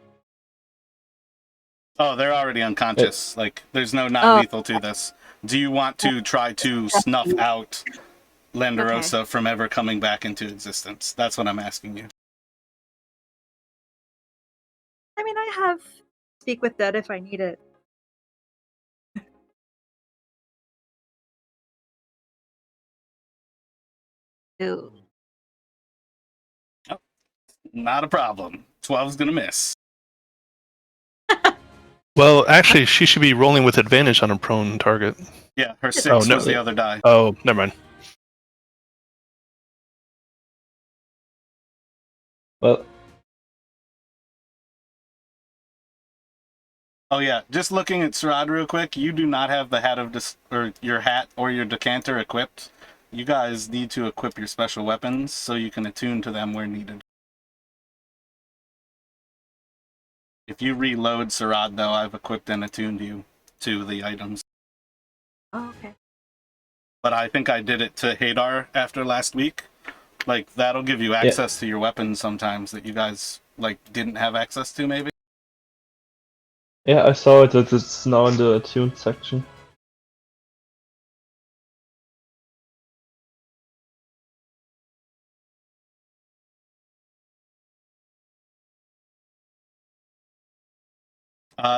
Oh, they're already unconscious. Like, there's no non-lethal to this. Do you want to try to snuff out Lenderosa from ever coming back into existence? That's what I'm asking you. I mean, I have Speak with Dead if I need it. Ooh. Oh, not a problem. 12's gonna miss. Well, actually, she should be rolling with advantage on a prone target. Yeah, her 6 no. was the other die. Oh, never mind. Well, oh yeah, just looking at Sarad real quick, you do not have the hat of or your hat or your decanter equipped. You guys need to equip your special weapons so you can attune to them where needed. If you reload Sarad, though, I've equipped and attuned you to the items. Oh, okay. But I think I did it to Hadar after last week. Like, that'll give you access to your weapons sometimes that you guys, like, didn't have access to, maybe? yeah, I saw it that it's now in the attuned section.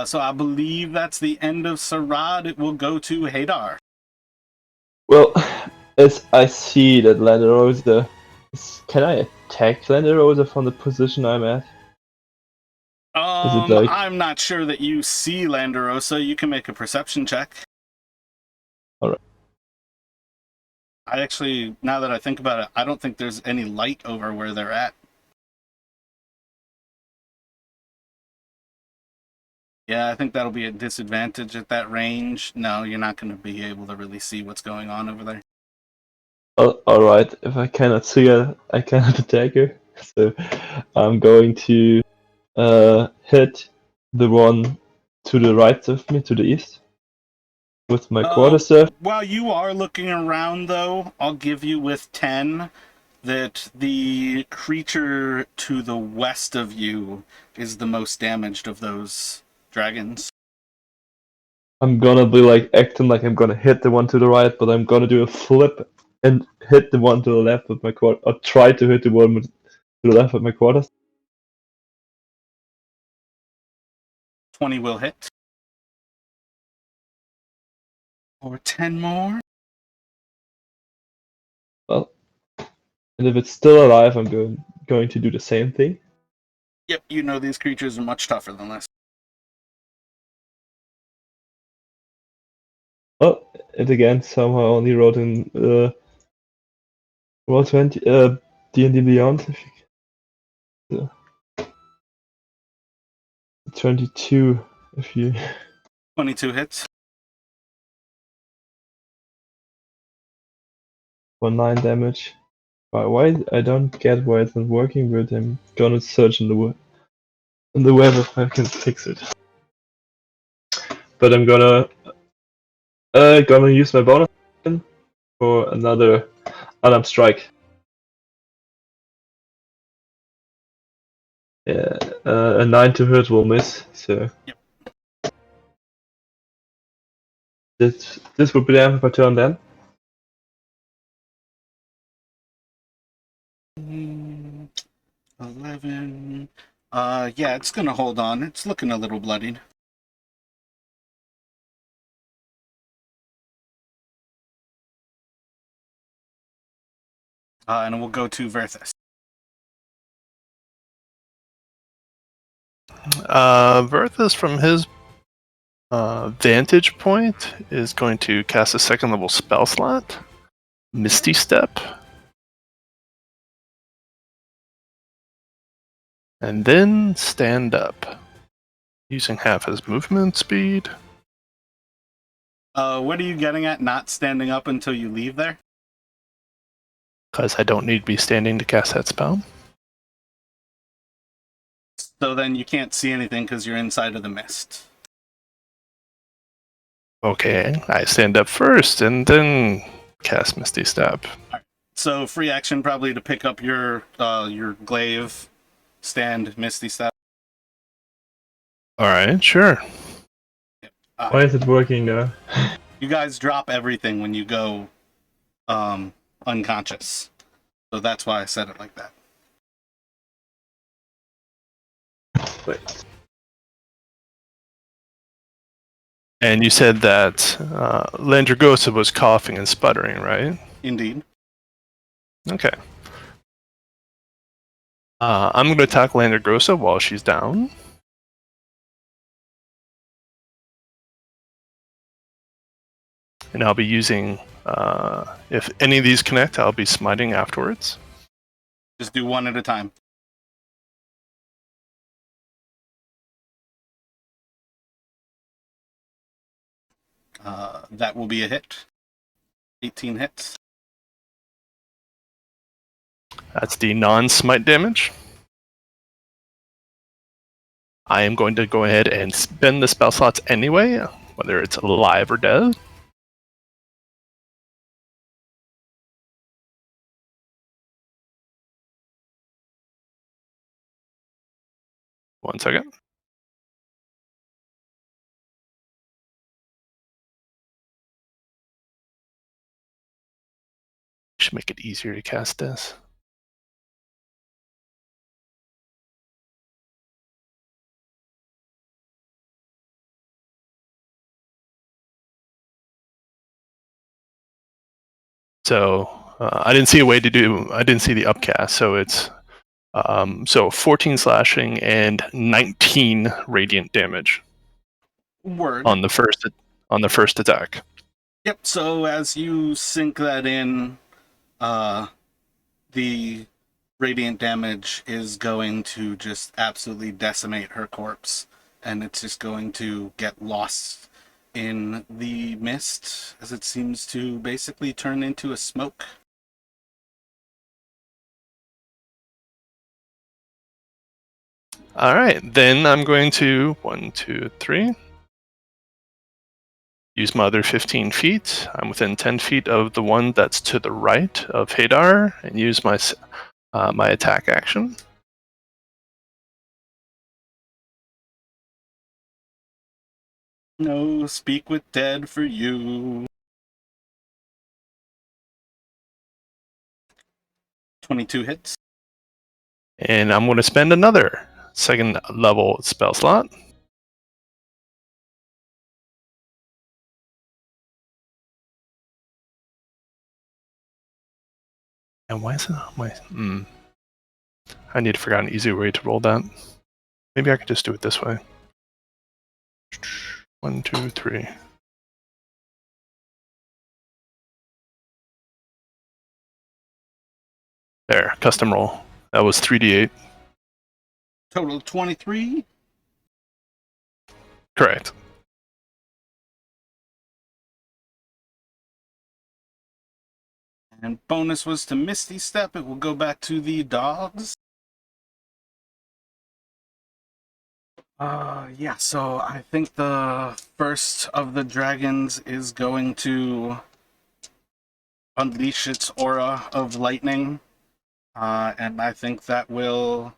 So I believe that's the end of Sarad. It will go to Hadar. Well, as I see that Lenderosa, can I attack Lenderosa from the position I'm at? like I'm not sure that you see Landerosa. You can make a perception check. Alright. I actually, now that I think about it, I don't think there's any light over where they're at. Yeah, I think that'll be a disadvantage at that range. No, you're not going to be able to really see what's going on over there. alright, if I cannot see her, I cannot attack her. So I'm going to hit the one to the right of me, to the east, with my quarterstaff. While you are looking around, though, I'll give you with 10 that the creature to the west of you is the most damaged of those dragons. I'm gonna be like acting like I'm gonna hit the one to the right, but I'm gonna do a flip and hit the one to the left with my quarter, or try to hit the one to the left with my quarters. 20 will hit. Or 10 more. Well, and if it's still alive, I'm going to do the same thing. Yep, you know these creatures are much tougher than this. Oh, and again, somehow only wrote in roll 20, D&D Beyond. 22, if you... 22 hits. for 9 damage. Why I don't get why it's not working, but I'm gonna search in the web if I can fix it. But I'm gonna use my bonus for another unarmed strike. Yeah, a 9 to hit will miss, so Yep. this would be the end of my turn then. 11. Yeah, it's gonna hold on. It's looking a little bloodied. And we'll go to Verthus. Verthus, from his vantage point, is going to cast a second level spell slot, Misty Step, and then stand up, using half his movement speed. What are you getting at not standing up until you leave there? Because I don't need to be standing to cast that spell. So then you can't see anything because you're inside of the mist. Okay, I stand up first and then cast Misty Step. So free action probably to pick up your glaive, stand, Misty Step. Alright, sure. Why is it working now? You guys drop everything when you go unconscious. So that's why I said it like that. Wait. And you said that Landragosa was coughing and sputtering, right? Indeed. Okay. I'm going to attack Landragosa while she's down. And I'll be using, if any of these connect, I'll be smiting afterwards. Just do one at a time. That will be a hit. 18 hits. That's the non-smite damage. I am going to go ahead and spend the spell slots anyway, whether it's alive or dead. One second. Should make it easier to cast this. So I didn't see a way to do. I didn't see the upcast, so it's So 14 slashing and 19 radiant damage Word. on the first attack. Yep. So as you sink that in, the radiant damage is going to just absolutely decimate her corpse, and it's just going to get lost in the mist as it seems to basically turn into a smoke. All right, then I'm going to 1, 2, 3. Use my other 15 feet. I'm within 10 feet of the one that's to the right of Hadar, and use my my attack action. No, speak with dead for you. 22 hits. And I'm going to spend another second level spell slot. And why is it on my... I need to figure out an easier way to roll that. Maybe I could just do it this way. 1, 2, 3. There, custom roll. That was 3d8. Total of 23. Correct. And bonus was to Misty Step. It will go back to the dogs. Yeah, so I think the first of the dragons is going to unleash its aura of lightning. And I think that will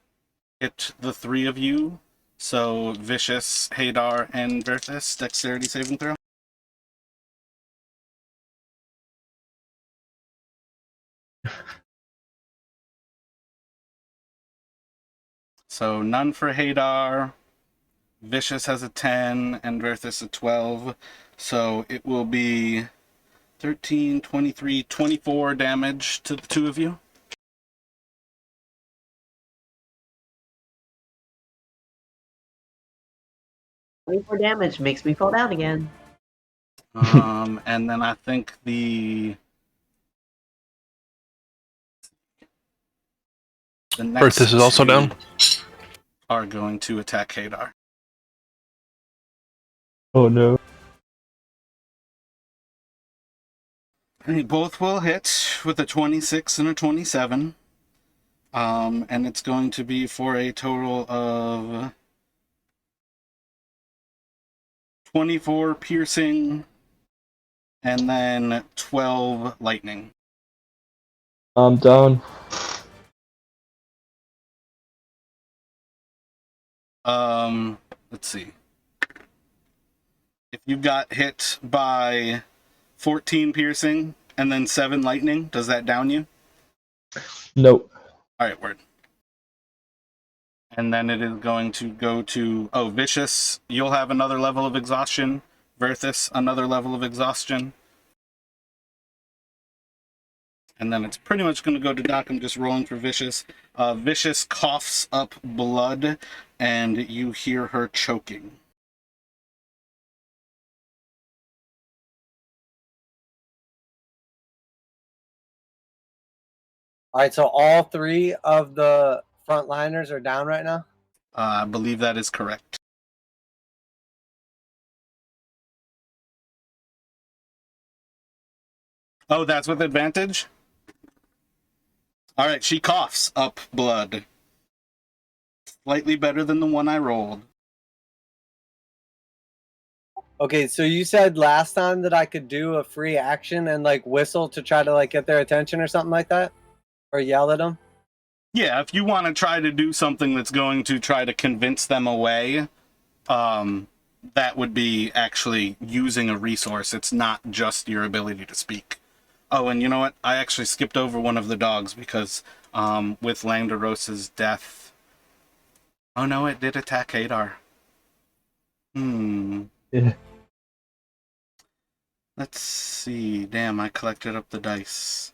hit the three of you. So Vicious, Hadar, and Verthus, dexterity saving throw. So none for Hadar. Vicious has a 10 and Verthus a 12. So it will be 13, 23, 24 damage to the two of you. More damage makes me fall down again. And then I think the next Verthus is also two down. are going to attack Hadar. Oh no. They both will hit with a 26 and a 27. And it's going to be for a total of 24 piercing and then 12 lightning. I'm down. Let's see. If you got hit by 14 piercing and then 7 lightning, does that down you? Nope. All right, word. And then it is going to go to, Vicious, you'll have another level of exhaustion. Verthus, another level of exhaustion. And then it's pretty much going to go to Doc. I'm just rolling for Vicious. Vicious coughs up blood, and you hear her choking. All right, so all three of the frontliners are down right now? I believe that is correct. Oh, that's with advantage? All right, she coughs up blood. Slightly better than the one I rolled. Okay, so you said last time that I could do a free action and like whistle to try to like get their attention or something like that? Or yell at them? Yeah, if you want to try to do something that's going to try to convince them away, that would be actually using a resource. It's not just your ability to speak. Oh, and you know what? I actually skipped over one of the dogs because with Langdarosa's death... Oh no, it did attack Hadar. Yeah. Let's see. Damn, I collected up the dice.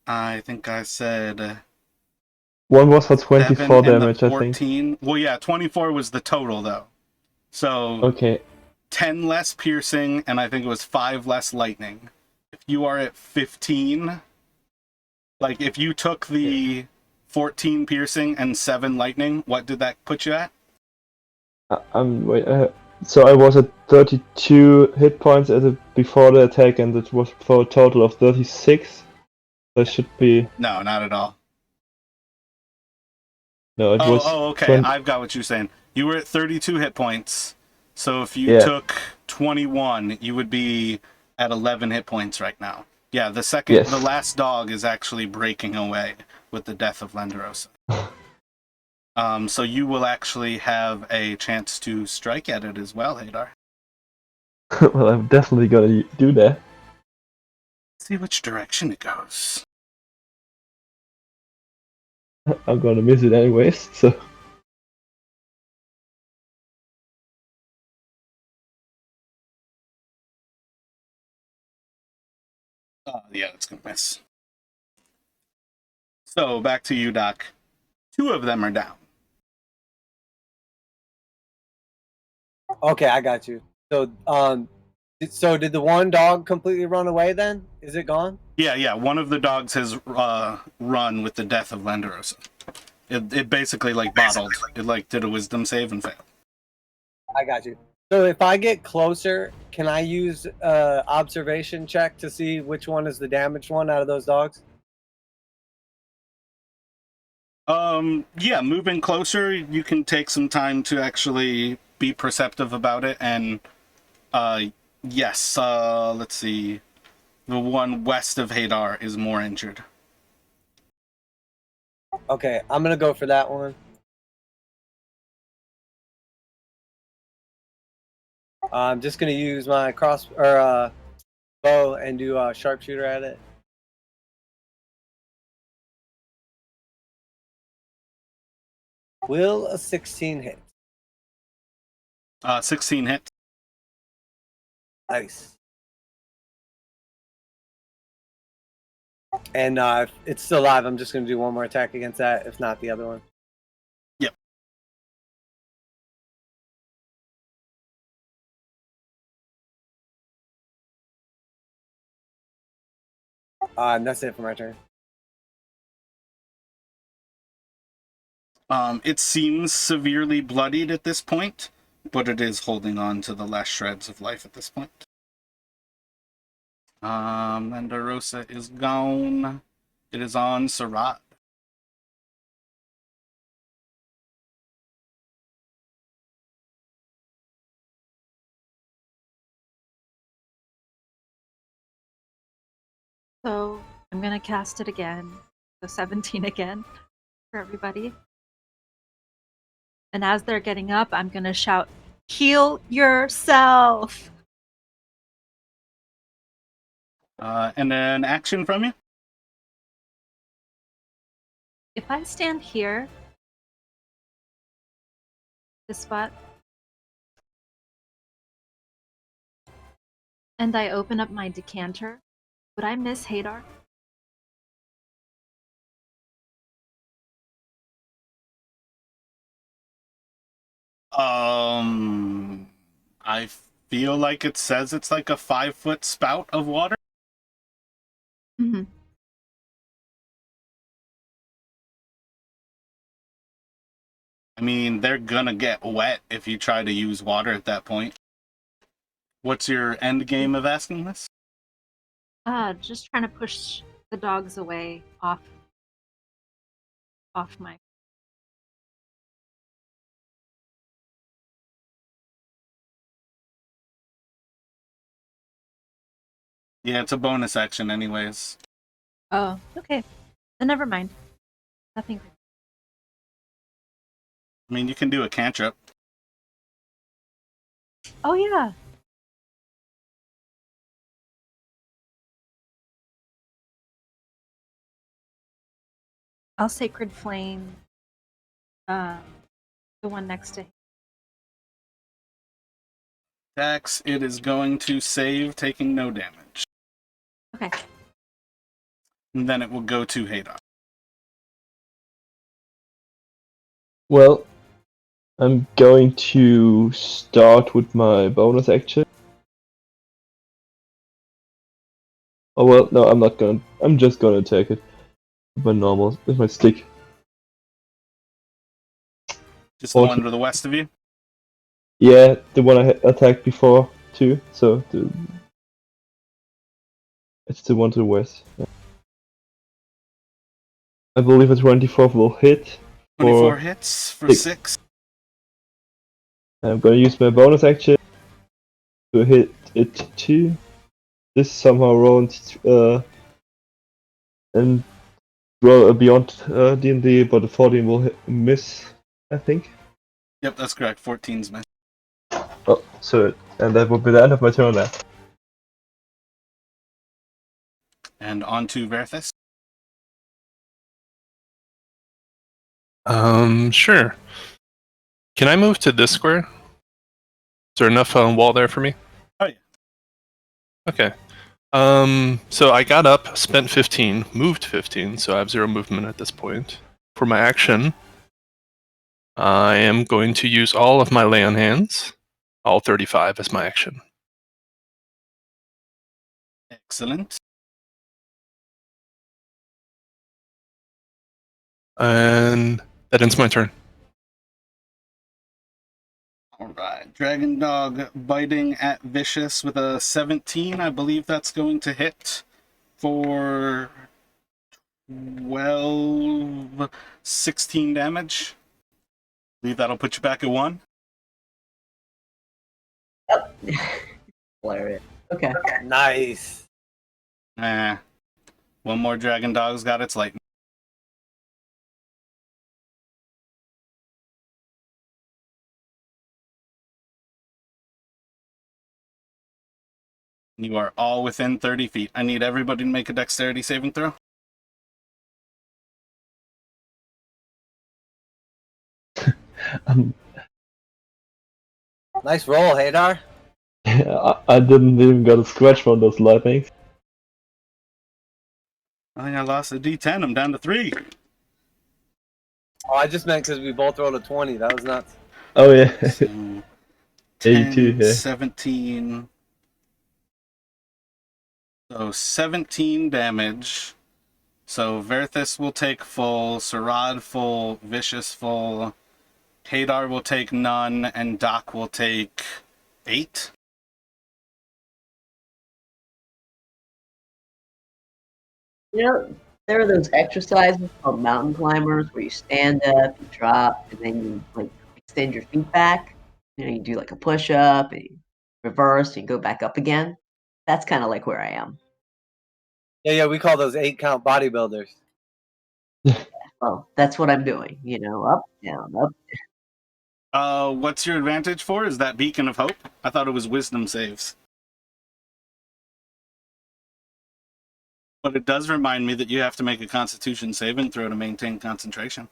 I think I said One was for 7 24 and the damage, I think. 14. Well, yeah, 24 was the total, though. So Okay. 10 less piercing, and I think it was 5 less lightning. If you are at 15, like if you took the 14 piercing and 7 lightning, what did that put you at? Wait, so I was at 32 hit points before the attack, and it was for a total of 36. That should be... No, not at all. No, it was... Okay. 20... I've got what you're saying. You were at 32 hit points. So if you Yeah. took 21, you would be at 11 hit points right now. Yeah, the Yes. last dog is actually breaking away with the death of Lenderosa. So you will actually have a chance to strike at it as well, Hadar. Well, I'm definitely gonna do that. See which direction it goes. I'm gonna miss it anyways, so... Yeah, it's gonna miss. So back to you, Doc. 2 of them are down. Okay, I got you. So, did the one dog completely run away then? Is it gone? Yeah. One of the dogs has run with the death of Lenderosa. It basically like bottled. It like did a wisdom save and failed. I got you. So if I get closer, can I use observation check to see which one is the damaged one out of those dogs? Yeah, moving closer, you can take some time to actually be perceptive about it, and yes, let's see. The one west of Hadar is more injured. Okay, I'm gonna go for that one. I'm just gonna use my bow and do a sharpshooter at it. Will a 16 hit? 16 hit. Nice. And if it's still alive, I'm just gonna do one more attack against that, if not the other one. Yep. And that's it for my turn. It seems severely bloodied at this point, but it is holding on to the last shreds of life at this point. Lenderosa is gone. It is on Sarat. So I'm gonna cast it again. So 17 again for everybody. And as they're getting up, I'm gonna shout, "Heal yourself!" And an action from you? If I stand here, this spot, and I open up my decanter, would I miss Hadar? I feel like it says it's like a 5-foot spout of water. Mm-hmm. I mean, they're gonna get wet if you try to use water at that point. What's your end game of asking this? Just trying to push the dogs away off my. Yeah, it's a bonus action anyways. Oh, okay. Then never mind. Nothing. I mean, you can do a cantrip. Oh yeah. I'll Sacred Flame. The one next to. Dax, it is going to save, taking no damage. Okay. And then it will go to Hadar. Well, I'm going to start with my bonus action. Oh well, no, I'm not gonna. I'm just gonna attack it with my normal, with my stick. Just the one to the west of you? Yeah, the one I attacked before too. So it's the one to the west. Yeah. I believe a 24 will hit. 24 hits for 6. I'm gonna use my bonus action to hit it too. This somehow rolled and roll beyond D&D, but the 14 will miss, I think. Yep, that's correct. 14's miss. Oh, so and that will be the end of my turn now. And on to Verthis. Sure. Can I move to this square? Is there enough wall there for me? Oh, yeah. Okay. So I got up, spent 15, moved 15, so I have 0 movement at this point. For my action, I am going to use all of my lay on hands, all 35 as my action. Excellent. And that ends my turn. Alright, Dragon Dog biting at Vicious with a 17. I believe that's going to hit for 16 damage. I believe that'll put you back at 1. Hilarious. Okay. Nice. One more Dragon Dog's got its lightning. You are all within 30 feet. I need everybody to make a dexterity saving throw. Nice roll, Hadar. I didn't even get a scratch from those lightnings. I think I lost a D10. I'm down to 3. Oh, I just meant because we both rolled a 20. That was nuts. Oh yeah. So, 82, 10, yeah. 17. So 17 damage. So Verthis will take full, Sarad full, Vicious full, Hadar will take none, and Doc will take 8. You know, there are those exercises called mountain climbers where you stand up, you drop, and then you like extend your feet back. You know, you do like a push up, and you reverse, and you go back up again. That's kind of like where I am. Yeah, we call those 8-count bodybuilders. Well, that's what I'm doing. You know, up, down, up. What's your advantage for? Is that Beacon of Hope? I thought it was Wisdom saves. But it does remind me that you have to make a Constitution saving throw to maintain concentration.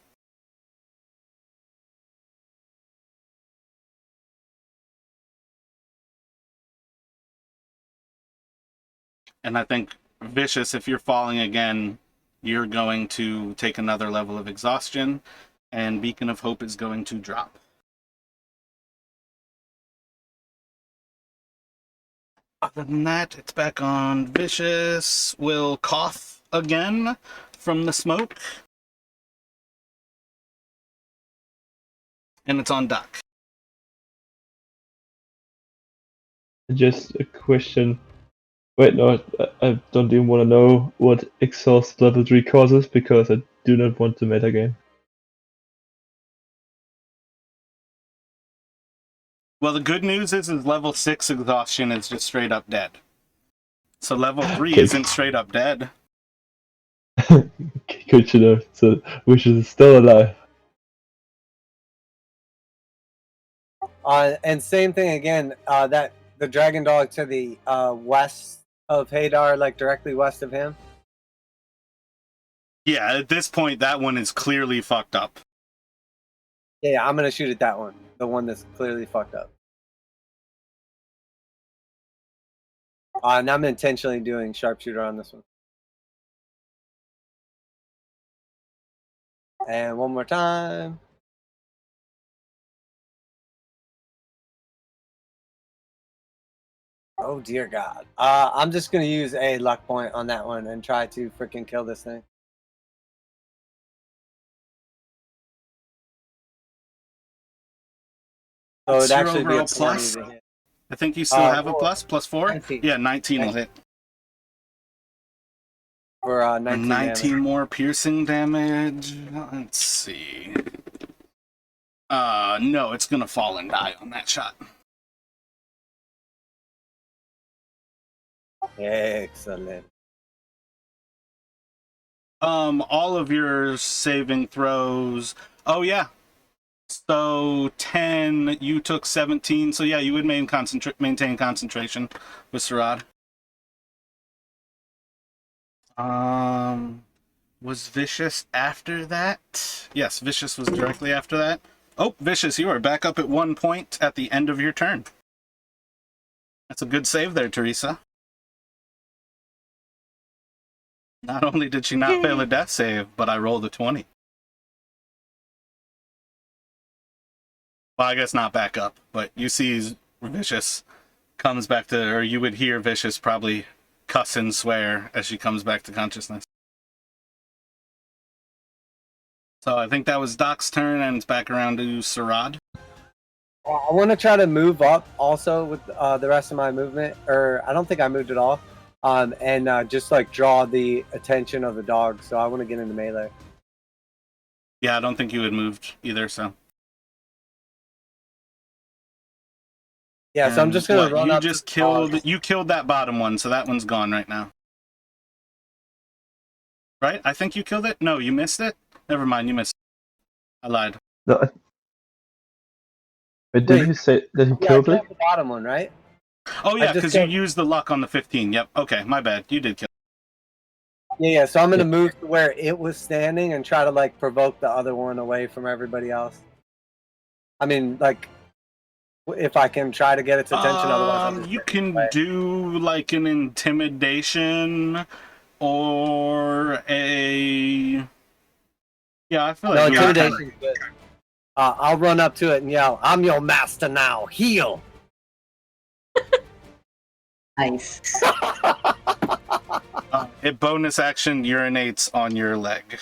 And I think, Vicious, if you're falling again, you're going to take another level of exhaustion, and Beacon of Hope is going to drop. Other than that, it's back on Vicious. Will cough again from the smoke. And it's on Doc. Just a question. Wait, no, I don't even want to know what exhaust level 3 causes because I do not want to metagame. Well, the good news is level 6 exhaustion is just straight up dead. So level 3 Okay. isn't straight up dead. Good to know. So, which is still alive. And same thing again. That the dragon dog to the west of Hadar, like directly west of him. Yeah, at this point, that one is clearly fucked up. Yeah, I'm gonna shoot at that one. The one that's clearly fucked up. And I'm intentionally doing sharpshooter on this one. And one more time. Oh dear God. I'm just gonna use a luck point on that one and try to freaking kill this thing. So What's it'd your actually be a overall 20 plus? to hit. I think you still have a Well, plus 4. 19. Yeah, 19 will hit. For For 19 19 damage. more piercing damage. Let's see. No, it's gonna fall and die on that shot. Excellent. All of your saving throws. Oh yeah. So 10, you took 17. So yeah, you would maintain concentration with Sarad. Was Vicious after that? Yes, Vicious was directly after that. Oh, Vicious, you are back up at 1 point at the end of your turn. That's a good save there, Teresa. Not only did she not fail a death save, but I rolled a 20. Well, I guess not back up, but you see Vicious comes back to, or you would hear Vicious probably cuss and swear as she comes back to consciousness. So I think that was Doc's turn, and it's back around to Sarad. I want to try to move up also with the rest of my movement, or I don't think I moved at all. And just like draw the attention of the dog. So I want to get into melee. Yeah, I don't think you had moved either, so. Yeah, so I'm just gonna run up. You killed that bottom one, so that one's gone right now. Right? I think you killed it? No, you missed it? Never mind, you missed it. I lied. No, wait, did he say that he killed it? The bottom one, right? Oh yeah, because you used the luck on the 15. Yep. Okay, my bad. You did kill. Yeah. So I'm gonna move to where it was standing and try to like provoke the other one away from everybody else. I mean, like, if I can try to get its attention, otherwise you can do like an intimidation or a. Yeah, I feel like intimidation's good. I'll run up to it and yell, "I'm your master now. Heal!" Nice. It bonus action urinates on your leg.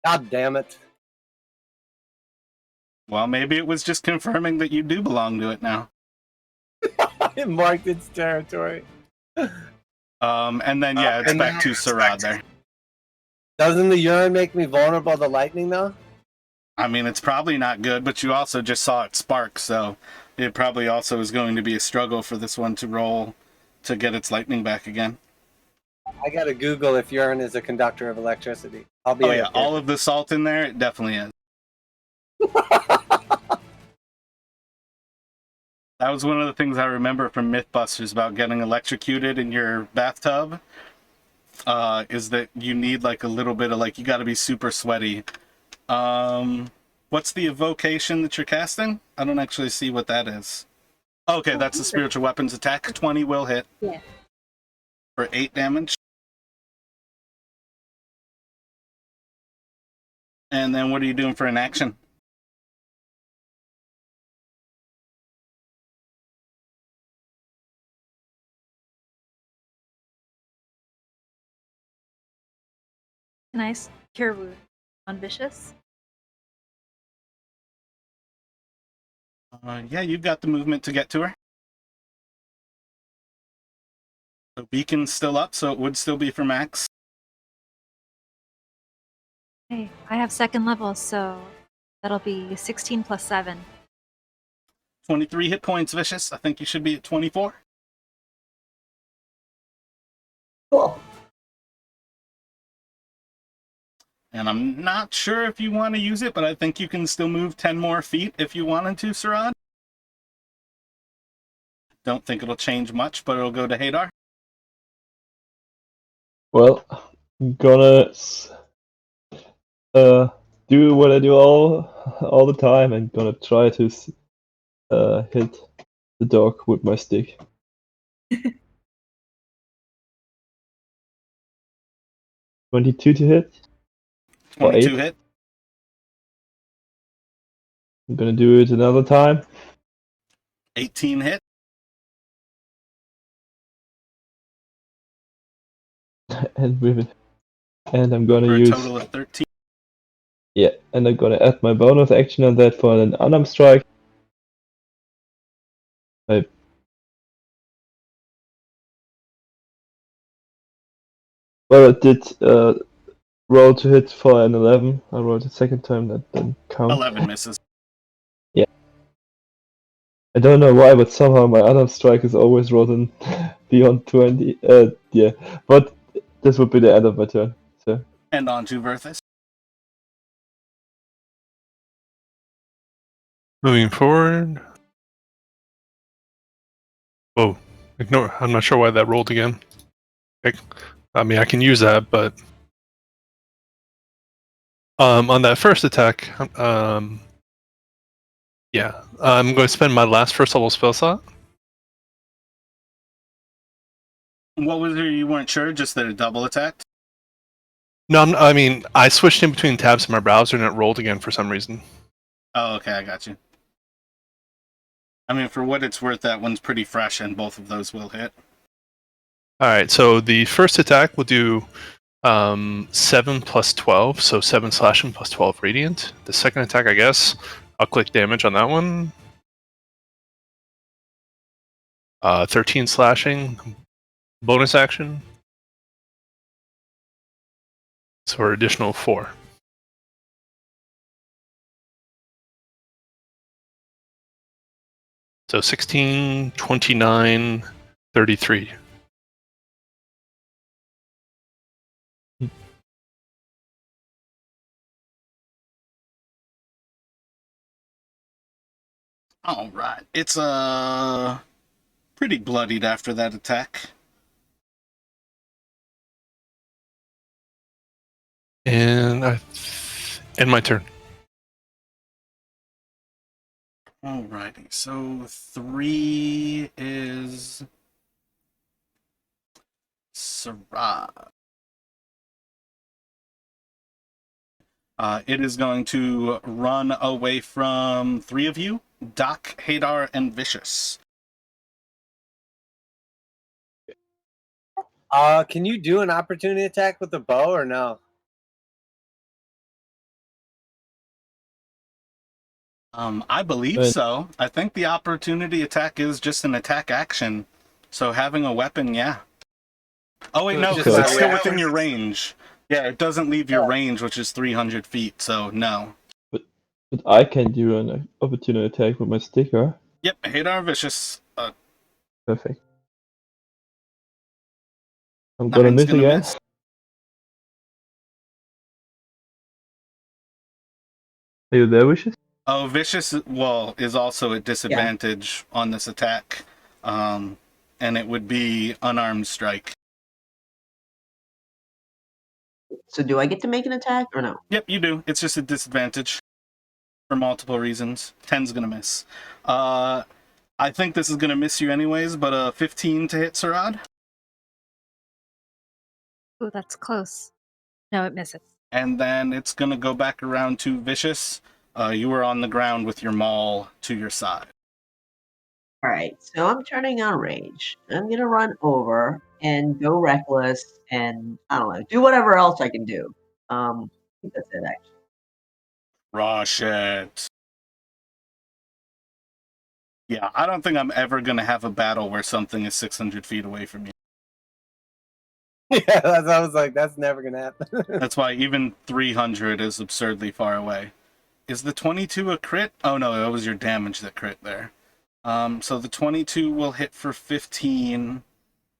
God damn it. Well, maybe it was just confirming that you do belong to it now. It marked its territory. And then, yeah, it's back to Sarad there. Doesn't the urine make me vulnerable to lightning, though? I mean, it's probably not good, but you also just saw it spark, so it probably also is going to be a struggle for this one to roll to get its lightning back again. I gotta Google if urine is a conductor of electricity. I'll be. Oh yeah, all of the salt in there, it definitely is. That was one of the things I remember from Mythbusters about getting electrocuted in your bathtub. Is that you need like a little bit of like, you got to be super sweaty. What's the evocation that you're casting? I don't actually see what that is. Okay, that's a spiritual weapons attack. 20 will hit. Yeah. For 8 damage. And then what are you doing for an action? Nice. Cure wound on Vicious. Yeah, you've got the movement to get to her. The beacon's still up, so it would still be for Max. Hey, I have second level, so that'll be 16 plus 7. 23 hit points, Vicious. I think you should be at 24. Cool. And I'm not sure if you want to use it, but I think you can still move 10 more feet if you wanted to, Sarad. Don't think it'll change much, but it'll go to Hadar. Well, I'm gonna do what I do all the time and gonna try to hit the dog with my stick. 22 to hit. 22 hit. I'm gonna do it another time. 18 hit. and with it, and I'm gonna For a use total of 13. yeah, and I'm gonna add my bonus action on that for an unarmed strike. Well, it did roll to hit for an 11. I rolled it second time, that didn't count. 11 misses. I don't know why, but somehow my unarmed strike is always rolled beyond 20. Yeah, but this would be the end of my turn. So And on to Verthus. Moving forward. Oh, ignore. I'm not sure why that rolled again. I mean, I can use that, but on that first attack, yeah, I'm going to spend my last first level spell slot. What was it? You weren't sure? Just that it double attacked? No, I mean, I switched in between tabs in my browser and it rolled again for some reason. Oh, okay, I got you. I mean, for what it's worth, that one's pretty fresh, and both of those will hit. All right, so the first attack will do 7 plus 12, so 7 slashing plus 12 radiant. The second attack, I guess, I'll click damage on that one. 13 slashing, bonus action. So for additional 4. So 16, 29, 33. All right. It's pretty bloodied after that attack. And I end my turn. Alrighty, so 3 is Sarah. It is going to run away from 3 of you, Doc, Hadar, and Vicious. Can you do an opportunity attack with a bow or no? I believe Right. so. I think the opportunity attack is just an attack action. So having a weapon, yeah. Oh wait, So no, it's because just it's my still reaction? within your range. Yeah, it doesn't leave your range, which is 300 feet, so no. but I can do an opportunity attack with my sticker. Yep, Hadar Vicious. Perfect. I'm gonna 9's miss gonna again. miss. Are you there, Wishes? Oh, Vicious, well, is also at disadvantage on this attack. And it would be unarmed strike. So do I get to make an attack or no? Yep, you do. It's just a disadvantage for multiple reasons. 10's gonna miss. I think this is gonna miss you anyways, but 15 to hit Sarad. Oh, that's close. No, it misses. And then it's gonna go back around to Vicious. You were on the ground with your maul to your side. All right, so I'm turning on rage. I'm gonna run over and go reckless, and I don't know, do whatever else I can do. I think that's it, actually. Rush it. Yeah, I don't think I'm ever gonna have a battle where something is 600 feet away from you. Yeah, I was like, that's never gonna happen. That's why even 300 is absurdly far away. Is the 22 a crit? Oh no, that was your damage that crit there. So the 22 will hit for 15,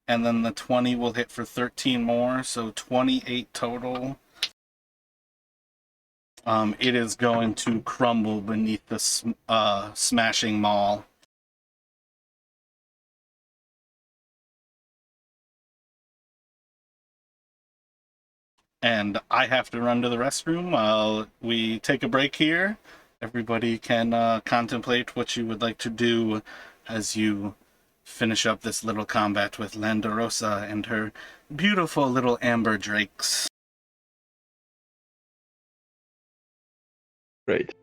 and then the 20 will hit for 13 more, so 28 total. It is going to crumble beneath the smashing maul. And I have to run to the restroom while we take a break here. Everybody can contemplate what you would like to do as you finish up this little combat with Landarosa and her beautiful little amber drakes. Great.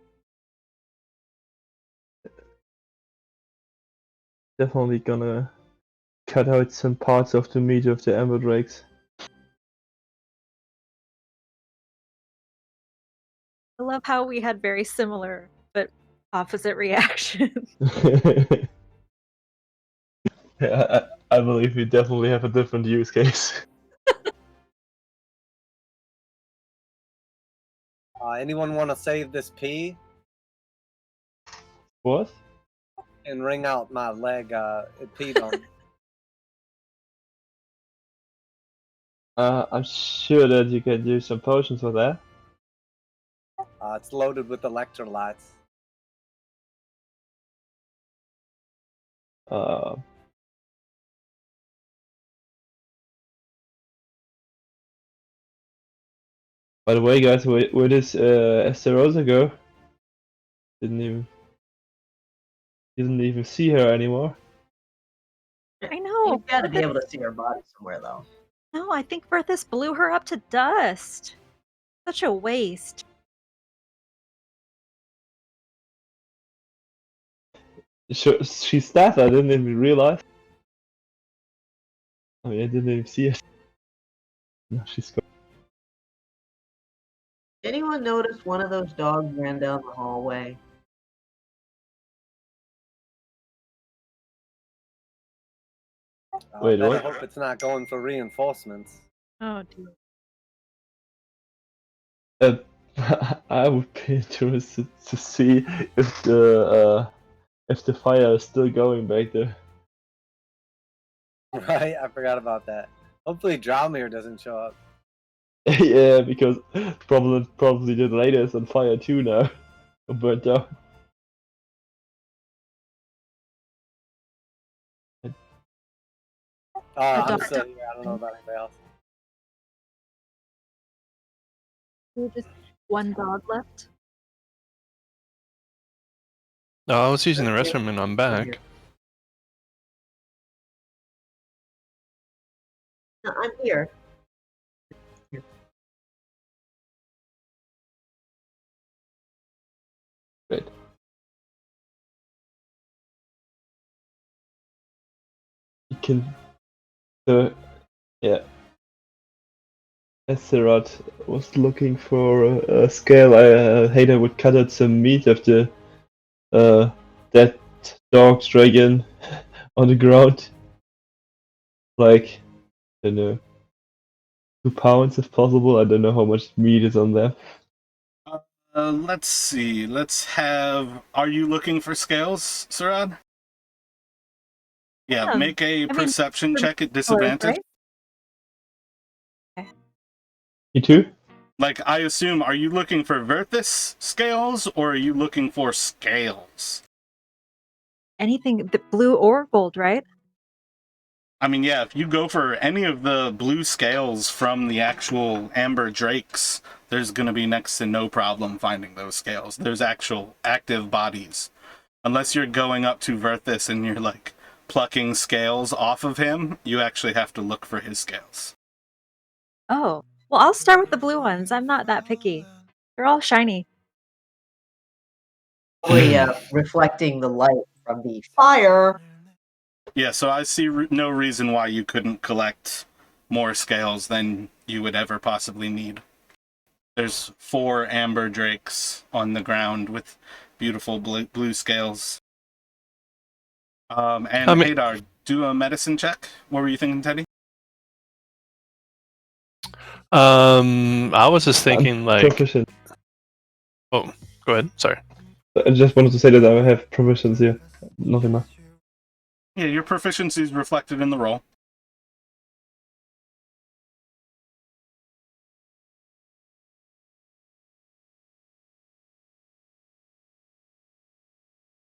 Definitely gonna cut out some parts of the meat of the amber drakes. love how we had very similar but opposite reactions. Yeah, I believe we definitely have a different use case. Anyone want to save this P What? and wring out my leg? It peed on. I'm sure that you can use some potions for that. It's loaded with electrolytes. Uh, by the way, guys, where does Esterosa go? Didn't even see her anymore. I know. You've got to be able to see her body somewhere, though. No, I think Berthus blew her up to dust. Such a waste. She's dead. I didn't even realize. I mean, I didn't even see it. No, she's gone. Anyone notice one of those dogs ran down the hallway? Wait, Better what? hope it's not going for reinforcements. Oh dear. I would be interested to see if the fire is still going back there. Right, I forgot about that. Hopefully Dralmorrer doesn't show up. Yeah, because probably the later is on fire too now. Burnt down. I'm dog- still here. I don't know about anybody else. Just one dog left. No, I was using the restroom and I'm back. No, I'm here. Great. You can. So, yeah. Azeroth was looking for a scale. I hate I would cut out some meat of the dead dog dragon on the ground. Like, I don't know, 2 pounds if possible. I don't know how much meat is on there. Let's see. Let's have. Are you looking for scales, Sarad? Yeah, make a perception check at disadvantage. Right? You too? Like, I assume, are you looking for Verthus scales or are you looking for scales? Anything, the blue or gold, right? I mean, yeah, if you go for any of the blue scales from the actual amber drakes, there's going to be next to no problem finding those scales. There's actual active bodies. Unless you're going up to Verthus and you're, like, plucking scales off of him, you actually have to look for his scales. Oh, well, I'll start with the blue ones. I'm not that picky. They're all shiny. Reflecting the light from the fire. Yeah, so I see no reason why you couldn't collect more scales than you would ever possibly need. There's 4 amber drakes on the ground with beautiful blue scales. And Hadar, do a medicine check. What were you thinking, Teddy? I was just thinking like. Proficient. Oh, go ahead. Sorry. I just wanted to say that I have provisions here. Nothing more. Yeah, your proficiency is reflected in the roll.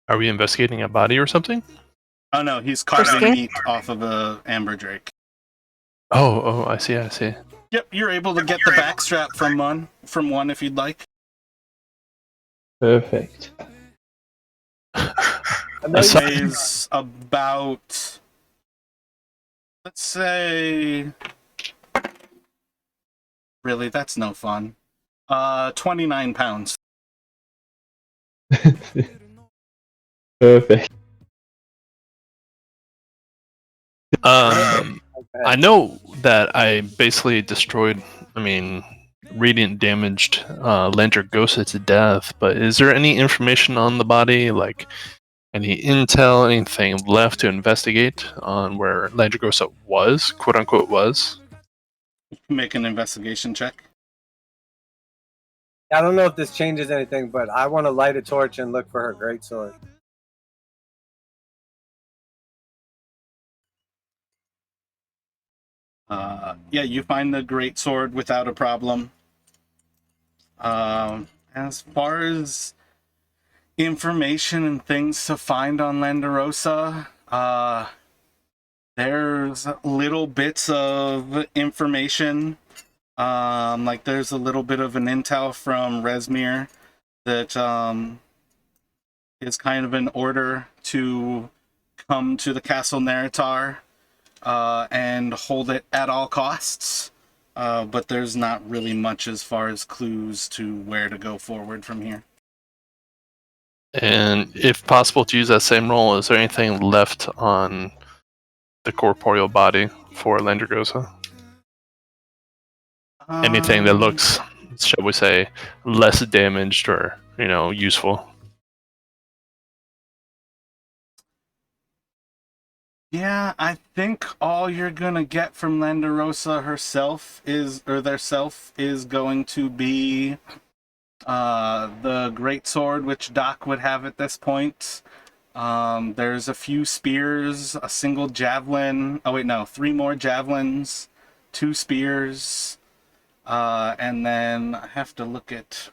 Are we investigating a body or something? Oh no, he's carving meat off of a amber drake. Oh, I see. Yep, you're able to get the backstrap from one if you'd like. Perfect. It weighs about, let's say, really, that's no fun. 29 pounds. Perfect. I know that I basically destroyed, radiant damaged Landragosa to death, but is there any information on the body, like any intel, anything left to investigate on where Landragosa was, quote unquote, was? Make an investigation check. I don't know if this changes anything, but I want to light a torch and look for her greatsword. Yeah, you find the great sword without a problem. As far as information and things to find on Landarosa, there's little bits of information. Like there's a little bit of an intel from Resmir that is kind of an order to come to the Castle Naerytar and hold it at all costs. But there's not really much as far as clues to where to go forward from here. And if possible to use that same roll, is there anything left on the corporeal body for Landragosa? Anything that looks, shall we say, less damaged or, useful? Yeah, I think all you're gonna get from Landarosa herself is going to be the great sword, which Doc would have at this point. There's a few spears, a single javelin. Oh wait, no, 3 more javelins, 2 spears, and then I have to look at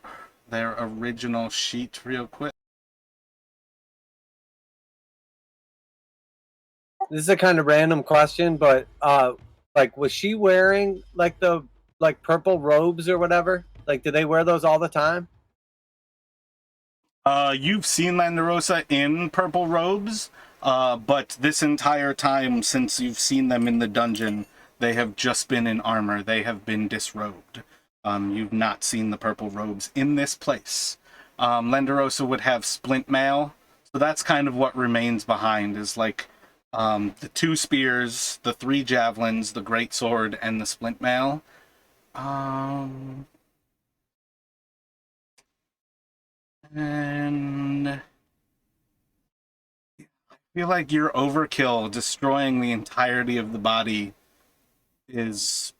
their original sheet real quick. This is a kind of random question, but like, was she wearing like the purple robes or whatever? Like, do they wear those all the time? You've seen Landarosa in purple robes, but this entire time since you've seen them in the dungeon, they have just been in armor. They have been disrobed. You've not seen the purple robes in this place. Landarosa would have splint mail, so that's kind of what remains behind, is like the 2 spears, the 3 javelins, the great sword, and the splint mail. And I feel like your overkill, destroying the entirety of the body, is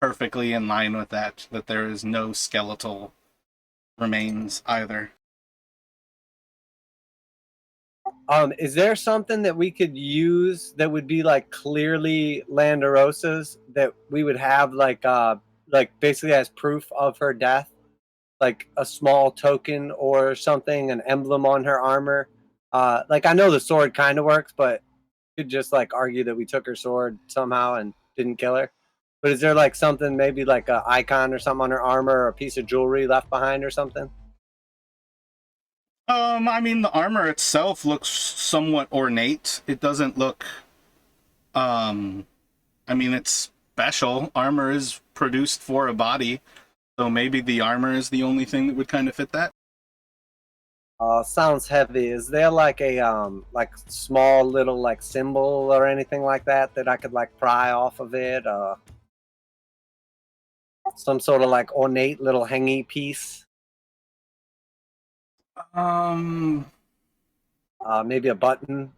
perfectly in line with that there is no skeletal remains either. Is there something that we could use that would be like clearly Landarosa's, that we would have like basically as proof of her death, like a small token or something, an emblem on her armor? Like, I know the sword kind of works, but you could just like argue that we took her sword somehow and didn't kill her. But is there like something, maybe like a icon or something on her armor, or a piece of jewelry left behind or something? I mean, the armor itself looks somewhat ornate. It doesn't look, I mean, it's special. Armor is produced for a body, so maybe the armor is the only thing that would kind of fit that. Sounds heavy. Is there like a like small little like symbol or anything like that that I could like pry off of it? Some sort of like ornate little hangy piece? Maybe a button?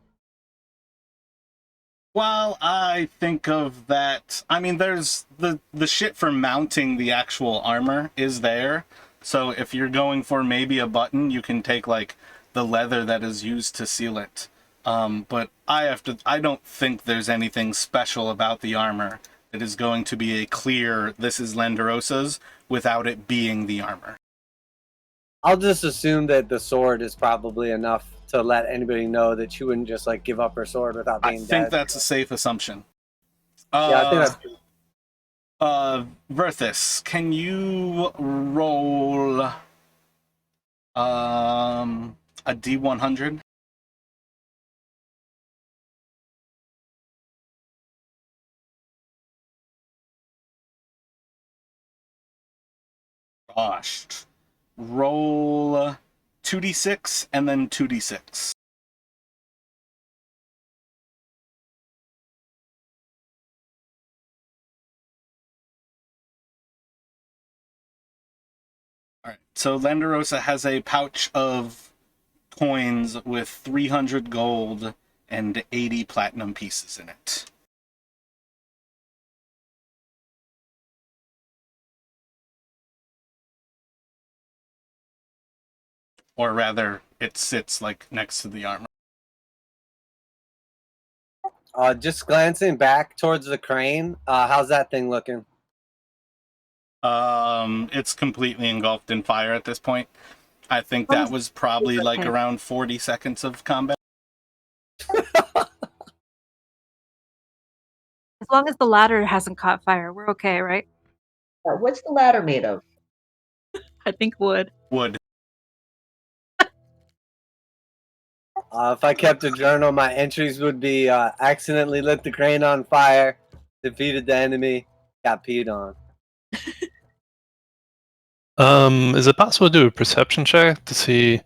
While I think of that, I mean, there's the shit for mounting the actual armor is there. So if you're going for maybe a button, you can take like the leather that is used to seal it. But I don't think there's anything special about the armor that is going to be a clear, this is Landarosa's, without it being the armor. I'll just assume that the sword is probably enough to let anybody know that she wouldn't just like give up her sword without being I dead. think that's a safe assumption. Yeah, I think that's Verthus, can you roll a D100? Gosh. Roll 2d6 and then 2d6. So Landerosa has a pouch of coins with 300 gold and 80 platinum pieces in it. Or rather, it sits like next to the armor. Just glancing back towards the crane, how's that thing looking? It's completely engulfed in fire at this point. I think that was probably like around 40 seconds of combat. As long as the ladder hasn't caught fire, we're okay, right? What's the ladder made of? I think wood. Wood. If I kept a journal, my entries would be accidentally lit the crane on fire, defeated the enemy, got peed on. Is it possible to do a perception check to see,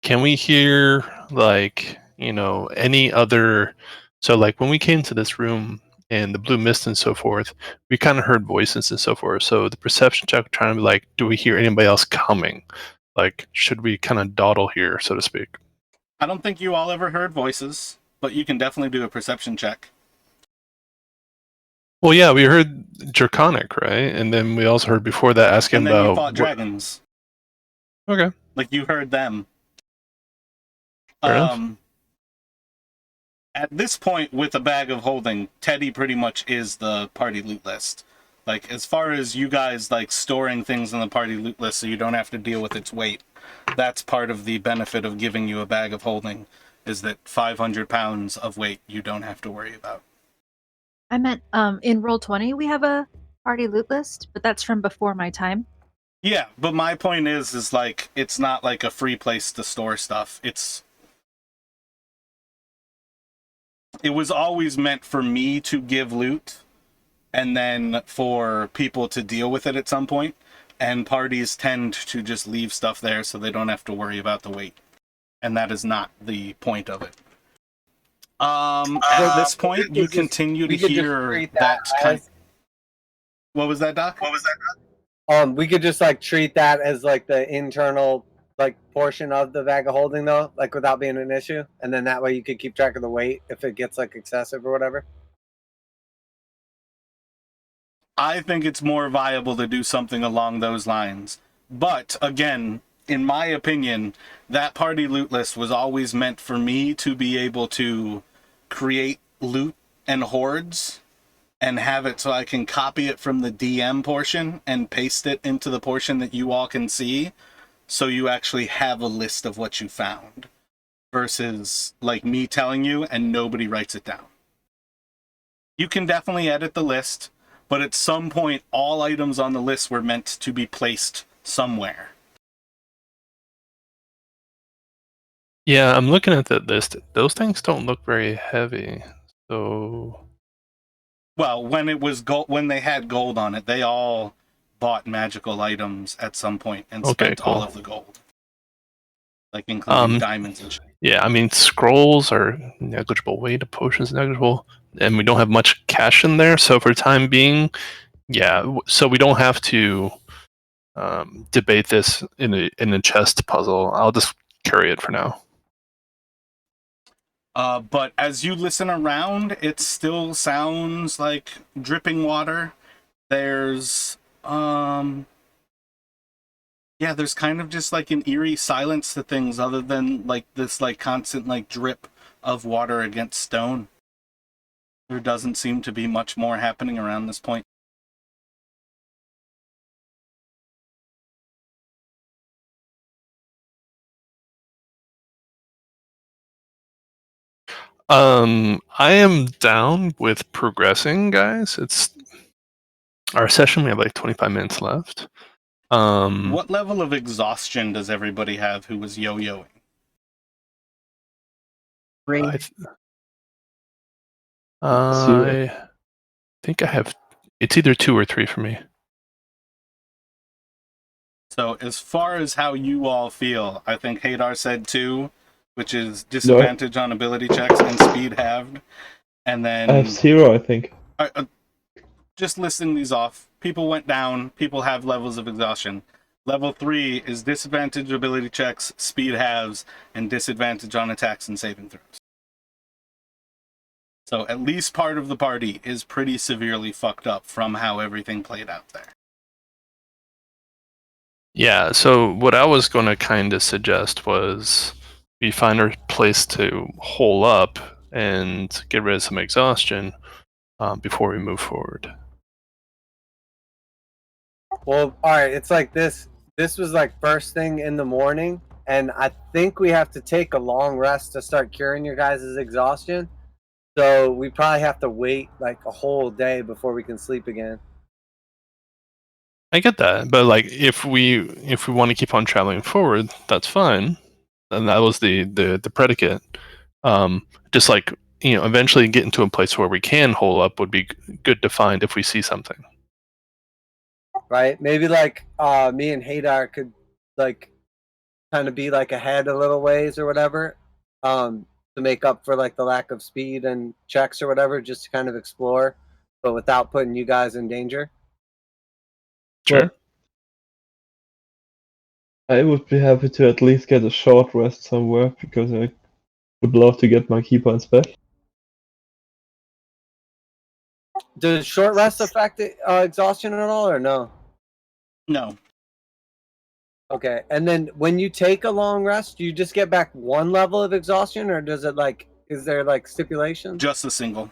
can we hear, like, any other... So, like, when we came to this room and the blue mist and so forth, we kind of heard voices and so forth. So the perception check, trying to be like, do we hear anybody else coming? Like, should we kind of dawdle here, so to speak? I don't think you all ever heard voices, but you can definitely do a perception check. Well, yeah, we heard Draconic, right? And then we also heard before that asking And then about... you fought dragons. Okay. Like, you heard them. Fair enough. At this point, with a bag of holding, Teddy pretty much is the party loot list. Like, as far as you guys, like, storing things on the party loot list so you don't have to deal with its weight, that's part of the benefit of giving you a bag of holding, is that 500 pounds of weight you don't have to worry about. I meant in Roll20 we have a party loot list, but that's from before my time. Yeah, but my point is like, it's not like a free place to store stuff. It was always meant for me to give loot, and then for people to deal with it at some point, and parties tend to just leave stuff there so they don't have to worry about the weight. And that is not the point of it. At this point, you continue to hear that kind. What was that, Doc? We could just like treat that as like the internal like portion of the bag of holding though, like without being an issue, and then that way you could keep track of the weight if it gets like excessive or whatever. I think it's more viable to do something along those lines. But again, in my opinion, that party loot list was always meant for me to be able to create loot and hordes and have it so I can copy it from the DM portion and paste it into the portion that you all can see, so you actually have a list of what you found, versus like me telling you and nobody writes it down. You can definitely edit the list, but at some point all items on the list were meant to be placed somewhere. Yeah, I'm looking at that list. Those things don't look very heavy. So, well, when it was gold, when they had gold on it, they all bought magical items at some point and spent all of the gold, like including diamonds and shit. Yeah, I mean, scrolls are negligible weight, potions negligible, and we don't have much cash in there. So for the time being, yeah, so we don't have to debate this in a chest puzzle. I'll just carry it for now. But as you listen around, it still sounds like dripping water. There's there's kind of just like an eerie silence to things, other than like this like constant like drip of water against stone. There doesn't seem to be much more happening around this point. I am down with progressing, guys. It's our session. We have like 25 minutes left. What level of exhaustion does everybody have who was yo-yoing? 3. I think I have. It's either 2 or 3 for me. So as far as how you all feel, I think Hadar said 2, which is disadvantage on ability checks and speed halved. And then I have 0, I think. Just listing these off. People went down. People have levels of exhaustion. Level 3 is disadvantage ability checks, speed halves, and disadvantage on attacks and saving throws. So at least part of the party is pretty severely fucked up from how everything played out there. Yeah, so what I was going to kind of suggest was we find a place to hole up and get rid of some exhaustion before we move forward. Well, all right. It's like this. This was like first thing in the morning, and I think we have to take a long rest to start curing your guys' exhaustion. So we probably have to wait like a whole day before we can sleep again. I get that, but like if we want to keep on traveling forward, that's fine. And that was the predicate. Just like eventually getting to a place where we can hole up would be good to find if we see something. Right? Maybe like me and Hadar could like kind of be like ahead a little ways or whatever, to make up for like the lack of speed and checks or whatever, just to kind of explore, but without putting you guys in danger. Sure. I would be happy to at least get a short rest somewhere because I would love to get my key points back. Does short rest affect exhaustion at all or no? No, Okay, and then when you take a long rest, do you just get back one level of exhaustion, or does it like, is there like stipulations? just a single.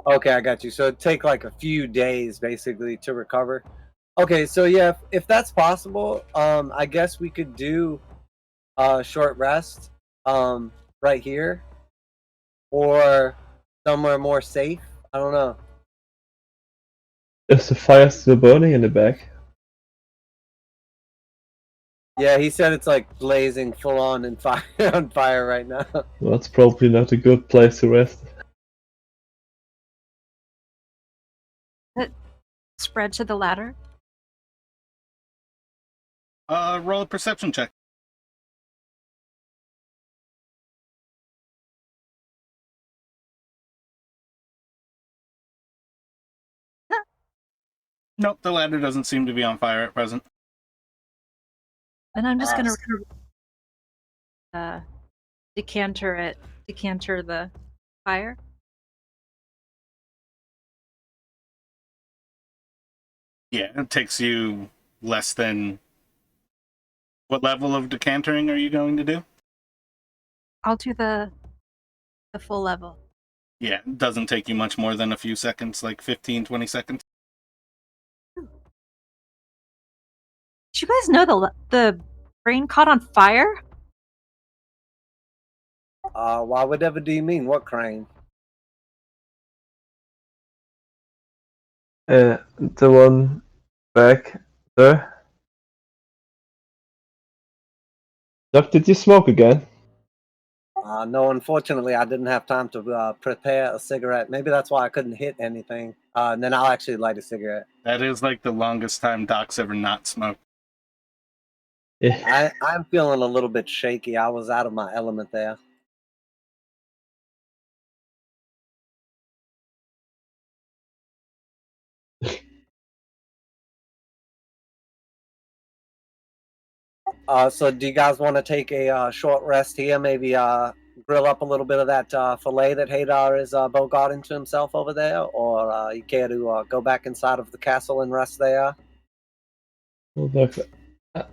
Okay, I got you. So it'd take like a few days basically to recover. Okay, so yeah, if that's possible, I guess we could do a short rest right here or somewhere more safe. I don't know. Is the fire still burning in the back? Yeah, he said it's like blazing full on and fire on fire right now. Well, that's probably not a good place to rest. Spread to the ladder. Roll a perception check. Nope, the ladder doesn't seem to be on fire at present. And I'm just gonna decanter the fire. Yeah, it takes you less than... What level of decantering are you going to do? I'll do the full level. Yeah, it doesn't take you much more than a few seconds, like 15, 20 seconds. Did you guys know the brain caught on fire? Whatever do you mean? What crane? The one back there. Doc, did you smoke again? No, unfortunately, I didn't have time to prepare a cigarette. Maybe that's why I couldn't hit anything. And then I'll actually light a cigarette. That is like the longest time Doc's ever not smoked. Yeah. I'm feeling a little bit shaky. I was out of my element there. So do you guys want to take a short rest here? Maybe grill up a little bit of that fillet that Hadar is bogarting to himself over there? Or you care to go back inside of the castle and rest there? Well, Doc,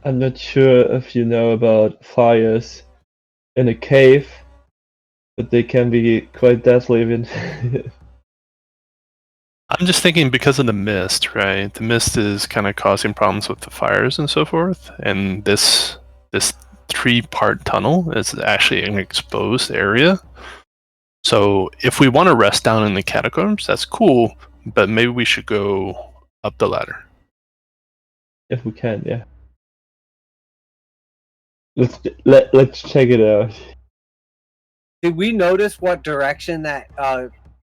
I'm not sure if you know about fires in a cave, but they can be quite deadly even. I'm just thinking because of the mist, right? The mist is kind of causing problems with the fires and so forth, and this 3-part tunnel is actually an exposed area. So if we want to rest down in the catacombs, that's cool, but maybe we should go up the ladder. If we can, yeah. Let's check it out. Did we notice what direction that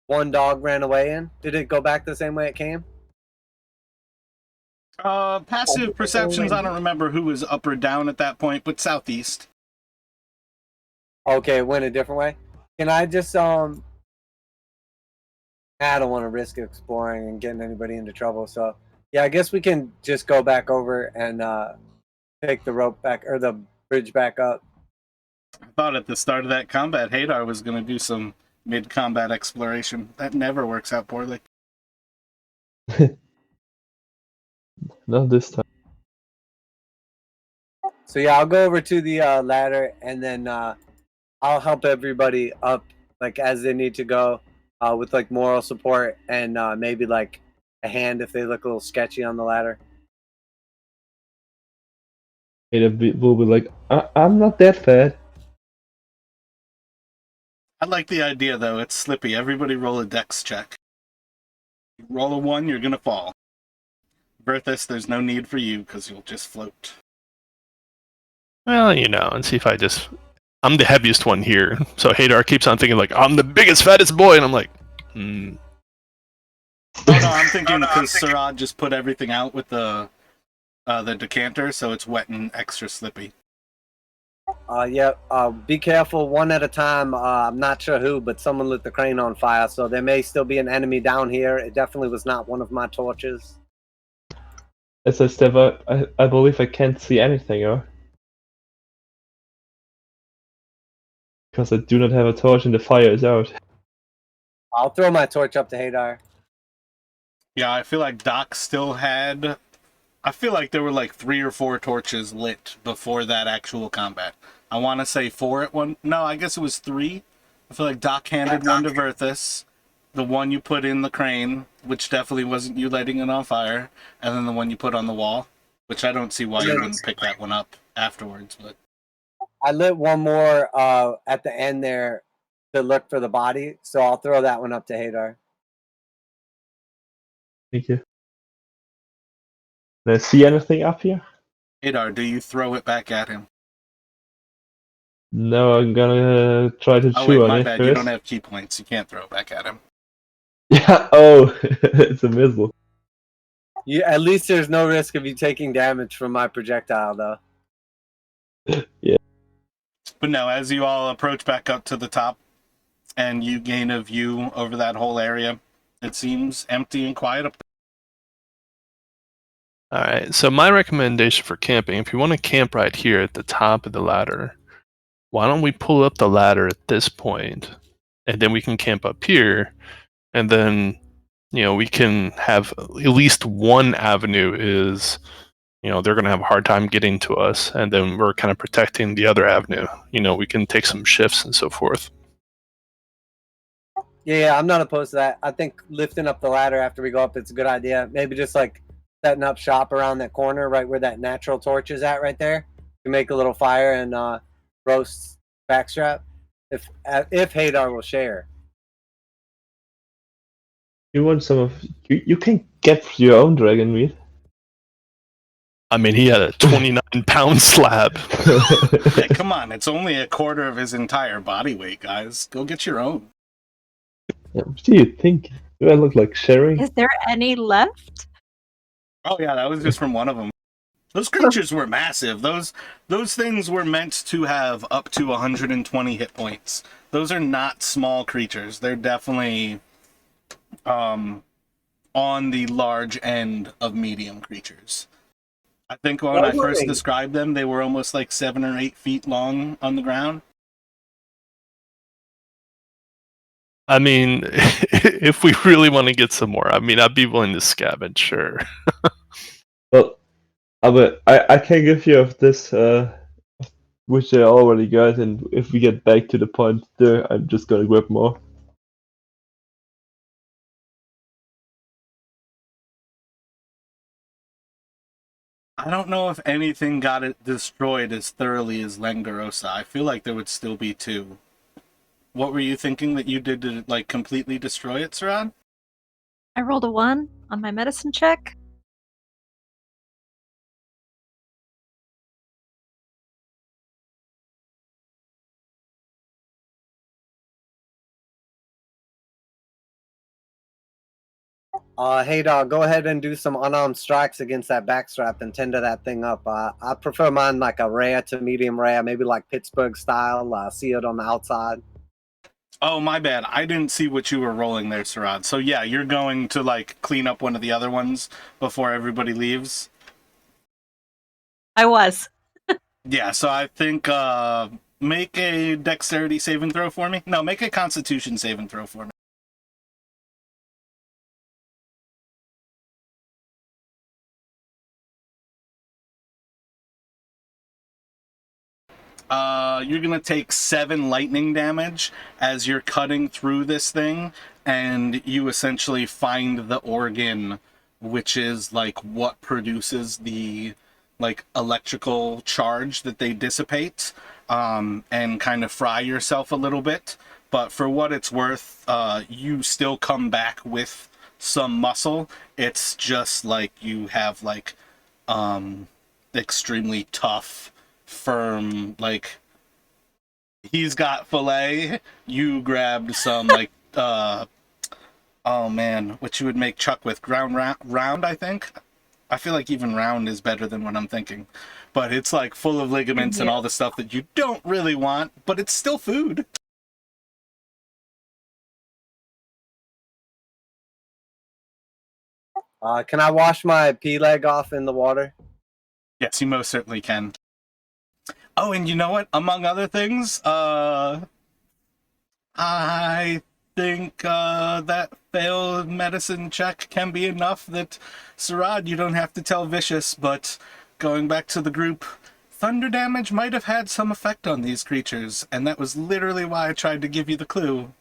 one dog ran away in? Did it go back the same way it came? Passive perceptions, I don't remember who was up or down at that point, but southeast. Okay, it went a different way. Can I just I don't want to risk exploring and getting anybody into trouble, so Yeah, I guess we can just go back over and take the rope back or the bridge back up. I thought at the start of that combat, Hadar was going to do some mid-combat exploration. That never works out poorly. Not this time. So yeah, I'll go over to the ladder and then I'll help everybody up like as they need to go with like moral support and maybe like a hand if they look a little sketchy on the ladder. We'll be like, I'm not that fat. I like the idea, though. It's slippy. Everybody roll a dex check. You roll a 1, you're going to fall. Berthus, there's no need for you because you'll just float. Well, and see if I'm the heaviest one here. So Hadar keeps on thinking like, I'm the biggest, fattest boy. And I'm like, Oh, no, I'm thinking because Sarad just put everything out with the decanter, so it's wet and extra slippy. Be careful, one at a time. I'm not sure who, but someone lit the crane on fire, so there may still be an enemy down here. It definitely was not one of my torches. As I step out, I believe I can't see anything, or? Because I do not have a torch and the fire is out. I'll throw my torch up to Hadar. Yeah, I feel like Doc still had... I feel like there were like 3 or 4 torches lit before that actual combat. I want to say 4 at one... No, I guess it was 3. I feel like Doc handed one to Verthus, the one you put in the crane, which definitely wasn't you lighting it on fire, and then the one you put on the wall, which I don't see why you wouldn't pick that one up afterwards, but... I lit one more at the end there to look for the body, so I'll throw that one up to Hadar. Thank you. Can I see anything up here? Hadar, do you throw it back at him? No, I'm gonna try to Oh, chew wait, on my it bad. first. You don't have key points. You can't throw it back at him. Yeah, oh, it's a missile. At least there's no risk of you taking damage from my projectile, though. Yeah. But no, as you all approach back up to the top and you gain a view over that whole area, it seems empty and quiet up all right. So my recommendation for camping, if you want to camp right here at the top of the ladder, why don't we pull up the ladder at this point, and then we can camp up here, and then we can have at least one avenue is they're going to have a hard time getting to us, and then we're kind of protecting the other avenue. We can take some shifts and so forth. Yeah, I'm not opposed to that. I think lifting up the ladder after we go up, it's a good idea. Maybe just like setting up shop around that corner, right where that natural torch is at right there, to make a little fire and roast backstrap. If Hadar will share. You want some of... You can get your own dragon meat. I mean, he had a 29-pound slab. Yeah, come on. It's only a quarter of his entire body weight, guys. Go get your own. What do you think? Do I look like sharing? Is there any left? Oh, yeah, that was just from one of them. Those creatures were massive. Those things were meant to have up to 120 hit points. Those are not small creatures. They're definitely on the large end of medium creatures. I think when I first described them, they were almost like 7 or 8 feet long on the ground. I mean, if we really want to get some more, I mean, I'd be willing to scavenge, sure. Well, I can give you of this, which I already got, and if we get back to the point there, I'm just gonna grab more. I don't know if anything got it destroyed as thoroughly as Langorosa. I feel like there would still be 2. What were you thinking that you did to like completely destroy it, Sarad? I rolled a 1 on my medicine check. Hey dog, go ahead and do some unarmed strikes against that backstrap and tender that thing up. I prefer mine like a rare to medium rare, maybe like Pittsburgh style, sealed on the outside. Oh, my bad. I didn't see what you were rolling there, Sarad. So yeah, you're going to like clean up one of the other ones before everybody leaves. I was. Yeah, so I think make a dexterity saving throw for me. No, make a constitution saving throw for me. You're gonna take 7 lightning damage as you're cutting through this thing, and you essentially find the organ, which is like what produces the like electrical charge that they dissipate, and kind of fry yourself a little bit. But for what it's worth, you still come back with some muscle. It's just like you have like extremely tough, firm, like he's got fillet, you grabbed some like oh man, what you would make chuck with round, I think. I feel like even round is better than what I'm thinking, but it's like full of ligaments and all the stuff that you don't really want, but it's still food. Can I wash my pea leg off in the water? Yes, you most certainly can. Oh, and you know what, among other things, I think that failed medicine check can be enough that, Sarad, you don't have to tell Vicious, but going back to the group, thunder damage might have had some effect on these creatures, and that was literally why I tried to give you the clue.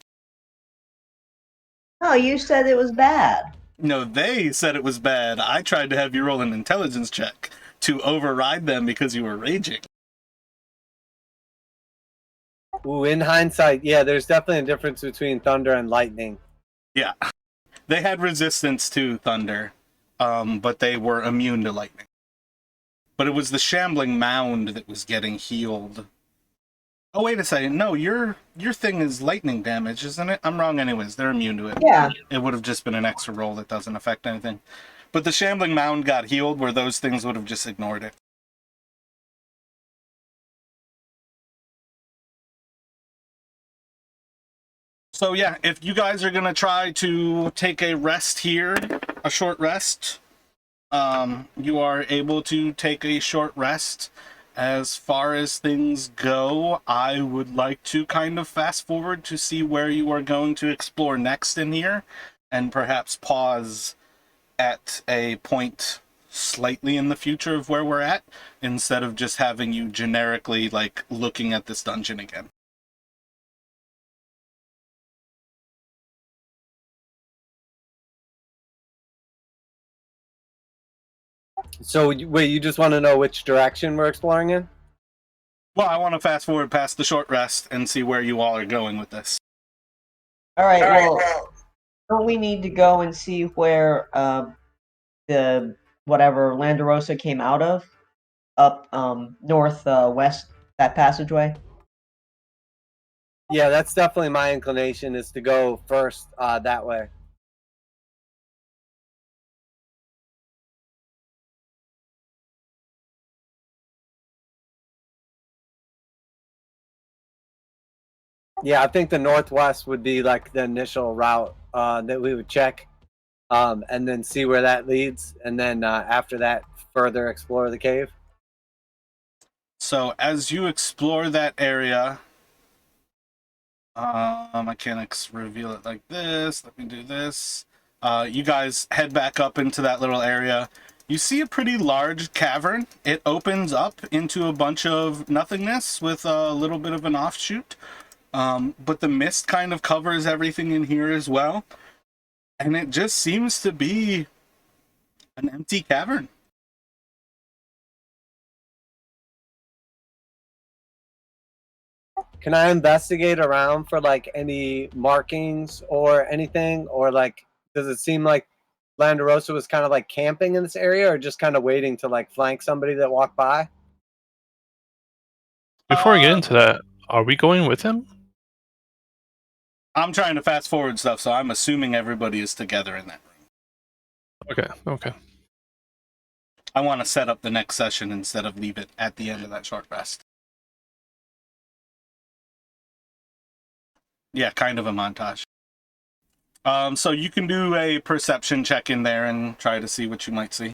Oh, you said it was bad. No, they said it was bad. I tried to have you roll an intelligence check to override them because you were raging. Ooh, in hindsight, yeah, there's definitely a difference between thunder and lightning. Yeah. They had resistance to thunder, but they were immune to lightning. But it was the shambling mound that was getting healed. Oh, wait a second. No, your thing is lightning damage, isn't it? I'm wrong anyways. They're immune to it. Yeah. It would have just been an extra roll that doesn't affect anything. But the shambling mound got healed where those things would have just ignored it. So yeah, if you guys are going to try to take a rest here, a short rest, you are able to take a short rest. As far as things go, I would like to kind of fast forward to see where you are going to explore next in here, and perhaps pause at a point slightly in the future of where we're at, instead of just having you generically like looking at this dungeon again. So, wait, you just want to know which direction we're exploring in? Well, I want to fast forward past the short rest and see where you all are going with this. All right. Well, don't we need to go and see where the whatever Landerosa came out of, up north west that passageway? Yeah, that's definitely my inclination, is to go first that way. Yeah, I think the northwest would be like the initial route that we would check, and then see where that leads, and then after that, further explore the cave. So as you explore that area, mechanics reveal it like this. Let me do this. You guys head back up into that little area. You see a pretty large cavern. It opens up into a bunch of nothingness with a little bit of an offshoot. But the mist kind of covers everything in here as well. And it just seems to be an empty cavern. Can I investigate around for like any markings or anything, or like does it seem like Landerosa was kind of like camping in this area, or just kind of waiting to like flank somebody that walked by? Before we get into that, are we going with him? I'm trying to fast forward stuff, so I'm assuming everybody is together in that room. Okay. I want to set up the next session instead of leave it at the end of that short rest. Yeah, kind of a montage. So you can do a perception check in there and try to see what you might see.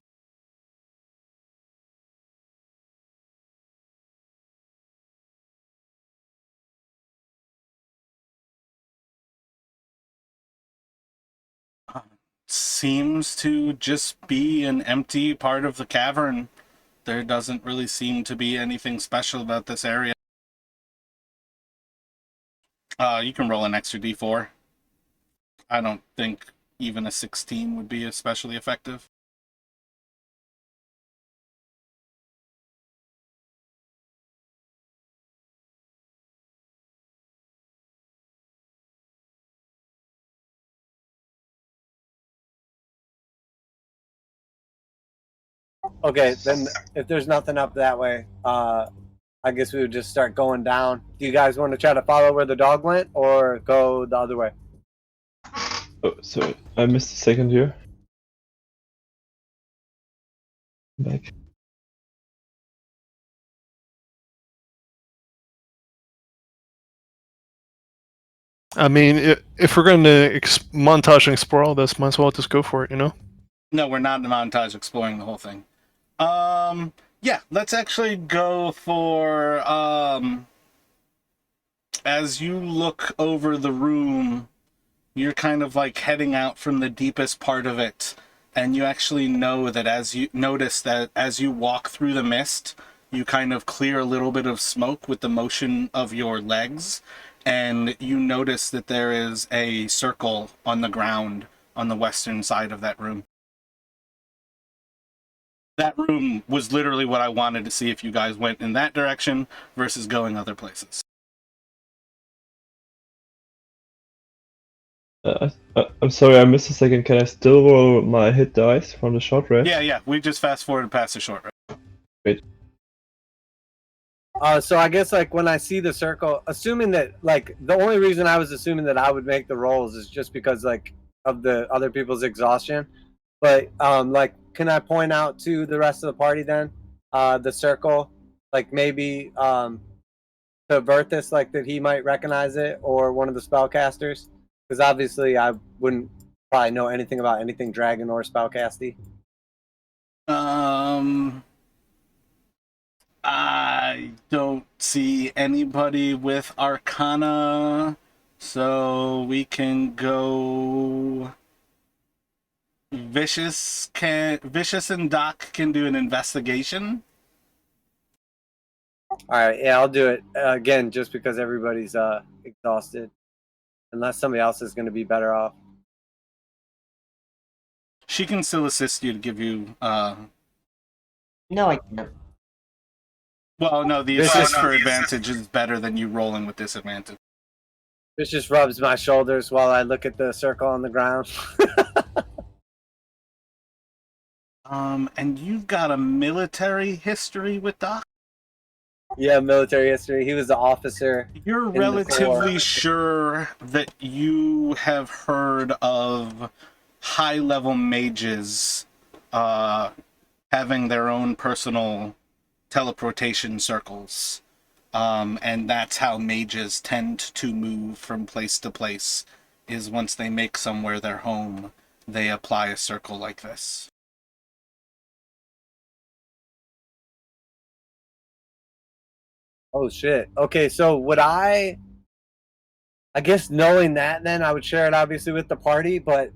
Seems to just be an empty part of the cavern. There doesn't really seem to be anything special about this area. You can roll an extra d4. I don't think even a 16 would be especially effective. Okay, then if there's nothing up that way, I guess we would just start going down. Do you guys want to try to follow where the dog went or go the other way? Oh, sorry, I missed a second here. Back. I mean, if we're going to montage and explore all this, might as well just go for it, you know? No, we're not in the montage exploring the whole thing. Yeah, let's actually go for, as you look over the room, you're kind of like heading out from the deepest part of it, and you actually know that as you walk through the mist, you kind of clear a little bit of smoke with the motion of your legs, and you notice that there is a circle on the ground on the western side of that room. That room was literally what I wanted to see if you guys went in that direction versus going other places. I'm sorry, I missed a second. Can I still roll my hit dice from the short rest? Yeah, we just fast forward past the short rest. Great. So I guess like when I see the circle, assuming that like the only reason I was assuming that I would make the rolls is just because like of the other people's exhaustion. But like, can I point out to the rest of the party then, the circle, like maybe to Verthus, like that he might recognize it, or one of the spellcasters, because obviously I wouldn't probably know anything about anything dragon or spellcasty. I don't see anybody with Arcana, so we can go. Vicious and Doc can do an investigation. All right, yeah, I'll do it again, just because everybody's exhausted, unless somebody else is going to be better off. She can still assist you to give you. No, I can't. Well, no, the This assist is- for advantage is better than you rolling with disadvantage. This just rubs my shoulders while I look at the circle on the ground. And you've got a military history with Doc? Yeah, military history. He was the officer. You're the relatively Corps. sure that you have heard of high-level mages having their own personal teleportation circles. And that's how mages tend to move from place to place, is once they make somewhere their home, they apply a circle like this. Oh shit. Okay, so would I guess knowing that then I would share it obviously with the party, but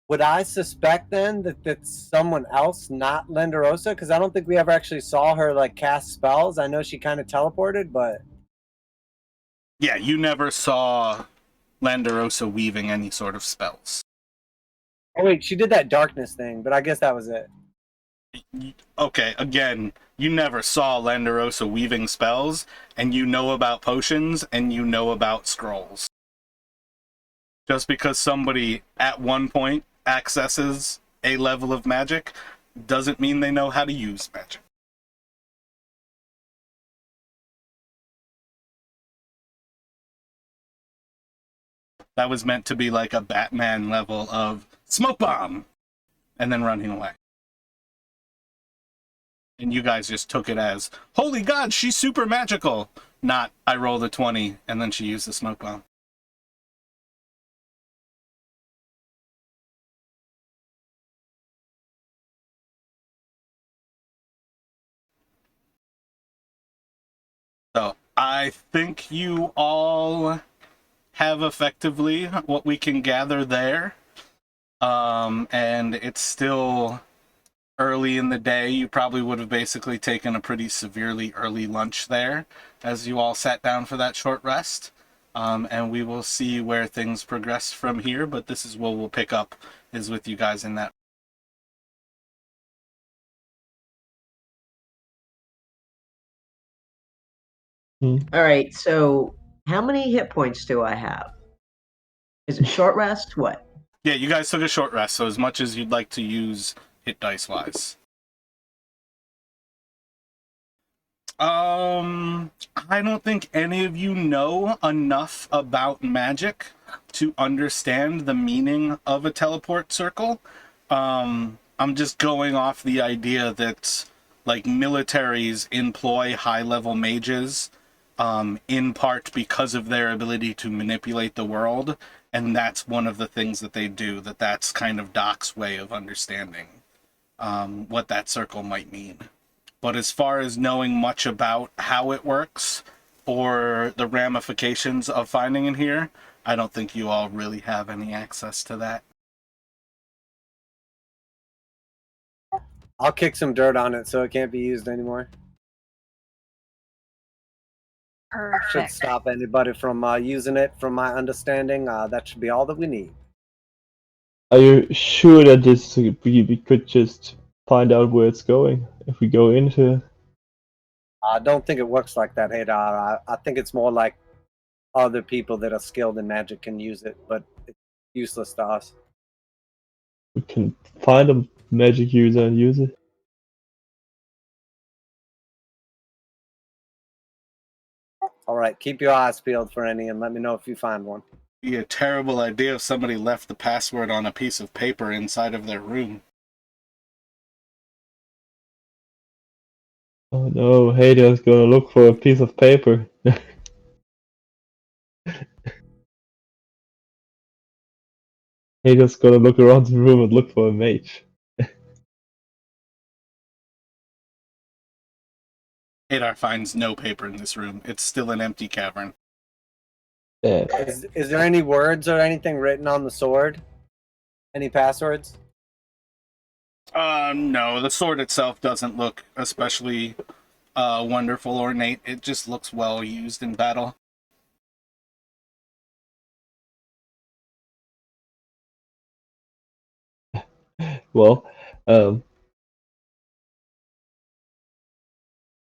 would I suspect then that that's someone else, not Lenderosa? Because I don't think we ever actually saw her like cast spells. I know she kind of teleported, but Yeah, you never saw Landerosa weaving any sort of spells. oh wait, she did that darkness thing, but I guess that was it. Okay, again, you never saw Landerosa weaving spells, and you know about potions, and you know about scrolls. Just because somebody at one point accesses a level of magic doesn't mean they know how to use magic. That was meant to be like a Batman level of smoke bomb and then running away. And you guys just took it as, holy god, she's super magical. Not, I rolled a 20 and then she used the smoke bomb. I think you all have effectively what we can gather there. And it's still early in the day. You probably would have basically taken a pretty severely early lunch there as you all sat down for that short rest. And we will see where things progress from here, but this is where we'll pick up, is with you guys in that. All right, so how many hit points do I have? Is it short rest? What? Yeah, you guys took a short rest, so as much as you'd like to use hit dice wise. I don't think any of you know enough about magic to understand the meaning of a teleport circle. I'm just going off the idea that like militaries employ high-level mages in part because of their ability to manipulate the world, and that's one of the things that they do. That's kind of Doc's way of understanding what that circle might mean. But as far as knowing much about how it works or the ramifications of finding it here, I don't think you all really have any access to that. I'll kick some dirt on it so it can't be used anymore. Should Perfect. stop anybody from using it. From my understanding, that should be all that we need. Are you sure that we could just find out where it's going if we go into it? I don't think it works like that, Hadar. I think it's more like other people that are skilled in magic can use it, but it's useless to us. We can find a magic user and use it. All right, keep your eyes peeled for any and let me know if you find one. It'd be a terrible idea if somebody left the password on a piece of paper inside of their room. Oh no, Hader's gonna look for a piece of paper. Hader's gonna look around the room and look for a mage. Hadar finds no paper in this room. It's still an empty cavern. Yeah. Is there any words or anything written on the sword? Any passwords? No, the sword itself doesn't look especially wonderful, ornate. It just looks well used in battle. Well,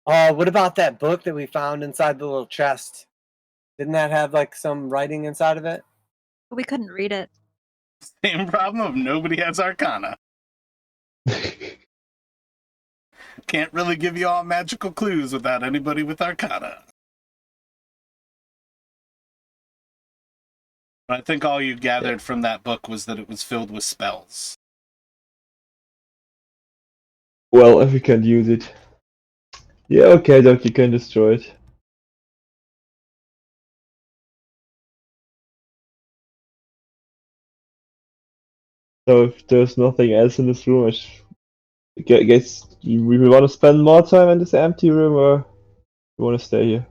What about that book that we found inside the little chest? Didn't that have like some writing inside of it? We couldn't read it. Same problem of nobody has Arcana. Can't really give you all magical clues without anybody with Arcana. But I think all you gathered from that book was that it was filled with spells. well, if we can use it. Yeah, okay, Doc, you can destroy it. So if there's nothing else in this room, I guess we want to spend more time in this empty room, or we want to stay here?